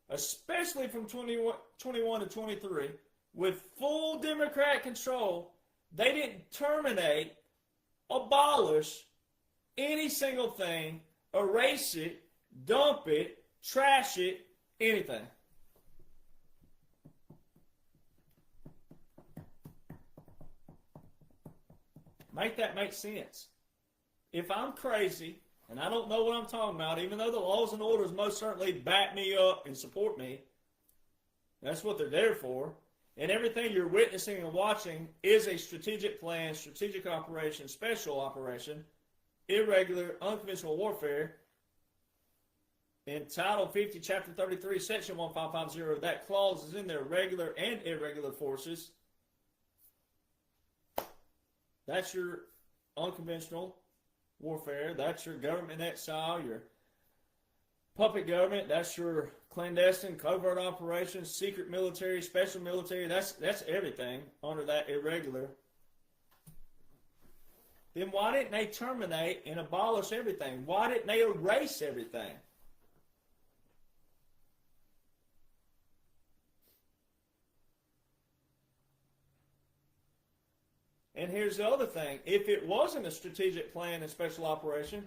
especially from 21 to 23, with full Democrat control. They didn't terminate, abolish any single thing, erase it, dump it, trash it, anything. Make that make sense. If I'm crazy and I don't know what I'm talking about, even though the laws and orders most certainly back me up and support me, that's what they're there for. And everything you're witnessing and watching is a strategic plan, strategic operation, special operation, irregular, unconventional warfare. In Title 50, Chapter 33, Section 1550, that clause is in there, regular and irregular forces. That's your unconventional warfare. That's your government exile, your puppet government. That's your clandestine, covert operations, secret military, special military. That's everything under that irregular. Then why didn't they terminate and abolish everything? Why didn't they erase everything? And here's the other thing. If it wasn't a strategic plan and special operation,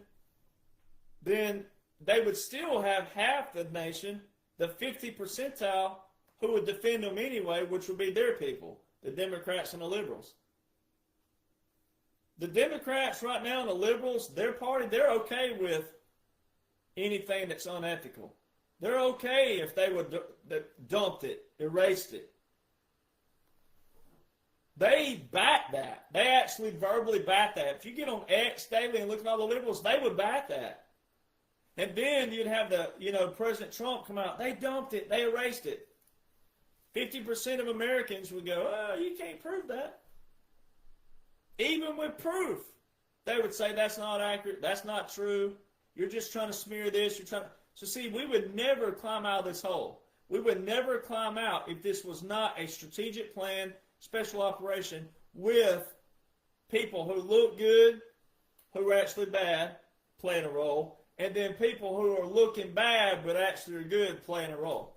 then they would still have half the nation, the 50 percentile, who would defend them anyway, which would be their people, the Democrats and the liberals. The Democrats right now and the liberals, their party, they're okay with anything that's unethical. They're okay if they would dumped it, erased it. They back that. They actually verbally back that. If you get on X daily and look at all the liberals, they would back that. And then you'd have President Trump come out. They dumped it. They erased it. 50% of Americans would go, oh, you can't prove that. Even with proof, they would say that's not accurate. That's not true. You're just trying to smear this. So see, we would never climb out of this hole. We would never climb out if this was not a strategic plan, special operation with people who look good, who are actually bad, playing a role, and then people who are looking bad but actually are good playing a role.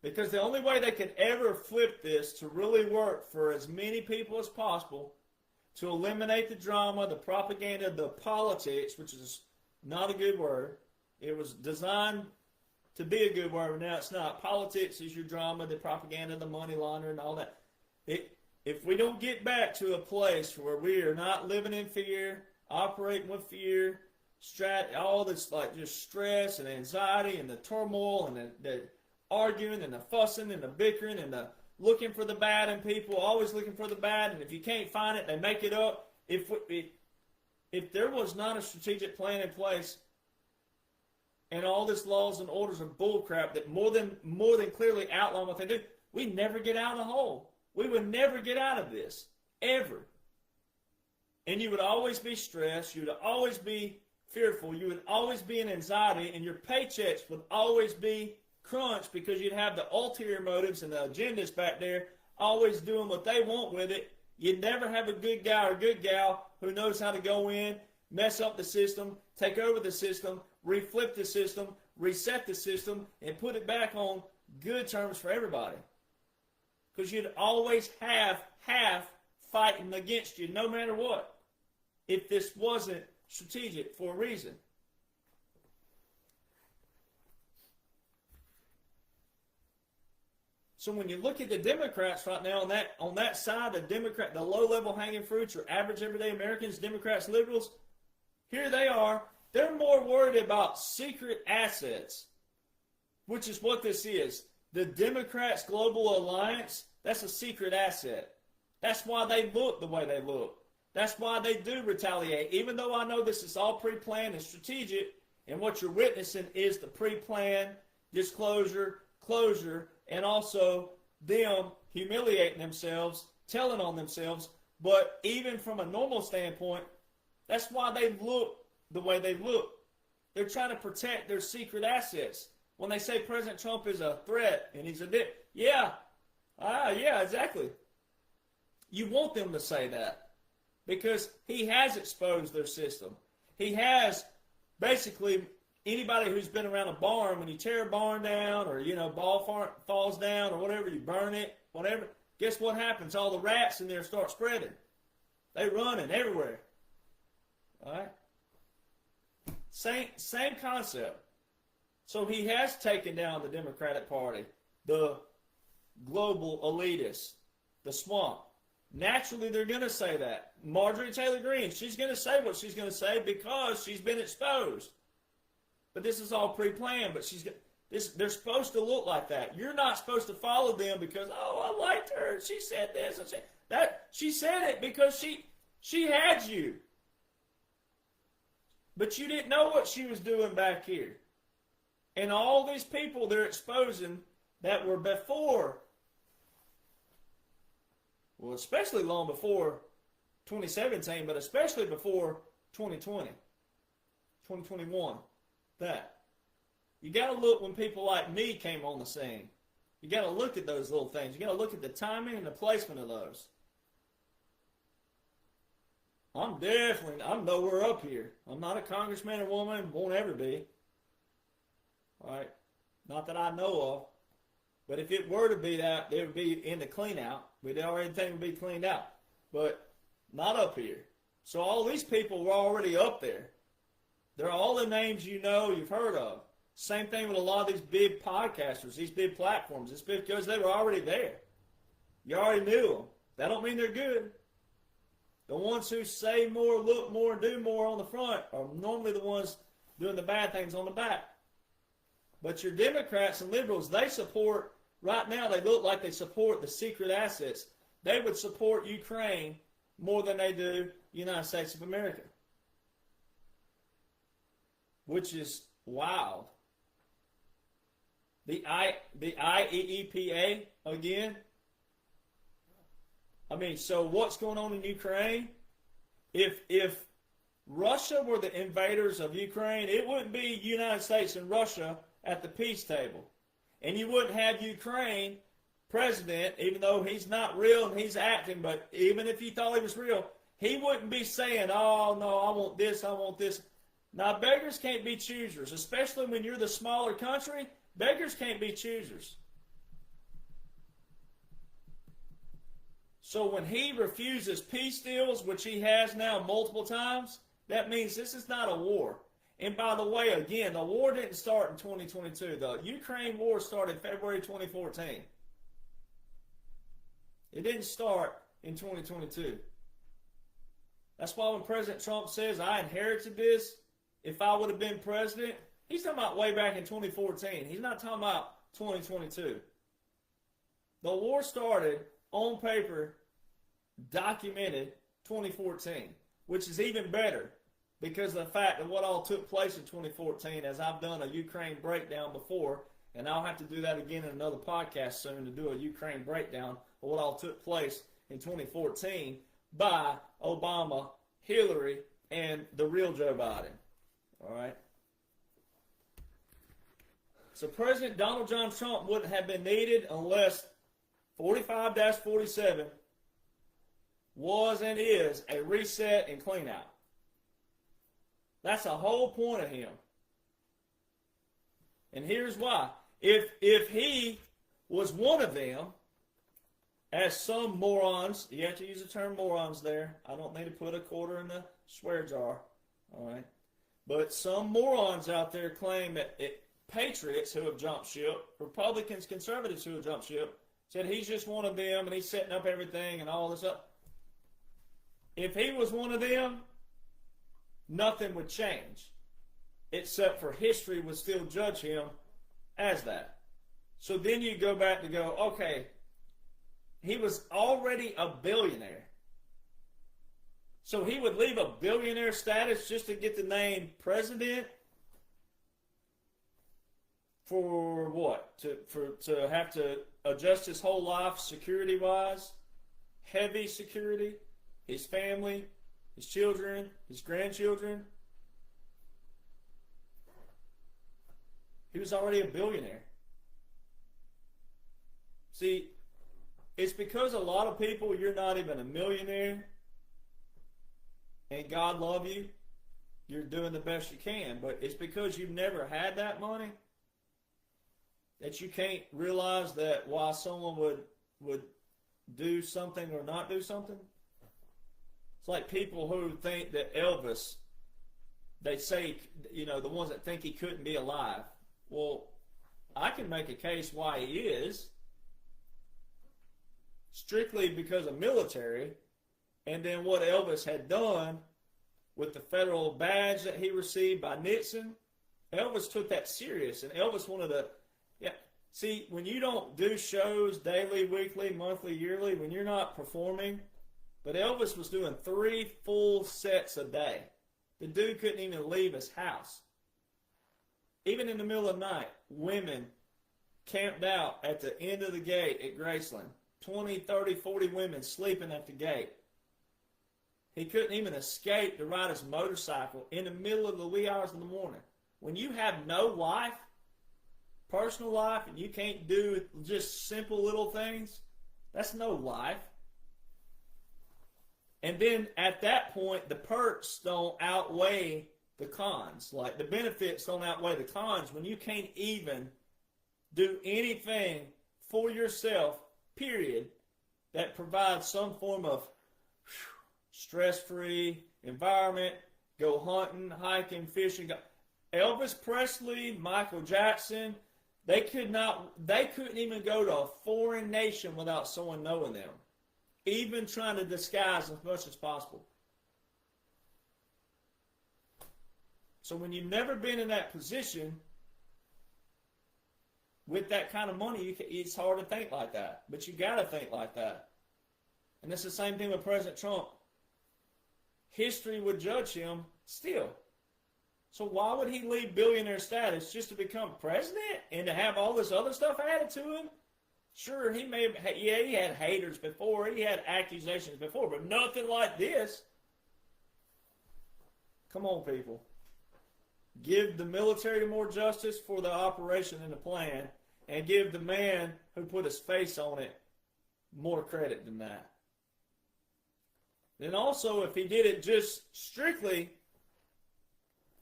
Because the only way they could ever flip this to really work for as many people as possible, to eliminate the drama, the propaganda, the politics, which is not a good word. It was designed to be a good word, but now it's not. Politics is your drama, the propaganda, the money laundering, all that. If we don't get back to a place where we are not living in fear, operating with fear, all this like just stress and anxiety and the turmoil and the arguing and the fussing and the bickering and the looking for the bad in people, always looking for the bad, and if you can't find it, they make it up. If there was not a strategic plan in place, and all this laws and orders of bullcrap that more than clearly outline what they do, we'd never get out of the hole. We would never get out of this, ever. And you would always be stressed. You would always be fearful. You would always be in anxiety, and your paychecks would always be crunched because you'd have the ulterior motives and the agendas back there always doing what they want with it. You'd never have a good guy or good gal who knows how to go in, mess up the system, take over the system, reflip the system, reset the system, and put it back on good terms for everybody. Because you'd always have half fighting against you no matter what, if this wasn't strategic for a reason. So when you look at the Democrats right now, on that side, the low-level hanging fruits are average everyday Americans, Democrats, liberals. Here they are. They're more worried about secret assets, which is what this is. The Democrats' global alliance, that's a secret asset. That's why they look the way they look. That's why they do retaliate. Even though I know this is all pre-planned and strategic, and what you're witnessing is the pre-planned disclosure, closure, and also them humiliating themselves, telling on themselves. But even from a normal standpoint, that's why they look the way they look. They're trying to protect their secret assets. When they say President Trump is a threat and he's a dick, yeah, exactly. You want them to say that because he has exposed their system. He has basically anybody who's been around a barn, when you tear a barn down or, ball falls down or whatever, you burn it, whatever, guess what happens? All the rats in there start spreading. They running everywhere. All right? Same concept. So he has taken down the Democratic Party, the global elitists, the swamp. Naturally, they're going to say that. Marjorie Taylor Greene, she's going to say what she's going to say because she's been exposed. But this is all pre-planned, but they're supposed to look like that. You're not supposed to follow them because, I liked her, she said this, and she said it because she had you. But you didn't know what she was doing back here. And all these people they're exposing that were before, well, especially long before 2017, but especially before 2020, 2021, that. You got to look when people like me came on the scene. You got to look at those little things. You got to look at the timing and the placement of those. I'm nowhere up here. I'm not a congressman or woman, won't ever be. All right? Not that I know of. But if it were to be that, it would be in the clean out. We'd already think it would be cleaned out. But not up here. So all these people were already up there. They're all the names you've heard of. Same thing with a lot of these big podcasters, these big platforms. It's because they were already there. You already knew them. That don't mean they're good. The ones who say more, look more, do more on the front are normally the ones doing the bad things on the back. But your Democrats and liberals, they support, right now they look like they support the secret assets. They would support Ukraine more than they do the United States of America. Which is wild. The IEEPA, again. I mean, so what's going on in Ukraine? If Russia were the invaders of Ukraine, it wouldn't be United States and Russia at the peace table. And you wouldn't have Ukraine president, even though he's not real and he's acting, but even if you thought he was real, he wouldn't be saying, oh, no, I want this, I want this. Now, beggars can't be choosers, especially when you're the smaller country. Beggars can't be choosers. So when he refuses peace deals, which he has now multiple times, that means this is not a war. And by the way, again, the war didn't start in 2022. The Ukraine war started February 2014. It didn't start in 2022. That's why when President Trump says, I inherited this, if I would have been president, he's talking about way back in 2014. He's not talking about 2022. The war started on paper, documented 2014, which is even better because of the fact of what all took place in 2014, as I've done a Ukraine breakdown before, and I'll have to do that again in another podcast soon to do a Ukraine breakdown of what all took place in 2014 by Obama, Hillary, and the real Joe Biden. All right? So President Donald John Trump wouldn't have been needed unless 45-47 was and is a reset and clean out. That's the whole point of him. And here's why. If he was one of them, as some morons, you have to use the term morons there. I don't need to put a quarter in the swear jar. All right. But some morons out there claim that patriots who have jumped ship, Republicans, conservatives who have jumped ship, said he's just one of them and he's setting up everything and all this stuff. If he was one of them, nothing would change, except for history would still judge him as that. So then you go back to go, okay, he was already a billionaire. So he would leave a billionaire status just to get the name president? For what? To have to adjust his whole life security-wise? Heavy security? His family? His children? His grandchildren? He was already a billionaire. See, it's because a lot of people, you're not even a millionaire, and God love you, you're doing the best you can. But it's because you've never had that money that you can't realize that why someone would do something or not do something. It's like people who think that Elvis, they say, you know, the ones that think he couldn't be alive. Well, I can make a case why he is, strictly because of military, and then what Elvis had done with the federal badge that he received by Nixon. Elvis took that serious, and Elvis wanted to, see, when you don't do shows daily, weekly, monthly, yearly, when you're not performing, but Elvis was doing 3 full sets a day. The dude couldn't even leave his house. Even in the middle of the night, women camped out at the end of the gate at Graceland. 20, 30, 40 women sleeping at the gate. He couldn't even escape to ride his motorcycle in the middle of the wee hours of the morning. When you have no life, personal life, and you can't do just simple little things, that's no life. And then at that point, the perks don't outweigh the cons. Like the benefits don't outweigh the cons when you can't even do anything for yourself, period, that provides some form of stress-free environment, go hunting, hiking, fishing. Elvis Presley, Michael Jackson, they couldn't even go to a foreign nation without someone knowing them, even trying to disguise as much as possible. So when you've never been in that position with that kind of money, it's hard to think like that. But you got to think like that. And it's the same thing with President Trump. History would judge him still. So why would he leave billionaire status just to become president and to have all this other stuff added to him? Sure, he had haters before, he had accusations before, but nothing like this. Come on, people. Give the military more justice for the operation and the plan, and give the man who put his face on it more credit than that. Then also, if he did it just strictly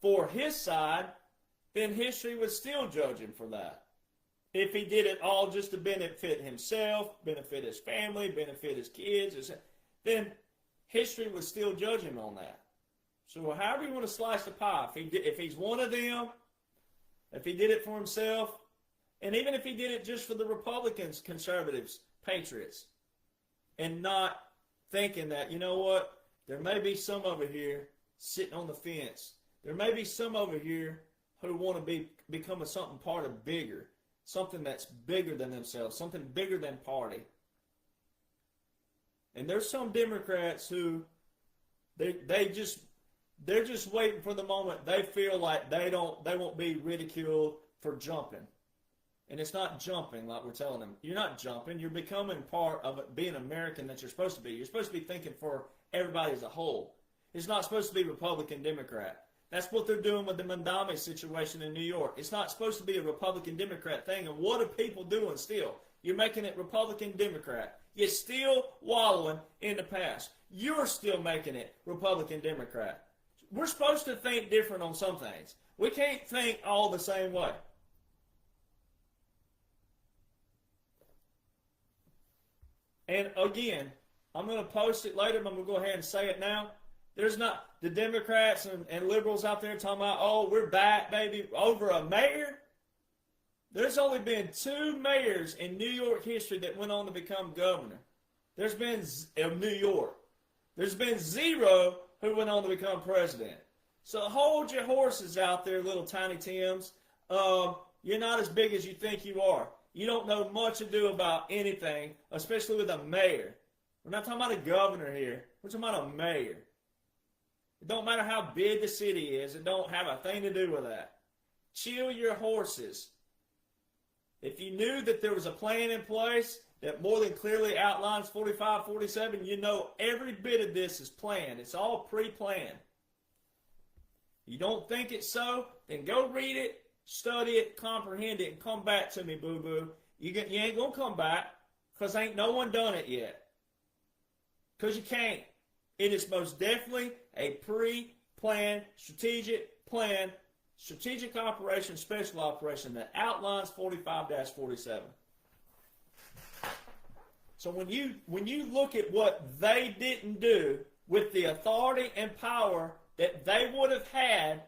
for his side, then history would still judge him for that. If he did it all just to benefit himself, benefit his family, benefit his kids, then history would still judge him on that. So however you want to slice the pie, if he's one of them, if he did it for himself, and even if he did it just for the Republicans, conservatives, patriots, and not thinking that, you know what, there may be some over here sitting on the fence. There may be some over here who want to become something part of bigger. something that's bigger than themselves, something bigger than party. And there's some Democrats who they're just waiting for the moment they feel like they won't be ridiculed for jumping. And it's not jumping like we're telling them. You're not jumping. You're becoming part of it, being American that you're supposed to be. You're supposed to be thinking for everybody as a whole. It's not supposed to be Republican, Democrat. That's what they're doing with the Mandami situation in New York. It's not supposed to be a Republican, Democrat thing. And what are people doing still? You're making it Republican, Democrat. You're still wallowing in the past. You're still making it Republican, Democrat. We're supposed to think different on some things. We can't think all the same way. And again, I'm going to post it later, but I'm going to go ahead and say it now. There's not the Democrats and liberals out there talking about, oh, we're back, baby, over a mayor. There's only been 2 mayors in New York history that went on to become governor. There's been, of New York. There's been 0 who went on to become president. So hold your horses out there, little tiny Tims. You're not as big as you think you are. You don't know much to do about anything, especially with a mayor. We're not talking about a governor here. We're talking about a mayor. It don't matter how big the city is. It don't have a thing to do with that. Chill your horses. If you knew that there was a plan in place that more than clearly outlines 45, 47, you know every bit of this is planned. It's all pre-planned. You don't think it's so? Then go read it, study it, comprehend it, and come back to me, boo-boo. You ain't going to come back because ain't no one done it yet. Because you can't. It is most definitely a pre-planned, strategic operation, special operation that outlines 45-47. So when you look at what they didn't do with the authority and power that they would have had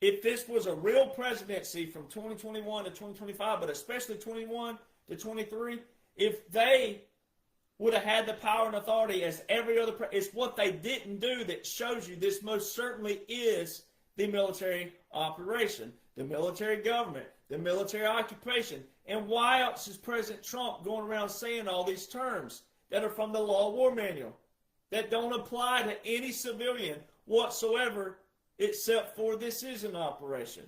if this was a real presidency from 2021 to 2025, but especially 21 to 23, if they would have had the power and authority as every other it's what they didn't do that shows you this most certainly is the military operation, the military government, the military occupation. And why else is President Trump going around saying all these terms that are from the Law War Manual that don't apply to any civilian whatsoever except for this is an operation?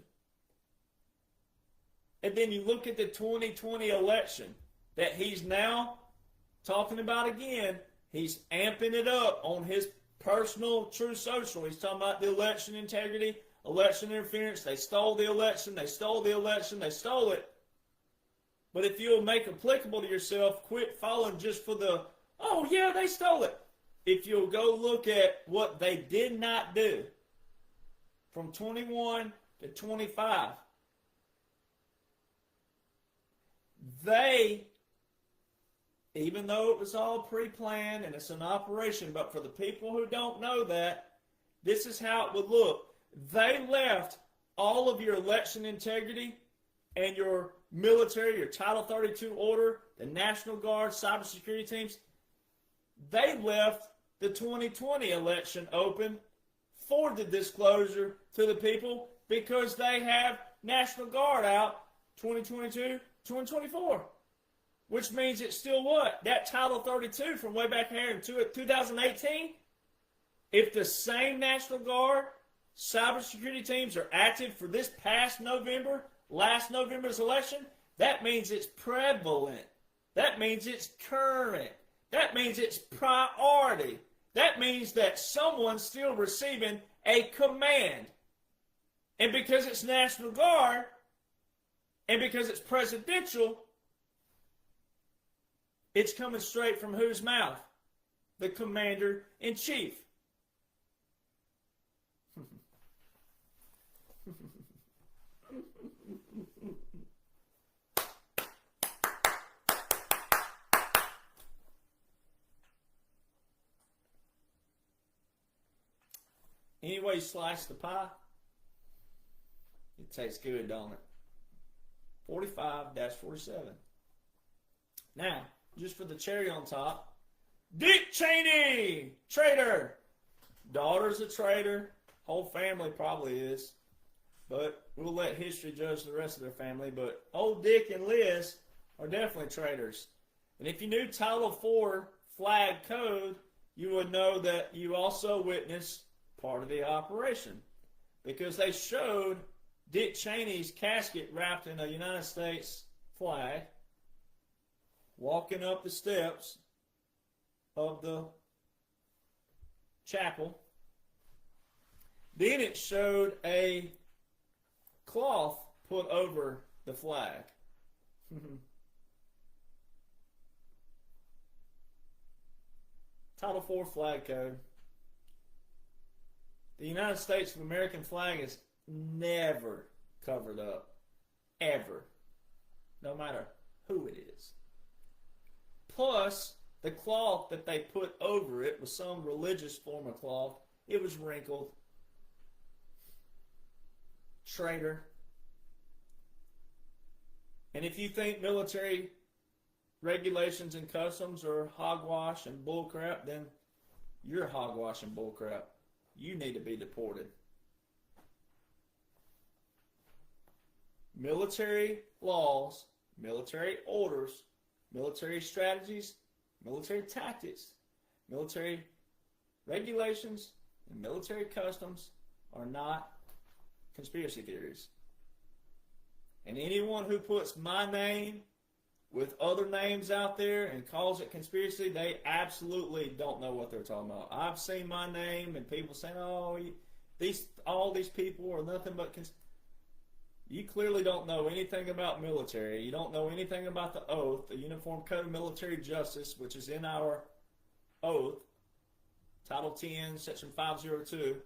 And then you look at the 2020 election that he's now talking about again. He's amping it up on his personal True Social. He's talking about the election integrity, election interference. They stole the election. They stole the election. They stole it. But if you'll make applicable to yourself, quit following just for the, oh yeah, they stole it. If you'll go look at what they did not do from 21 to 25, they, even though it was all pre-planned and it's an operation, but for the people who don't know that, this is how it would look. They left all of your election integrity and your military, your Title 32 order, the National Guard, cybersecurity teams, they left the 2020 election open for the disclosure to the people because they have National Guard out 2022, 2024. Which means it's still what? That Title 32 from way back here in 2018, if the same National Guard cybersecurity teams are active for this past November, last November's election, that means it's prevalent. That means it's current. That means it's priority. That means that someone's still receiving a command. And because it's National Guard, and because it's presidential, it's coming straight from whose mouth? The Commander-in-Chief. Any way you slice the pie, it tastes good, don't it? 45-47. Now, just for the cherry on top, Dick Cheney, traitor. Daughter's a traitor. Whole family probably is. but we'll let history judge the rest of their family. But old Dick and Liz are definitely traitors. And if you knew Title IV flag code, you would know that you also witnessed part of the operation, because they showed Dick Cheney's casket wrapped in a United States flag walking up the steps of the chapel. Then it showed a cloth put over the flag. Title IV flag code. The United States of American flag is never covered up. Ever. No matter who it is. Plus, the cloth that they put over it was some religious form of cloth. It was wrinkled. Traitor. And if you think military regulations and customs are hogwash and bullcrap, then you're hogwash and bullcrap. You need to be deported. Military laws, military orders, military strategies, military tactics, military regulations, and military customs are not conspiracy theories. And anyone who puts my name with other names out there and calls it conspiracy, they absolutely don't know what they're talking about. I've seen my name and people saying, "Oh, all these people are nothing but You clearly don't know anything about military. You don't know anything about the oath, the Uniform Code of Military Justice, which is in our oath, Title 10, Section 502.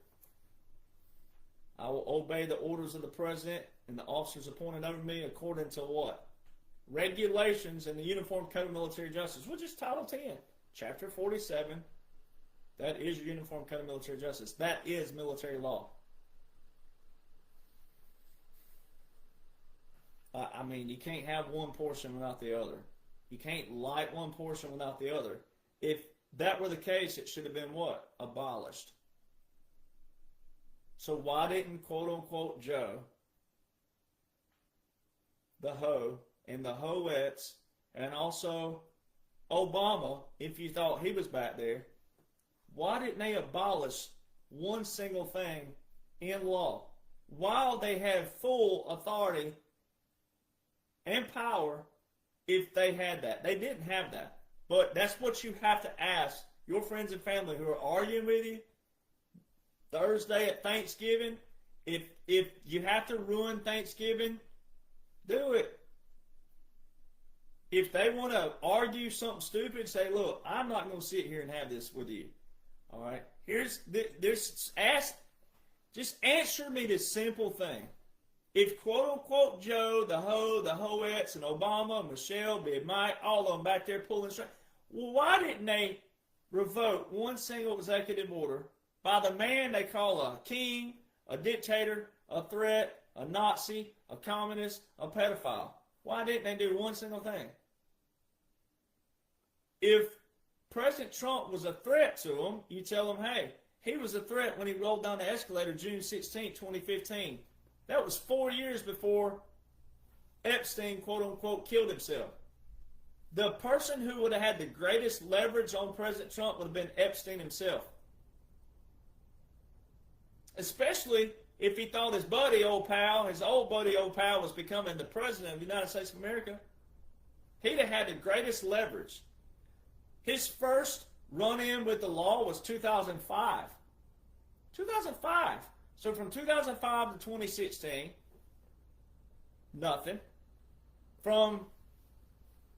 I will obey the orders of the President and the officers appointed over me according to what? Regulations in the Uniform Code of Military Justice, which is Title 10, Chapter 47. That is your Uniform Code of Military Justice. That is military law. I mean, you can't have one portion without the other. You can't light one portion without the other. If that were the case, it should have been what? Abolished. So why didn't quote-unquote Joe, the Ho, and the Hoettes, and also Obama, if you thought he was back there, why didn't they abolish one single thing in law while they have full authority and power if they had that? They didn't have that. But that's what you have to ask your friends and family who are arguing with you Thursday at Thanksgiving. If you have to ruin Thanksgiving, do it. If they want to argue something stupid, say, "Look, I'm not going to sit here and have this with you." All right? Just answer me this simple thing. If quote-unquote Joe, the Ho, the Hoettes, and Obama, Michelle, Big Mike, all of them back there pulling strings, well, why didn't they revoke one single executive order by the man they call a king, a dictator, a threat, a Nazi, a communist, a pedophile? Why didn't they do one single thing? If President Trump was a threat to them, you tell them, hey, he was a threat when he rolled down the escalator June 16, 2015. That was 4 years before Epstein, quote-unquote, killed himself. The person who would have had the greatest leverage on President Trump would have been Epstein himself. Especially if he thought his old buddy, old pal, was becoming the President of the United States of America. He'd have had the greatest leverage. His first run-in with the law was 2005. 2005. So from 2005 to 2016, nothing. From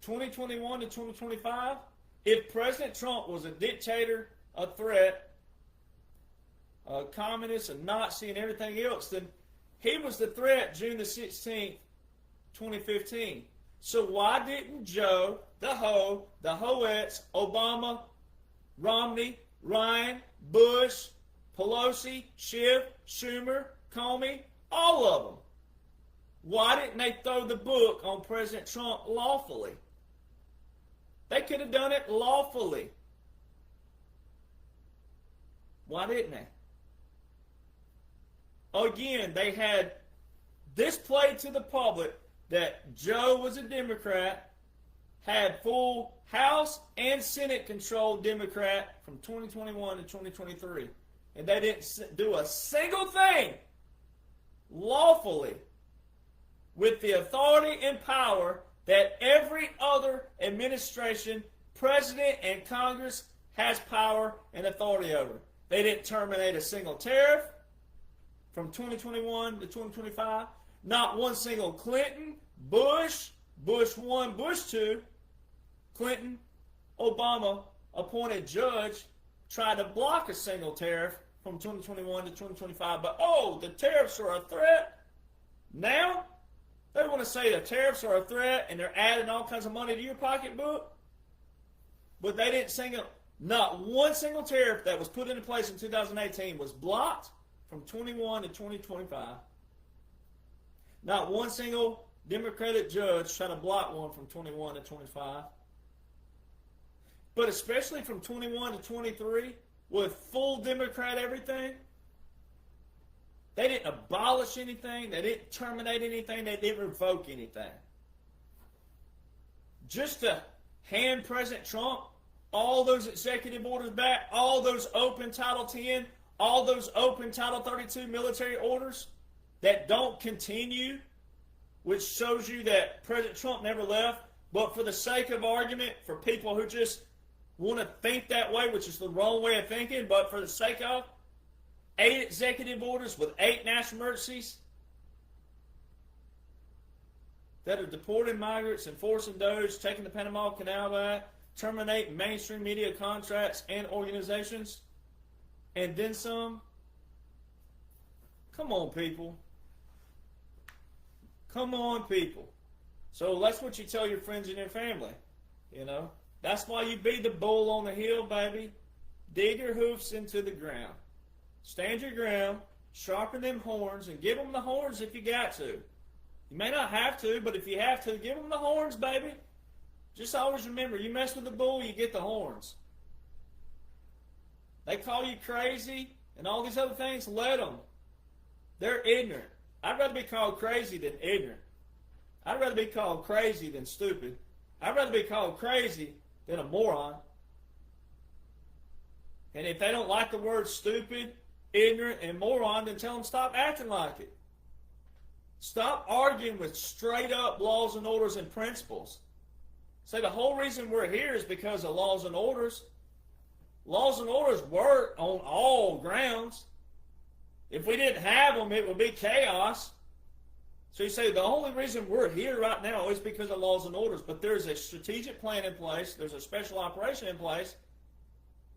2021 to 2025, if President Trump was a dictator, a threat, a communist, a Nazi, and everything else, then he was the threat June the 16th, 2015. So why didn't Joe, the Ho, the Hoettes, Obama, Romney, Ryan, Bush, Pelosi, Schiff, Schumer, Comey, all of them, why didn't they throw the book on President Trump lawfully? They could have done it lawfully. Why didn't they? Again, they had displayed to the public that Joe was a Democrat, had full House and Senate controlled Democrat from 2021 to 2023. And they didn't do a single thing lawfully with the authority and power that every other administration, president, and Congress has power and authority over. They didn't terminate a single tariff from 2021 to 2025. Not one single Clinton, Bush 1, Bush 2, Clinton, Obama appointed judge tried to block a single tariff from 2021 to 2025. But the tariffs are a threat. Now they want to say the tariffs are a threat and they're adding all kinds of money to your pocketbook. But they didn't not one single tariff that was put into place in 2018 was blocked from 21 to 2025. Not one single Democratic judge tried to block one from 21 to 25. But especially from 21 to 23, with full Democrat everything, they didn't abolish anything, they didn't terminate anything, they didn't revoke anything. Just to hand President Trump all those executive orders back, all those open Title 10, all those open Title 32 military orders that don't continue, which shows you that President Trump never left, but for the sake of argument, for people who just want to think that way, which is the wrong way of thinking, but for the sake of 8 executive orders with 8 national emergencies that are deporting migrants, enforcing DOJ, taking the Panama Canal back, terminating mainstream media contracts and organizations, and then some. Come on, people. Come on, people. So that's what you tell your friends and your family, you know. That's why you be the bull on the hill, baby. Dig your hoofs into the ground. Stand your ground, sharpen them horns, and give them the horns if you got to. You may not have to, but if you have to, give them the horns, baby. Just always remember, you mess with the bull, you get the horns. They call you crazy and all these other things, let them. They're ignorant. I'd rather be called crazy than ignorant. I'd rather be called crazy than stupid. I'd rather be called crazy than a moron. And if they don't like the word stupid, ignorant, and moron, then tell them stop acting like it. Stop arguing with straight up laws and orders and principles. Say the whole reason we're here is because of laws and orders. Laws and orders work on all grounds. If we didn't have them, it would be chaos. So you say the only reason we're here right now is because of laws and orders, but there's a strategic plan in place, there's a special operation in place.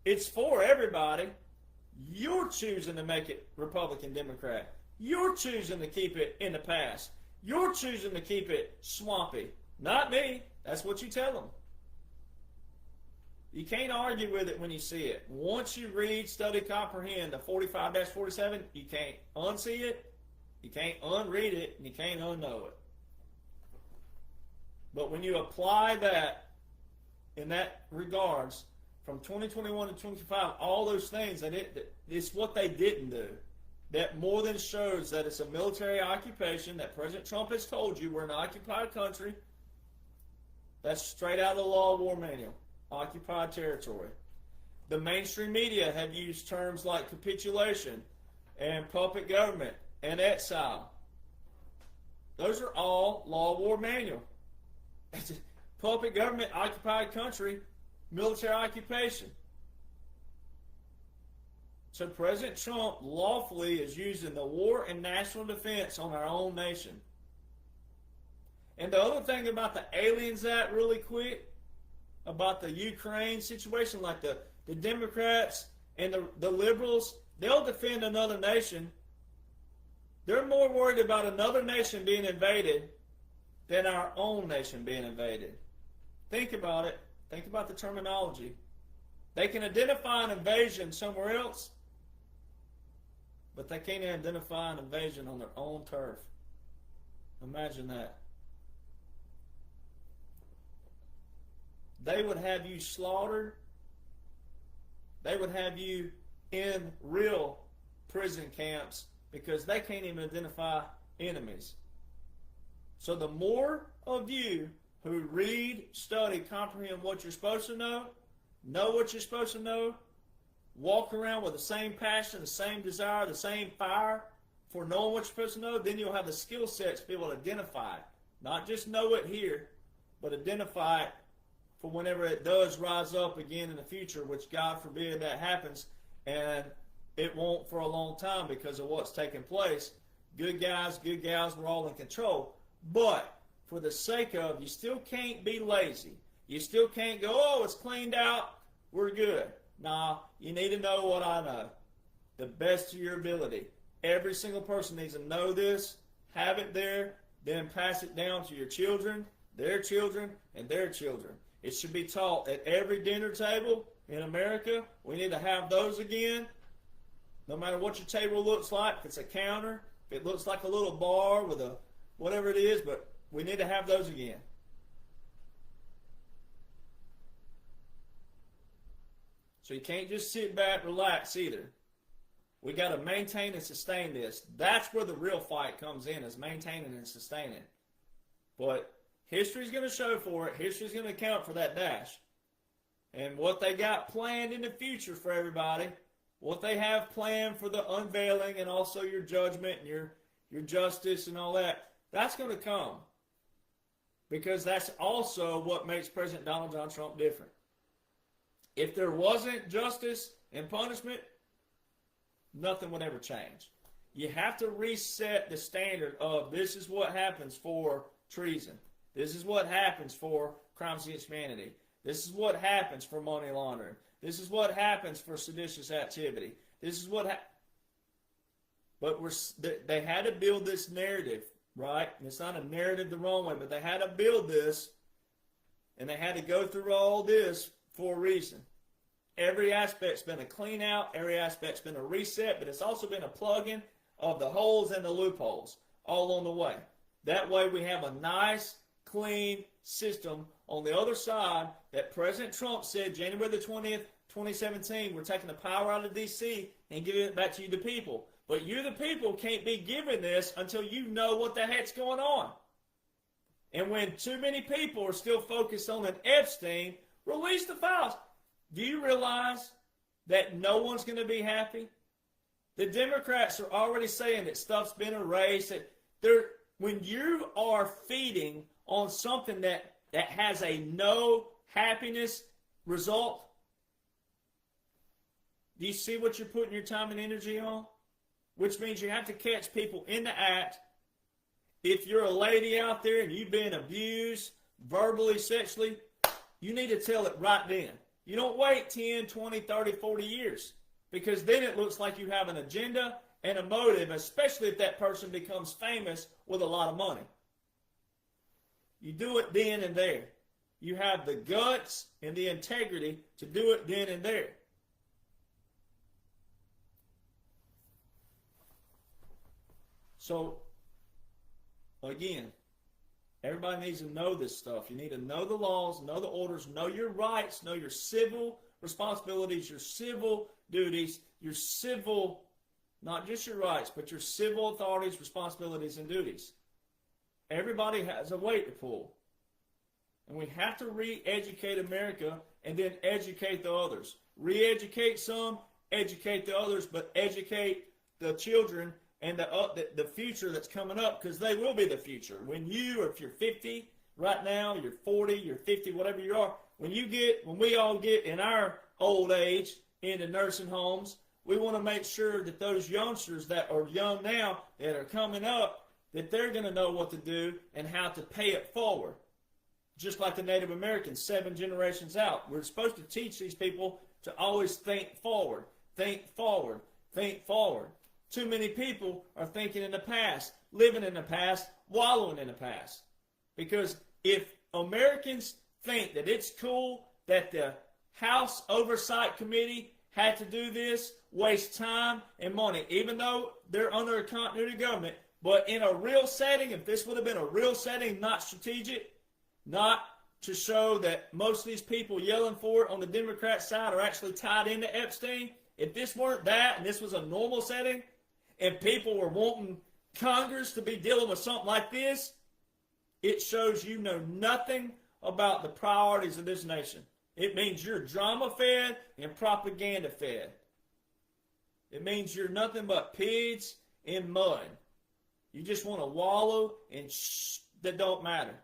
It's for everybody. You're choosing to make it Republican, Democrat. You're choosing to keep it in the past. You're choosing to keep it swampy. Not me. That's what you tell them. You can't argue with it when you see it. Once you read, study, comprehend the 45-47, you can't unsee it, you can't unread it, and you can't unknow it. But when you apply that in that regards, from 2021 to 2025, all those things, it's what they didn't do. That more than shows that it's a military occupation, that President Trump has told you we're an occupied country. That's straight out of the Law of War Manual. Occupied territory. The mainstream media have used terms like capitulation and puppet government and exile. Those are all Law of War Manual. Puppet government, occupied country, military occupation. So President Trump lawfully is using the war and national defense on our own nation. And the other thing about the Aliens Act, really quick, about the Ukraine situation, like the Democrats and the liberals, they'll defend another nation. They're more worried about another nation being invaded than our own nation being invaded. Think about it. Think about the terminology. They can identify an invasion somewhere else, but they can't identify an invasion on their own turf. Imagine that. They would have you slaughtered. They would have you in real prison camps because they can't even identify enemies. So the more of you who read, study, comprehend what you're supposed to know what you're supposed to know, walk around with the same passion, the same desire, the same fire for knowing what you're supposed to know, then you'll have the skill sets to be able to identify it. Not just know it here, but identify it for whenever it does rise up again in the future, which God forbid that happens, and it won't for a long time because of what's taking place. Good guys, good gals, we're all in control. But for the sake of, you still can't be lazy. You still can't go, oh, it's cleaned out, we're good. Nah, you need to know what I know, the best of your ability. Every single person needs to know this, have it there, then pass it down to your children, and their children. It should be taught at every dinner table in America. We need to have those again. No matter what your table looks like, if it's a counter, if it looks like a little bar with a whatever it is, but we need to have those again. So you can't just sit back, relax either. We got to maintain and sustain this. That's where the real fight comes in, is maintaining and sustaining. But history's going to show for it. History's going to account for that dash. And what they got planned in the future for everybody, what they have planned for the unveiling and also your judgment and your justice and all that, that's going to come. Because that's also what makes President Donald John Trump different. If there wasn't justice and punishment, nothing would ever change. You have to reset the standard of this is what happens for treason. This is what happens for crimes against humanity. This is what happens for money laundering. This is what happens for seditious activity. This is what But they had to build this narrative, right? And it's not a narrative the wrong way, but they had to build this, and they had to go through all this for a reason. Every aspect's been a clean out. Every aspect's been a reset, but it's also been a plug-in of the holes and the loopholes all on the way. That way we have a nice, clean system on the other side that President Trump said January the 20th, 2017, we're taking the power out of D.C. and giving it back to you, the people. But you, the people, can't be given this until you know what the heck's going on. And when too many people are still focused on an Epstein, release the files. Do you realize that no one's going to be happy? The Democrats are already saying that stuff's been erased. That when you are feeding on something that has a no happiness result, do you see what you're putting your time and energy on? Which means you have to catch people in the act. If you're a lady out there and you've been abused verbally, sexually, you need to tell it right then. You don't wait 10, 20, 30, 40 years, because then it looks like you have an agenda and a motive, especially if that person becomes famous with a lot of money. You do it then and there. You have the guts and the integrity to do it then and there. So, again, everybody needs to know this stuff. You need to know the laws, know the orders, know your rights, know your civil responsibilities, your civil duties, your civil, not just your rights, but your civil authorities, responsibilities, and duties. Everybody has a weight to pull. And we have to re-educate America and then educate the others. Re-educate some, educate the others, but educate the children and the future that's coming up, because they will be the future. When if you're 50 right now, you're 40, you're 50, whatever you are, when we all get in our old age into nursing homes, we want to make sure that those youngsters that are young now, that are coming up, that they're going to know what to do and how to pay it forward. Just like the Native Americans, 7 generations out. We're supposed to teach these people to always think forward, think forward, think forward. Too many people are thinking in the past, living in the past, wallowing in the past. Because if Americans think that it's cool that the House Oversight Committee had to do this, waste time and money, even though they're under a continuity government, but in a real setting, if this would have been a real setting, not strategic, not to show that most of these people yelling for it on the Democrat side are actually tied into Epstein, if this weren't that and this was a normal setting, and people were wanting Congress to be dealing with something like this, It shows you know nothing about the priorities of this nation. It means you're drama fed and propaganda fed. It means you're nothing but pigs in mud. You just want to wallow in that don't matter.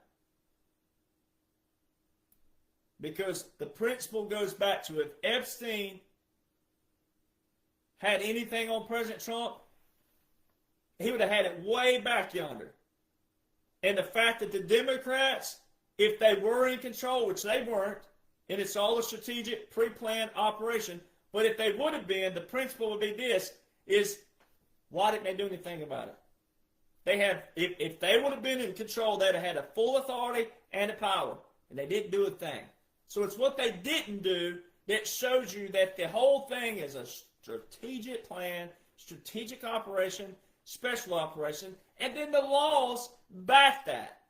Because the principle goes back to, if Epstein had anything on President Trump, he would have had it way back yonder. And the fact that the Democrats, if they were in control, which they weren't, and it's all a strategic, pre-planned operation, but if they would have been, the principle would be this, is why didn't they do anything about it? They have, if they would have been in control, they'd have had a full authority and a power, and they didn't do a thing. So it's what they didn't do that shows you that the whole thing is a strategic plan, strategic operation, special operation, and then the laws back that.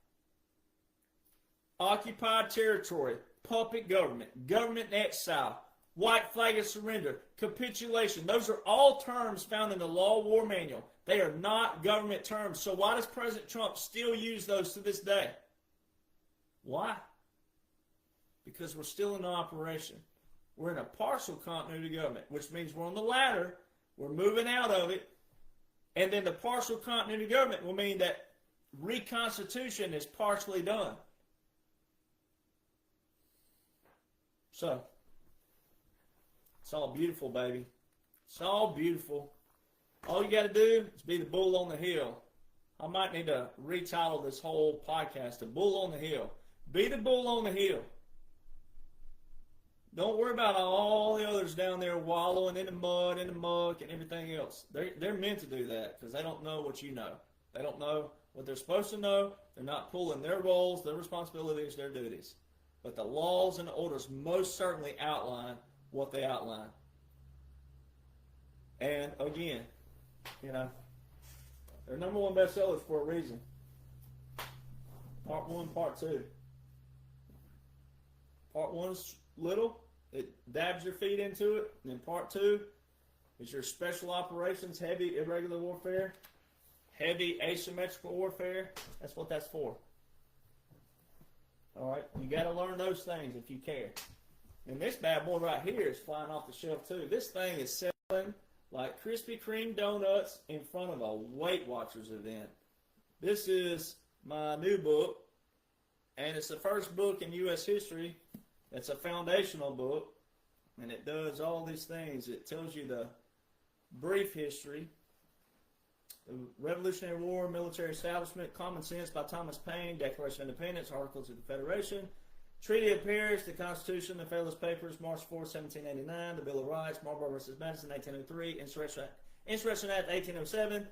Occupied territory, puppet government, government in exile, white flag of surrender, capitulation. Those are all terms found in the Law War Manual. They are not government terms. So why does President Trump still use those to this day? Why? Because we're still in operation. We're in a partial continuity government, which means we're on the ladder. We're moving out of it. And then the partial continuity government will mean that reconstitution is partially done. So, it's all beautiful, baby. It's all beautiful. All you got to do is be the bull on the hill. I might need to retitle this whole podcast, The Bull on the Hill. Be the bull on the hill. Don't worry about all the others down there wallowing in the mud, in the muck, and everything else. They're meant to do that because they don't know what you know. They don't know what they're supposed to know. They're not pulling their roles, their responsibilities, their duties. But the laws and the orders most certainly outline what they outline. And again, you know, they're number one bestsellers for a reason. Part 1, Part 2. Part 1 is little. It dabs your feet into it. And then Part 2 is your special operations, heavy irregular warfare, heavy asymmetrical warfare. That's what that's for. All right, you got to learn those things if you care. And this bad boy right here is flying off the shelf too. This thing is selling like Krispy Kreme donuts in front of a Weight Watchers event. This is my new book, and it's the first book in U.S. history. It's a foundational book, and it does all these things. It tells you the brief history, the Revolutionary War, military establishment, Common Sense by Thomas Paine, Declaration of Independence, Articles of Confederation, Treaty of Paris, the Constitution, the Federalist Papers, March 4, 1789, the Bill of Rights, Marlborough versus Madison, 1803, Insurrection Act, 1807,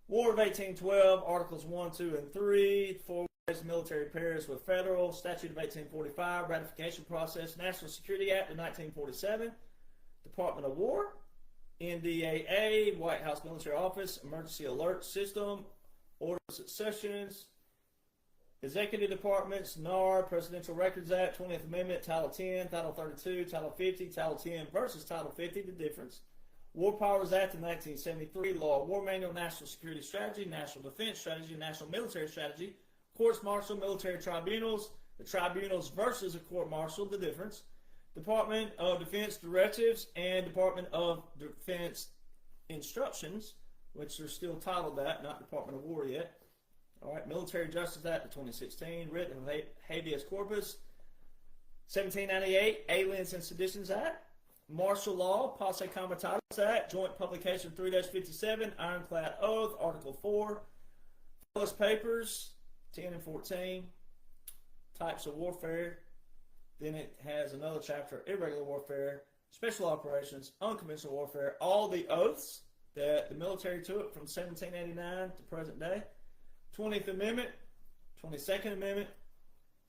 War of 1812, Articles 1, 2, and 3, four ways military pairs with federal, Statute of 1845, Ratification Process, National Security Act of 1947, Department of War, NDAA, White House Military Office, Emergency Alert System, Order of Successions, Executive Departments, NAR, Presidential Records Act, 20th Amendment, Title 10, Title 32, Title 50, Title 10 versus Title 50, the difference. War Powers Act of 1973, Law War Manual, National Security Strategy, National Defense Strategy, National Military Strategy, Courts Martial, Military Tribunals, the Tribunals versus a Court Martial, the difference. Department of Defense Directives and Department of Defense Instructions, which are still titled that, not Department of War yet. All right, Military Justice Act of 2016, Writ of Habeas Corpus, 1798, Aliens and Seditions Act, Martial Law, Posse Comitatus Act, Joint Publication 3-57, Ironclad Oath, Article 4, Federalist Papers, 10 and 14, Types of Warfare. Then it has another chapter, Irregular Warfare, Special Operations, Unconventional Warfare, all the oaths that the military took from 1789 to present day, 20th Amendment, 22nd Amendment,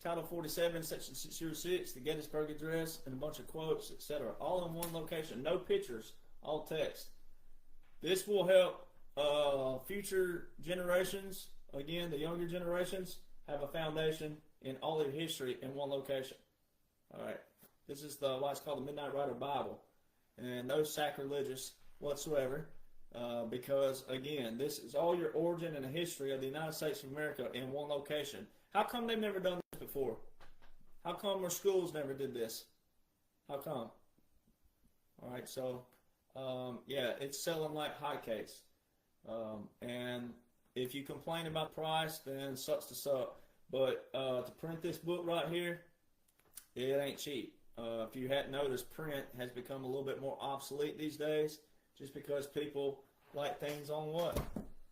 Title 47, Section 606, the Gettysburg Address, and a bunch of quotes, etc. All in one location. No pictures, all text. This will help future generations, again, the younger generations, have a foundation in all their history in one location. All right. This is why it's called the Midnight Rider Bible. And no sacrilegious whatsoever. Because, again, this is all your origin and the history of the United States of America in one location. How come they've never done this before? How come our schools never did this? How come? All right, so yeah, it's selling like hotcakes. And if you complain about price, then sucks to suck. But to print this book right here, it ain't cheap. If you hadn't noticed, print has become a little bit more obsolete these days, just because people like things on what?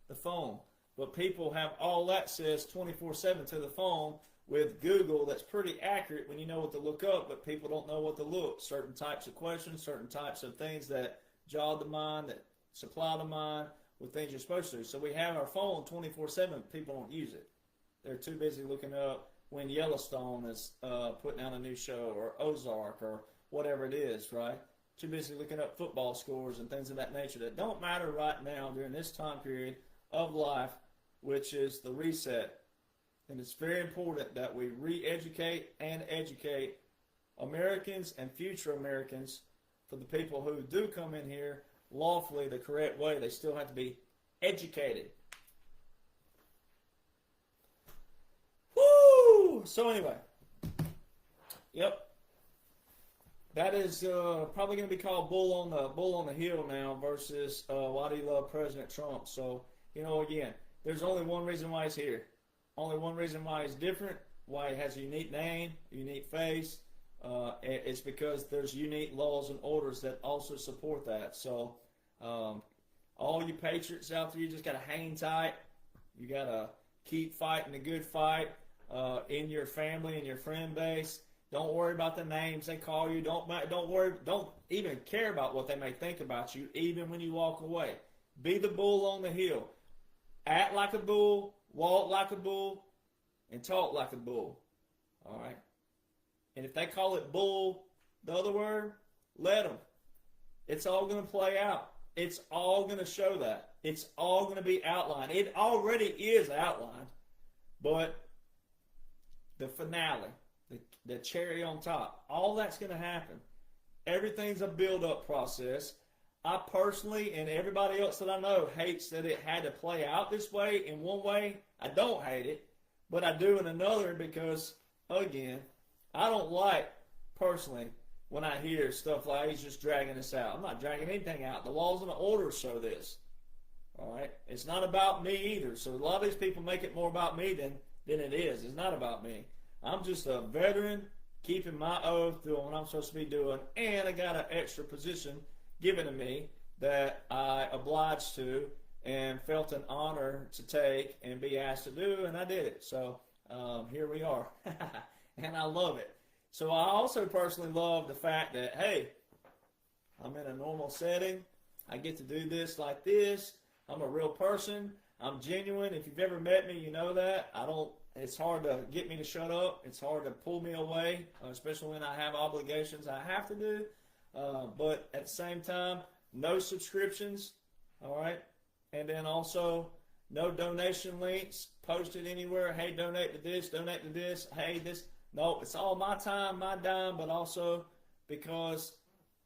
The phone. But people have all access 24/7 to the phone with Google that's pretty accurate when you know what to look up, but people don't know what to look. Certain types of questions, certain types of things that jog the mind, that supply the mind with things you're supposed to. So we have our phone 24/7. People don't use it. They're too busy looking up when Yellowstone is putting out a new show, or Ozark, or whatever it is, right? Too busy looking up football scores and things of that nature that don't matter right now during this time period of life, which is the reset. And it's very important that we re-educate and educate Americans and future Americans, for the people who do come in here lawfully the correct way. They still have to be educated. Woo! So anyway, yep. That is probably going to be called Bull on the Hill now versus Why Do You Love President Trump? So, again, there's only one reason why he's here. Only one reason why he's different, why he has a unique name, a unique face. It's because there's unique laws and orders that also support that. So, all you patriots out there, you just got to hang tight. You got to keep fighting the good fight in your family and your friend base. Don't worry about the names they call you. Don't worry. Don't even care about what they may think about you, even when you walk away. Be the bull on the hill. Act like a bull, walk like a bull, and talk like a bull. All right? And if they call it bull, the other word, let them. It's all going to play out. It's all going to show that. It's all going to be outlined. It already is outlined, but the finale, the cherry on top, all that's going to happen. Everything's a build-up process. I personally, and everybody else that I know, hates that it had to play out this way. In one way, I don't hate it, but I do in another, because, again, I don't like, personally, when I hear stuff like he's just dragging this out. I'm not dragging anything out. The laws and the orders show this. All right? It's not about me either. So a lot of these people make it more about me than it is. It's not about me. I'm just a veteran, keeping my oath, doing what I'm supposed to be doing, and I got an extra position given to me that I obliged to and felt an honor to take and be asked to do, and I did it. So here we are. And I love it. So I also personally love the fact that, hey, I'm in a normal setting. I get to do this like this. I'm a real person. I'm genuine. If you've ever met me, you know that. It's hard to get me to shut up. It's hard to pull me away, especially when I have obligations I have to do. But at the same time, no subscriptions, all right? And then also no donation links posted anywhere. Hey, donate to this. Hey, this. No, it's all my time, my dime, but also because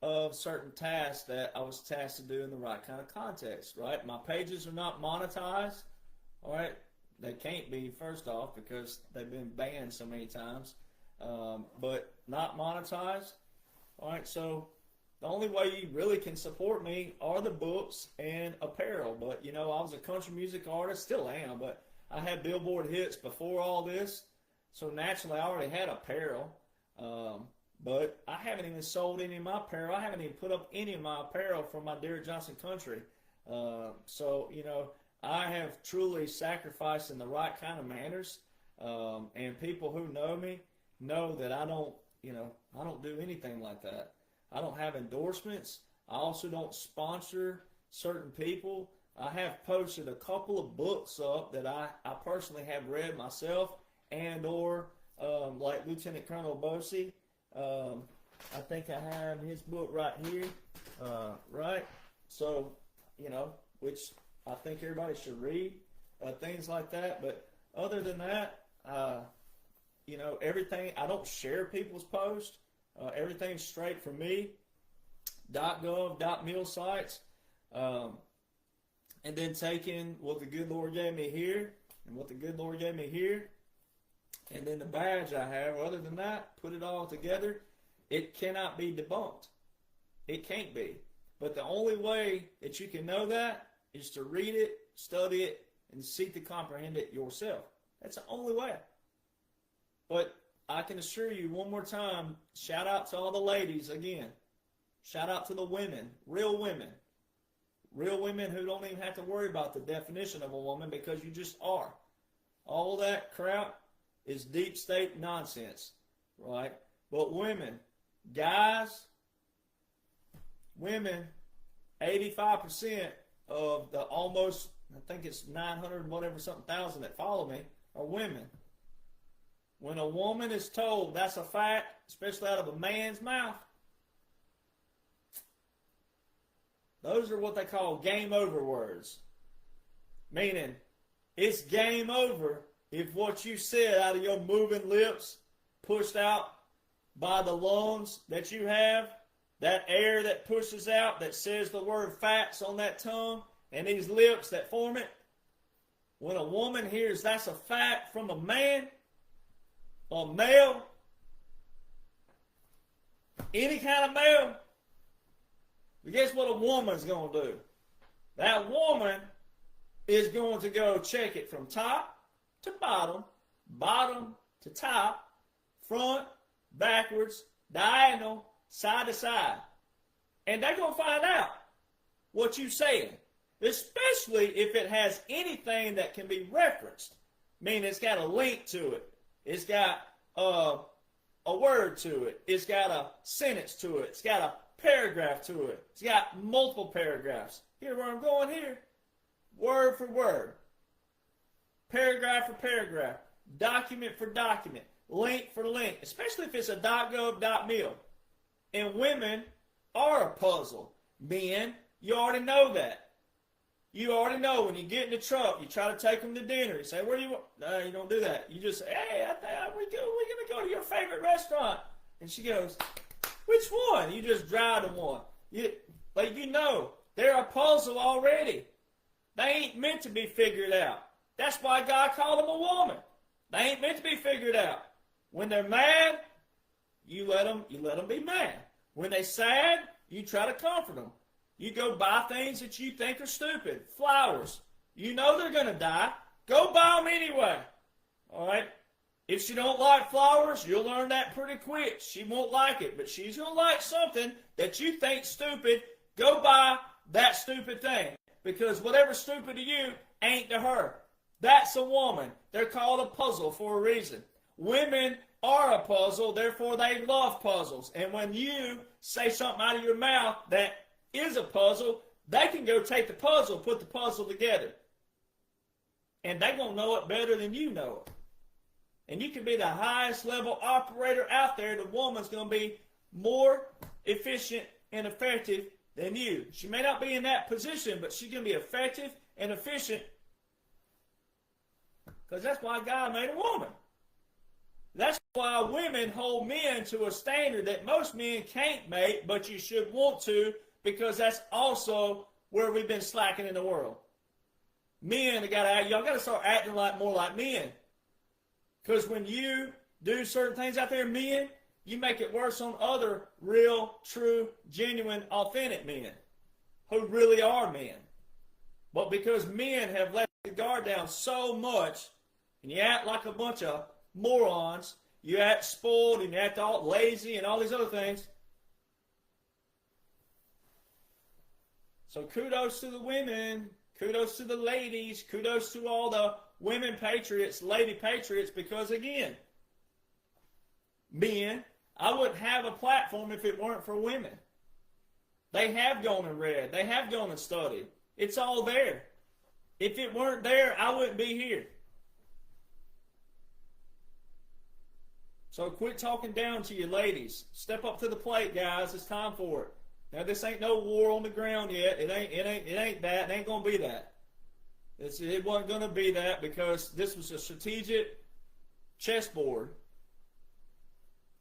of certain tasks that I was tasked to do in the right kind of context, right? My pages are not monetized, all right? They can't be, first off, because they've been banned so many times, but not monetized, all right? So the only way you really can support me are the books and apparel. But, I was a country music artist, still am, but I had Billboard hits before all this. So naturally, I already had apparel, but I haven't even sold any of my apparel. I haven't even put up any of my apparel for my Dear Jonhson Country. So, I have truly sacrificed in the right kind of manners, and people who know me know that I don't do anything like that. I don't have endorsements. I also don't sponsor certain people. I have posted a couple of books up that I personally have read myself, and or like Lieutenant Colonel Bosey. I think I have his book right here, right? So, which I think everybody should read, things like that. But other than that, everything, I don't share people's posts. Everything's straight from me, .gov, .mil sites, and then taking what the good Lord gave me here and what the good Lord gave me here, and then the badge I have. Other than that, put it all together, it cannot be debunked. It can't be. But the only way that you can know that is to read it, study it, and seek to comprehend it yourself. That's the only way. But I can assure you one more time, shout out to all the ladies again. Shout out to the women, real women. Real women who don't even have to worry about the definition of a woman because you just are. All that crap is deep state nonsense, right? But women, guys, women, 85% of the almost, I think it's 900 whatever something thousand that follow me are women. When a woman is told that's a fact, especially out of a man's mouth, those are what they call game over words. Meaning, it's game over if what you said out of your moving lips, pushed out by the lungs that you have, that air that pushes out that says the word facts on that tongue, and these lips that form it. When a woman hears that's a fact from a man, a male, any kind of male, but guess what a woman's going to do? That woman is going to go check it from top to bottom, bottom to top, front, backwards, diagonal, side to side. And they're going to find out what you're saying, especially if it has anything that can be referenced. Meaning it's got a link to it. It's got a word to it. It's got a sentence to it. It's got a paragraph to it. It's got multiple paragraphs. Here where I'm going here. Word for word. Paragraph for paragraph. Document for document. Link for link. Especially if it's a .gov.mil. And women are a puzzle. Men, you already know that. You already know when you get in the truck, you try to take them to dinner. You say, where do you want? No, you don't do that. You just say, hey, we're going to go to your favorite restaurant. And she goes, which one? You just drive to one. Like you know, they're a puzzle already. They ain't meant to be figured out. That's why God called them a woman. They ain't meant to be figured out. When they're mad, you let them be mad. When they're sad, you try to comfort them. You go buy things that you think are stupid. Flowers. You know they're going to die. Go buy them anyway. All right? If she don't like flowers, you'll learn that pretty quick. She won't like it, but she's going to like something that you think stupid. Go buy that stupid thing. Because whatever's stupid to you ain't to her. That's a woman. They're called a puzzle for a reason. Women are a puzzle, therefore they love puzzles. And when you say something out of your mouth that is a puzzle, they can go take the puzzle, put the puzzle together. And they're going to know it better than you know it. And you can be the highest level operator out there. The woman's going to be more efficient and effective than you. She may not be in that position, but she's going to be effective and efficient. Because that's why God made a woman. That's why women hold men to a standard that most men can't make, but you should want to, because that's also where we've been slacking in the world. Men, y'all got to start acting more like men. Because when you do certain things out there, men, you make it worse on other real, true, genuine, authentic men who really are men. But because men have let the guard down so much, and you act like a bunch of morons, you act spoiled and you act all lazy and all these other things. So kudos to the women, kudos to the ladies, kudos to all the women patriots, lady patriots, because again, men, I wouldn't have a platform if it weren't for women. They have gone and read. They have gone and studied. It's all there. If it weren't there, I wouldn't be here. So quit talking down to you ladies. Step up to the plate, guys. It's time for it. Now this ain't no war on the ground yet. It ain't that. It ain't gonna be that. It wasn't gonna be that because this was a strategic chessboard.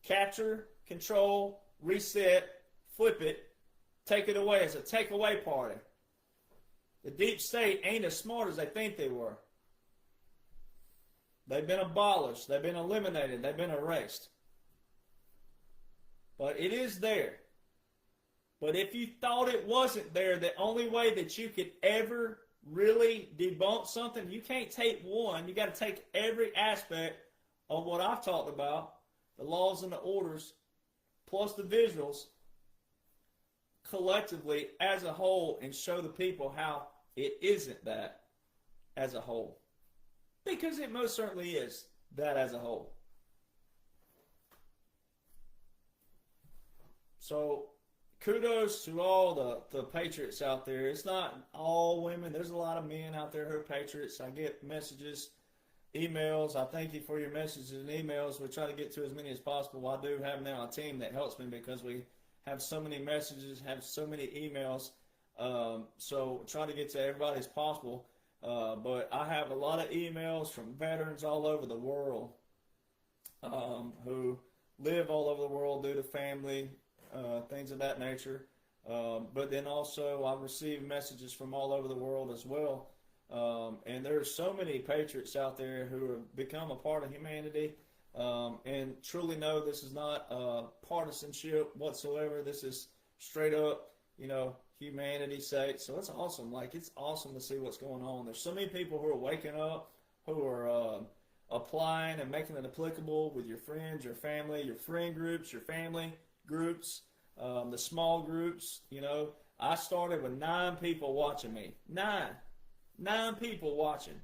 Capture, control, reset, flip it, take it away. It's a takeaway party. The deep state ain't as smart as they think they were. They've been abolished. They've been eliminated. They've been erased. But it is there. But if you thought it wasn't there, the only way that you could ever really debunk something, you can't take one. You got to take every aspect of what I've talked about, the laws and the orders, plus the visuals, collectively as a whole, and show the people how it isn't that as a whole. Because it most certainly is that as a whole. So, kudos to all the patriots out there. It's not all women. There's a lot of men out there who are patriots. I get messages, emails. I thank you for your messages and emails. We try to get to as many as possible. I do have now a team that helps me because we have so many messages, have so many emails. So try to get to everybody as possible. But I have a lot of emails from veterans all over the world who live all over the world due to family, things of that nature. But then also I receive messages from all over the world as well. And there's so many patriots out there who have become a part of humanity and truly know this is not partisanship whatsoever. This is straight up, humanity's sake. So it's awesome. It's awesome to see what's going on. There's so many people who are waking up, who are applying and making it applicable with your friends, your family, your friend groups, your family groups, the small groups. I started with 9 people watching me. 9 people watching.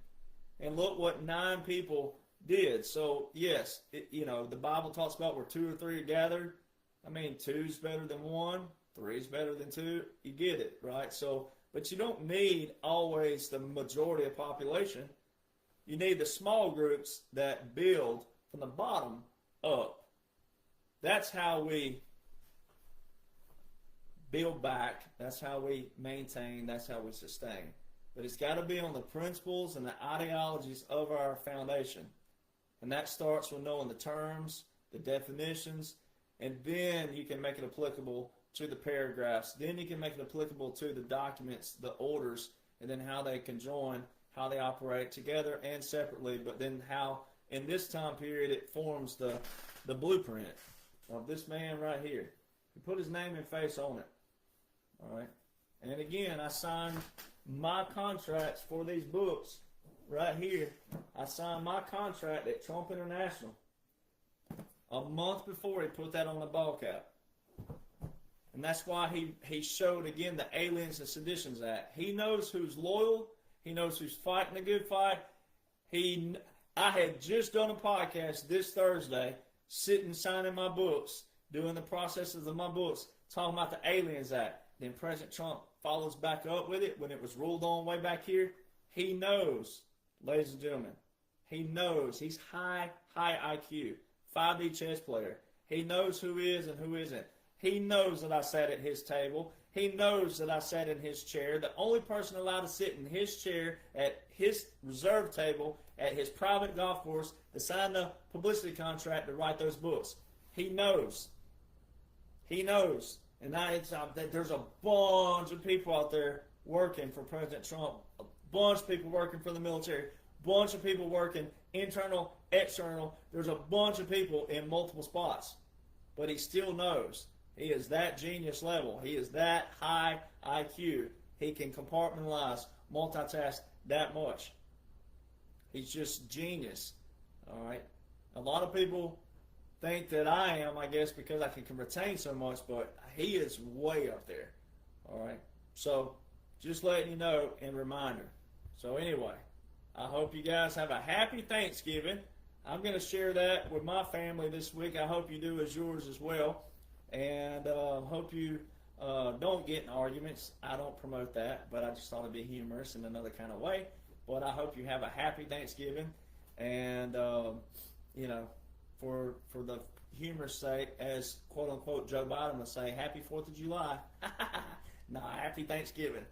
And look what 9 people did. So, yes, the Bible talks about where 2 or 3 are gathered. 2's better than 1. 3's better than 2. You get it, right? So, but you don't need always the majority of population. You need the small groups that build from the bottom up. That's how we build back. That's how we maintain. That's how we sustain. But it's got to be on the principles and the ideologies of our foundation. And that starts with knowing the terms, the definitions, and then you can make it applicable to the paragraphs. Then you can make it applicable to the documents, the orders, and then how they can join, how they operate together and separately, but then how, in this time period, it forms the blueprint of this man right here. He put his name and face on it. All right? And again, I signed my contracts for these books right here. I signed my contract at Trump International a month before he put that on the ball cap. And that's why he showed, again, the Aliens and Seditions Act. He knows who's loyal. He knows who's fighting the good fight. I had just done a podcast this Thursday, sitting signing my books, doing the processes of my books, talking about the Aliens Act. Then President Trump follows back up with it when it was ruled on way back here. He knows, ladies and gentlemen, he knows. He's high IQ, 5D chess player. He knows who is and who isn't. He knows that I sat at his table. He knows that I sat in his chair. The only person allowed to sit in his chair at his reserve table at his private golf course to sign the publicity contract to write those books. He knows. He knows. And there's a bunch of people out there working for President Trump, a bunch of people working for the military, a bunch of people working internal, external. There's a bunch of people in multiple spots. But he still knows. He is that genius level. He is that high IQ. He can compartmentalize, multitask that much. He's just genius. All right? A lot of people think that I am, I guess, because I can retain so much, but he is way up there. All right? So, just letting you know and reminder. So, anyway, I hope you guys have a happy Thanksgiving. I'm going to share that with my family this week. I hope you do as yours as well. And hope you don't get in arguments. I don't promote that, but I just thought it'd be humorous in another kind of way. But I hope you have a happy Thanksgiving. And, for the humor's sake, as quote-unquote Joe Biden would say, happy 4th of July. Nah, happy Thanksgiving.